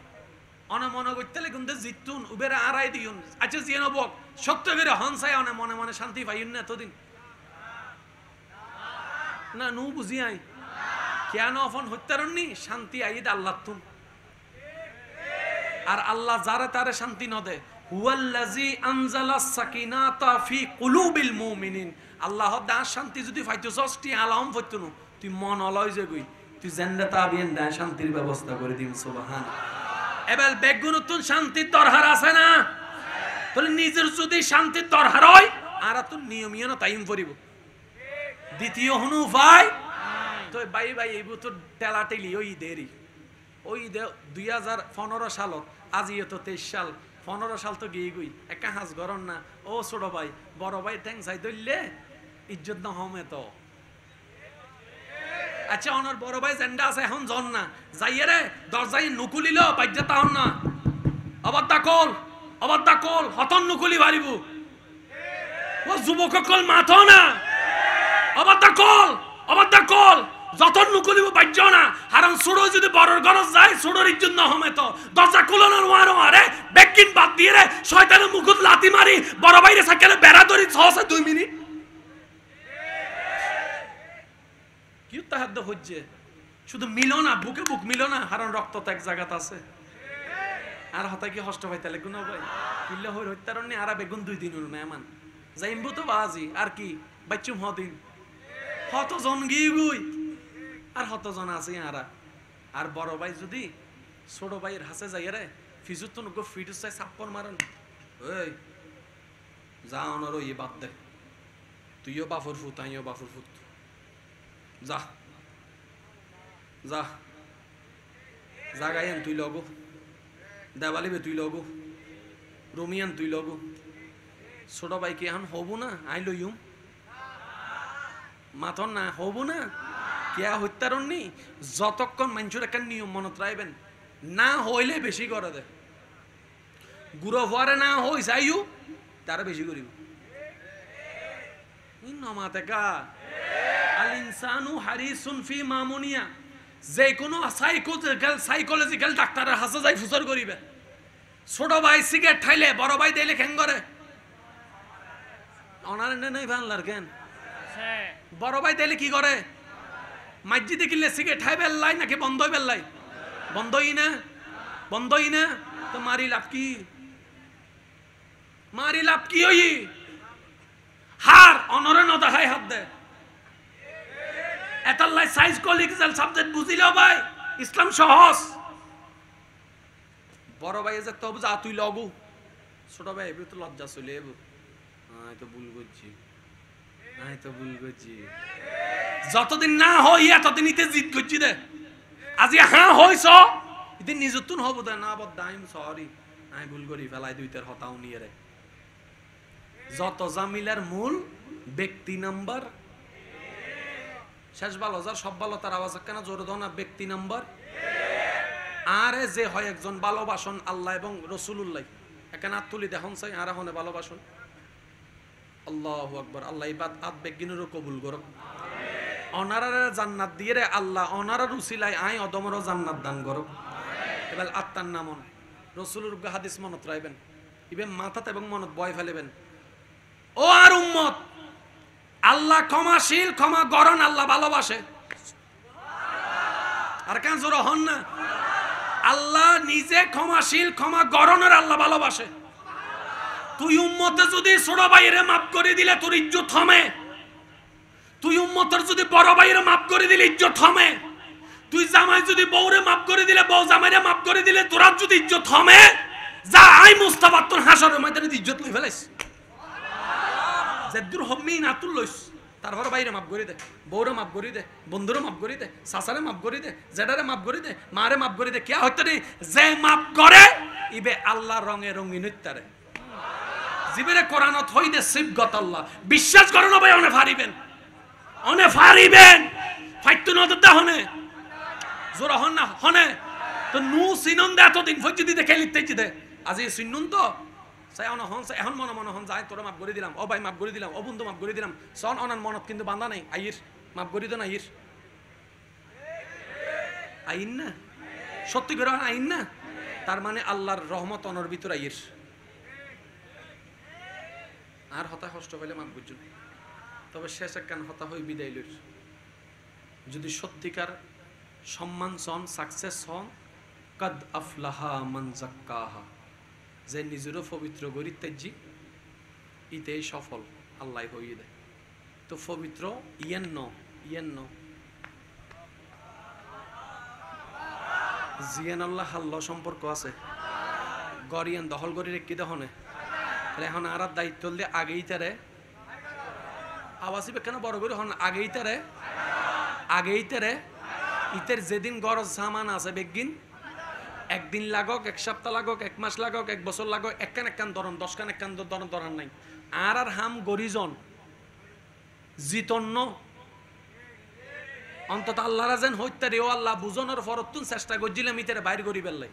অনমন করতে কিন্তু জিতুন উবেরে আড়াই দিউন আচ্ছা জিয়ে বক সত্য করে হনসাই অনে মনে মনে শান্তি পাইন না এতদিন না নু বুঝি আই কেন অফন হত্যারণনি শান্তি আইদ আল্লাহ তুম আর আল্লাহ যারে তারে শান্তি ন দে হুয়াল্লাযী আনজালাস সাকিনাতা ফি কুলুবিল মুমিনিন আল্লাহ দা শান্তি যদি ফাইতছস তি আলাম ফইতুনু তুই মন অলয় যে গই তুই জেন্নাত আবিয়েন দা শান্তির ব্যবস্থা করে দিম সুবহান এবেল বেগুনতুন শান্তির দরকার আছে না বলে নিজের যদি শান্তির দরকার হয় আর তো নিয়মিত টাইম পড়িব দ্বিতীয় হনু ভাই তো ভাই ভাই এই তো টেলাটেলি ওই দেরি ওই 2015 সালত আজি তো 23 সাল 15 সাল তো গিয়ে গই একা হাজ গরম না ও ছোট ভাই বড় ভাই ট্যাং চাই দইলে ইজ্জত না হমে তো আচ্ছা অনর বড় ভাই জেন্ডা আছে এখন জন না যাইয়ে রে দরজাই নুকুলিল বাজ্যা তাহন না অবদ্দা কল হতন নুকুলি বাড়িব ও যুবককল মাথো না অবদ্দা কল যতন নুকুলিব বাজ্য না হারন সুড়ো যদি বড়র গরজ যায় সুড়োর ইজ্জত না হমে তো দরজা কুলনের ওয়ারে বেকিন বাদ দিয়ে রে শয়তানের মুকুট লাতি মারি বড় ভাইরে সাইকেলে বেড়া ধরি 2 মিনিট কি তাহাদ্দ হচ্ছে শুধু মিলো না বুকে বুক মিলো না হারন রক্ত তো এক জায়গাত আছে আর হতা কি হষ্ট ভাই তাহলে গুণ ভাই কিল্লে হই হত্যারণ নি আর বেগুন 2 দিন হল মেহমান যাইমবু তো বাজি আর কি বাচ্চুম হদিন হত জন গই আর হত জন আছে আর বড় ভাই যদি ছোট ভাইয়ের হাসে যাই রে ফিজুত তো নগো ফিটুস চাই সাপ্পর মারন ওই যা অনর ইয়ে বাদ দে তুইও বাফর ফুট আইও বাফর ফুট যা যা জাগাইয়ান তুই লগো দেওয়ালিবে তুই লগো রমিয়ান তুই লগো ছোট ভাই কি এখন হবো না আই লইম মাথন না হবো না কিয়া হত্যারণ নি যতক্ষণ মানুষের একটা নিয়ম মনত রাখবেন না হইলে বেশি করে দে গুরো পরে না হই চাইও তারা বেশি করিব নমাতে কা আল ইনসানু হারিসুন ফি মামুনিয়া যে কোনো সাইকোলজিক্যাল ডাক্তারের হাসে যাই ফুসর করিবে ছোট ভাই সিগারেট খাইলে বড় ভাই দিলে খেং করে অনার নেই ভানলার কেন বড় ভাই দিলে কি করে মসজিদে কিনলে সিগারেট খাই বেল্লাই নাকি বন্ধ হই বেল্লাই বন্ধই না তো মারি লাভ কি হই হার অনরে ন দেখাই হাত দে এতাল্লাই সাইকোলজিক্যাল সাবজেক্ট বুঝিলেও ভাই ইসলাম সহজ বড় ভাই যে তবু যা তুই লগু ছোট ভাই এবি তো লজ্জা চলে এবু আয় তো ভুল করছি যতদিন না হই এতদিন ইতে জিত করছি দে আজি হ্যাঁ হইছ ইতে নিজতুন হব দে না বদ আই এম সরি আই ভুল করি ফেলাই দুইটার হতাও নিয়ে রে যত জামিলার মূল ব্যক্তি নাম্বার শেষ ভালো যার সব ভালো তার আওয়াজ কেন জোর দাও না ব্যক্তি নাম্বার আরে যে হয় একজন ভালোবাসন আল্লাহ এবং রসুলুল্লাহ এখানে হাত তুলি দেখুন চাই আর এখন ভালোবাসন আল্লাহু আকবার আল্লাহ ইবাদ আত বেগিনেরও কবুল করুক অনারারে জান্নাত দিয়ে রে আল্লাহ অনারার উসিলায় আই অদমরও জান্নাত দান করুক এবার আত্মার নামন রসুলুর হাদিস মনত রাখবেন ইবে মাথাতে এবং মনত বয় ফেলেবেন ও আর উম্মত আল্লাহ ক্ষমাশীল ক্ষমা গরণ আল্লাহ ভালোবাসে আর কেন জোর হন না আল্লাহ নিজে ক্ষমাশীল ক্ষমা গরণের আল্লাহ ভালোবাসে তুই উম্মতে যদি ছোট ভাইরে মাফ করে দিলে তোর ইজ্জত থমে তুই উম্মতের যদি বড় ভাইরে মাফ করে দিলে ইজ্জত থমে তুই জামাই যদি বউরে মাফ করে দিলে বউ জামাইরে মাফ করে দিলে তোর যদি ইজ্জত থমে যা আই মুস্তাফা তোর হাসরের ময়দানে ইজ্জত লই ফেলাইস যেদুর হম্মি না তুল লইস তারপরে বাইরে মাফ করে দে বউরে মাফ করে দে বন্ধুরে মাফ করে দে সাসারে মাফ করে দে জেডারে মাফ করে দে মারে মাফ করে দে কে হইতে নেই যে মাফ করে ইবে আল্লাহ রঙে রঙিন তারে জিবেরে কোরআনত হই দে সিবগত আল্লাহ বিশ্বাস করো না ভাই অনে ফারিবেন ফাইতু নদর দা হনে জোরা হন না হনে তো নু সিনন দে এতদিন ফজি দিতে খেলিতে দে আজি সিনুন তো সাই অন হন সাই এখন মনে হন যায় তোরা মাফ করে দিলাম ও ভাই মাফ করে দিলাম ও বন্ধু মাফ করে দিলাম সন অনার মনত কিন্তু বান্ধা নাই আইর মাফ করে দেন আইন না সত্যি করে আইন না তার মানে আল্লাহর রহমত অনর ভিতর আইর আর হতা কষ্ট পাইলে মাফ বুঝুন তবে শেষ একখান হতা হই বিদায় লইর যদি সত্যিকার সম্মান সন সাকসেস হন কদ আফলাহা মান যাক্কাহা যে নিজেরও পবিত্র গরিত্যাজি ইতেই সফল আল্লাহ হইয়ে দেয় তো পবিত্র ইয়েন জিয়ান আল্লাহ হাল্ল সম্পর্ক আছে গরিয়ান দখল করি রেখি দহনে এখন আর দায়িত্ব দিয়ে আগেই তারে আওয়াজই কেন বড় করে হন আগেই তারে ইতের যেদিন গরজ সামান আছে বেগিন একদিন লাগক এক সপ্তাহ লাগক এক মাস লাগক এক বছর লাগক একখান ধরন 10খান একখান ধরন নাই আর হাম গরিজন জিতন্ন অন্তত আল্লাহ রাজেন হইতারে ও আল্লাহ বুঝনের ফরতুন চেষ্টা করছিলাম ইতারে বাইর করি বেললাই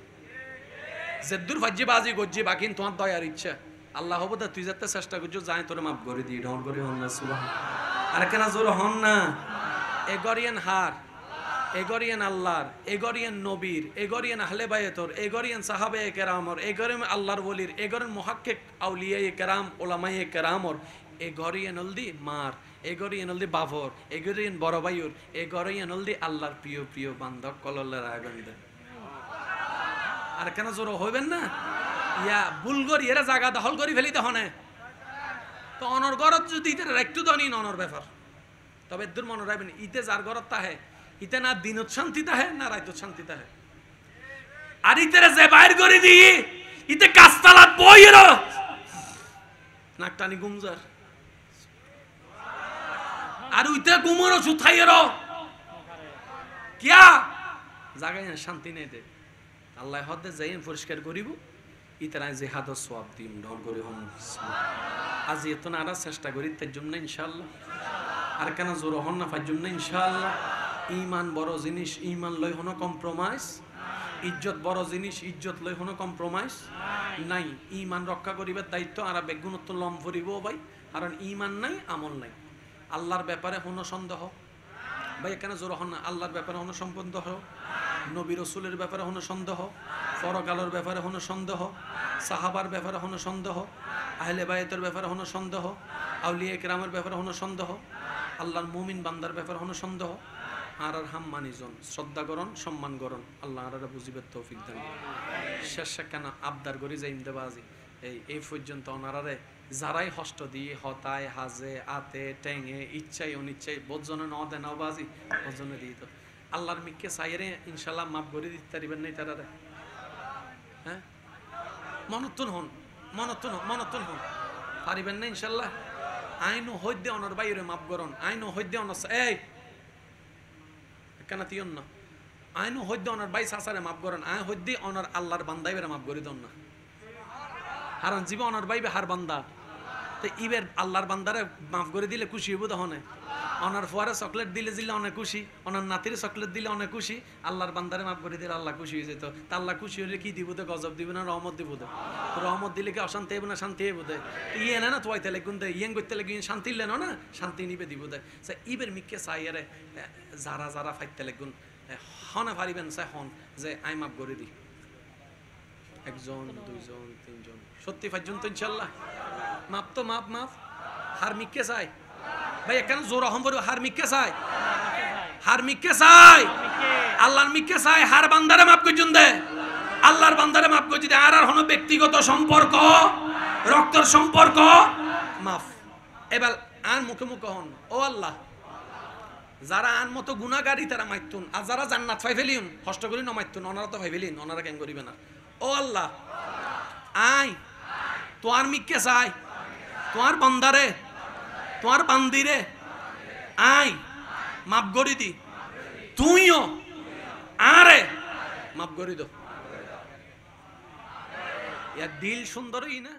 যেদূর ভাজি বাজি গজ্জি বাকি তোমার দয়ার ইচ্ছা আল্লাহ হবো দা তুই যাতে চেষ্টা করছো যাই তোরে মাফ করে দিই ঢল করে হন না সুবহান আর কেন জোর হন না এগরিয়ান হার এগরিয়ান আল্লাহর এগরিয়ান নবীর এগরিয়ান আহলে বায়াতর এগরিয়ান সাহাবায়ে কেরামর এগরিয়ান আল্লাহর ওলির এগরিয়ান মুহাক্কিক আউলিয়ায়ে কেরাম উলামায়ে কেরামর এগরিয়ান অলদি মার এগরিয়ান অলদি বাভর এগরিয়ান বড় ভাইয়র এগরিয়ান অলদি আল্লাহর প্রিয় বান্দা কলল্লার আইবেন আর কেন জোর হইবেন না ইয়া বুলগর এরা জায়গা দখল করে ফেলিতে হনে তো অনর গরত যদি ইতে একটু দনি অনর ব্যাপার তবে দূর মনে রাখবেন ইতে যার গরত তাহে ইতে না দিনত শান্তি তাহে না রাইত শান্তি তাহে আর ইতে যে বাইর করে দিই ইতে কাস্তালা বইয়ের নাকটানি গুমজার আর উইতে গুমর সুথাইয়ের কিয়া জায়গায় শান্তি নেই দে আল্লাহ হদে যাই পরিষ্কার করিব ইতারাই যে হাদ সওয়াব দিম ঢল করে হন আজ এত না আর চেষ্টা করি তার জন্য ইনশাআল্লাহ আর কেন জোর হন না পার জন্য ইনশাআল্লাহ ঈমান বড় জিনিস ঈমান লই হনো কম্প্রোমাইজ ইজ্জত বড় জিনিস ইজ্জত লই হনো কম্প্রোমাইজ নাই। ইমান রক্ষা করিবার দায়িত্ব আর বেগুনত্ব লম ভরিব ভাই, কারণ ইমান নাই, আমল নাই। আল্লাহর ব্যাপারে কোনো সন্দেহ ভাই, এখানে জোর হন না। আল্লাহর ব্যাপারে কোনো সন্দেহ, নবী রসুলের ব্যাপারে কোনো সন্দেহ, পরকালের ব্যাপারে কোনো সন্দেহ, সাহাবার ব্যাপারে কোনো সন্দেহ, আহলে বায়তের ব্যাপারে কোনো সন্দেহ, আউলিয়া কেরামের ব্যাপারে কোনো সন্দেহ, আল্লাহর মুমিন বান্দার ব্যাপারে কোনো সন্দেহ। আর হাম্মানিজন শ্রদ্ধা করণ, সম্মান করণ। আল্লাহ আর বুঝিবার তৌফিক দেন। শেষে কেন আবদার করি যে ইমদাবাজি এই পর্যন্ত ওনারারে যারাই হষ্ট দিয়ে হতায় হাজে আতে টেঙে ইচ্ছাই অনিচ্ছাই বোধজনে ন দেন বাজি বোধজনে দিয়ে তো আল্লাহর মিককে চাইরে ইনশাল্লাহ মাফ করে দিতে পারিবেন নাই তারারে। হ্যাঁ, মনতুন হন, মনতুন হন, পারিবেন না ইনশাল্লাহ। আইনও হইদে অনর বাইরে মাফ করন, আইনও হইদে অনর এই কেন তিয়ন না, আইনও হইদে অনর বাই সাসারে মাফ করন, আই হইদে অনর আল্লাহর বান্দাইবেরে মাফ করে দন না। কারণ জীবন অনর বাইবে হার বান্দা, তো ইবের আল্লাহর বান্দারে মাফ করে দিলে খুশি হইব তখন। অনার ফুয়ারে চকলেট দিলে দিলে অনেক খুশি, ওনার নাতিরে চকলেট দিলে অনেক খুশি, আল্লাহর বান্দারে মাফ করে দিলে আল্লাহ খুশি হয়ে যেত। তা আল্লাহ খুশি হলে কি দিব? তো গজব দিব না রহমত দিব? তো রহমত দিলে কি অশান্তি হইব না শান্তি হইব? দে ইয়ে না তোয়াইতে লেগুন দে ইয়েন করতে লেগে শান্তি লেন না, শান্তি নিবে দিব দে। সে ইবের মিককে চাইয়ারে যারা যারা ফাইতে লেগুন হনে পারিবেন সে হন যে আই মাফ করে দিই। একজন, দুইজন, তিনজন, সত্যি পাঁচজন তো ইনশাল্লাহ মাপ তো মাপ মাপ। হার মিককে চাই ভাই, এখানে জোর অহম পড়বে। হার মিককে চাই, হার মিককে চাই, আল্লাহর মিককে চাই। হার বান্দারে মাফ করছুন দে, আল্লাহর বান্দারে মাফ করছি দে। আর হনো ব্যক্তিগত সম্পর্ক, রক্তের সম্পর্ক মাফ। এবার আন মুখে মুখে হন, ও আল্লাহ যারা আন মতো গুনাহগারী তারা মাইতুন, আর যারা জান্নাত পাই ফেলিউন কষ্ট করি না মাইতুন, ওনারা তো পাই ফেলিন, ওনারা কেন করিবে না। ও আল্লাহ আই তোয়ার মিককে চাই, তোমার বান্দারে, তোমার বান্দিরে আই মাফ করি দি, তুইও আরে মাফ করি দো। দিল সুন্দরই না।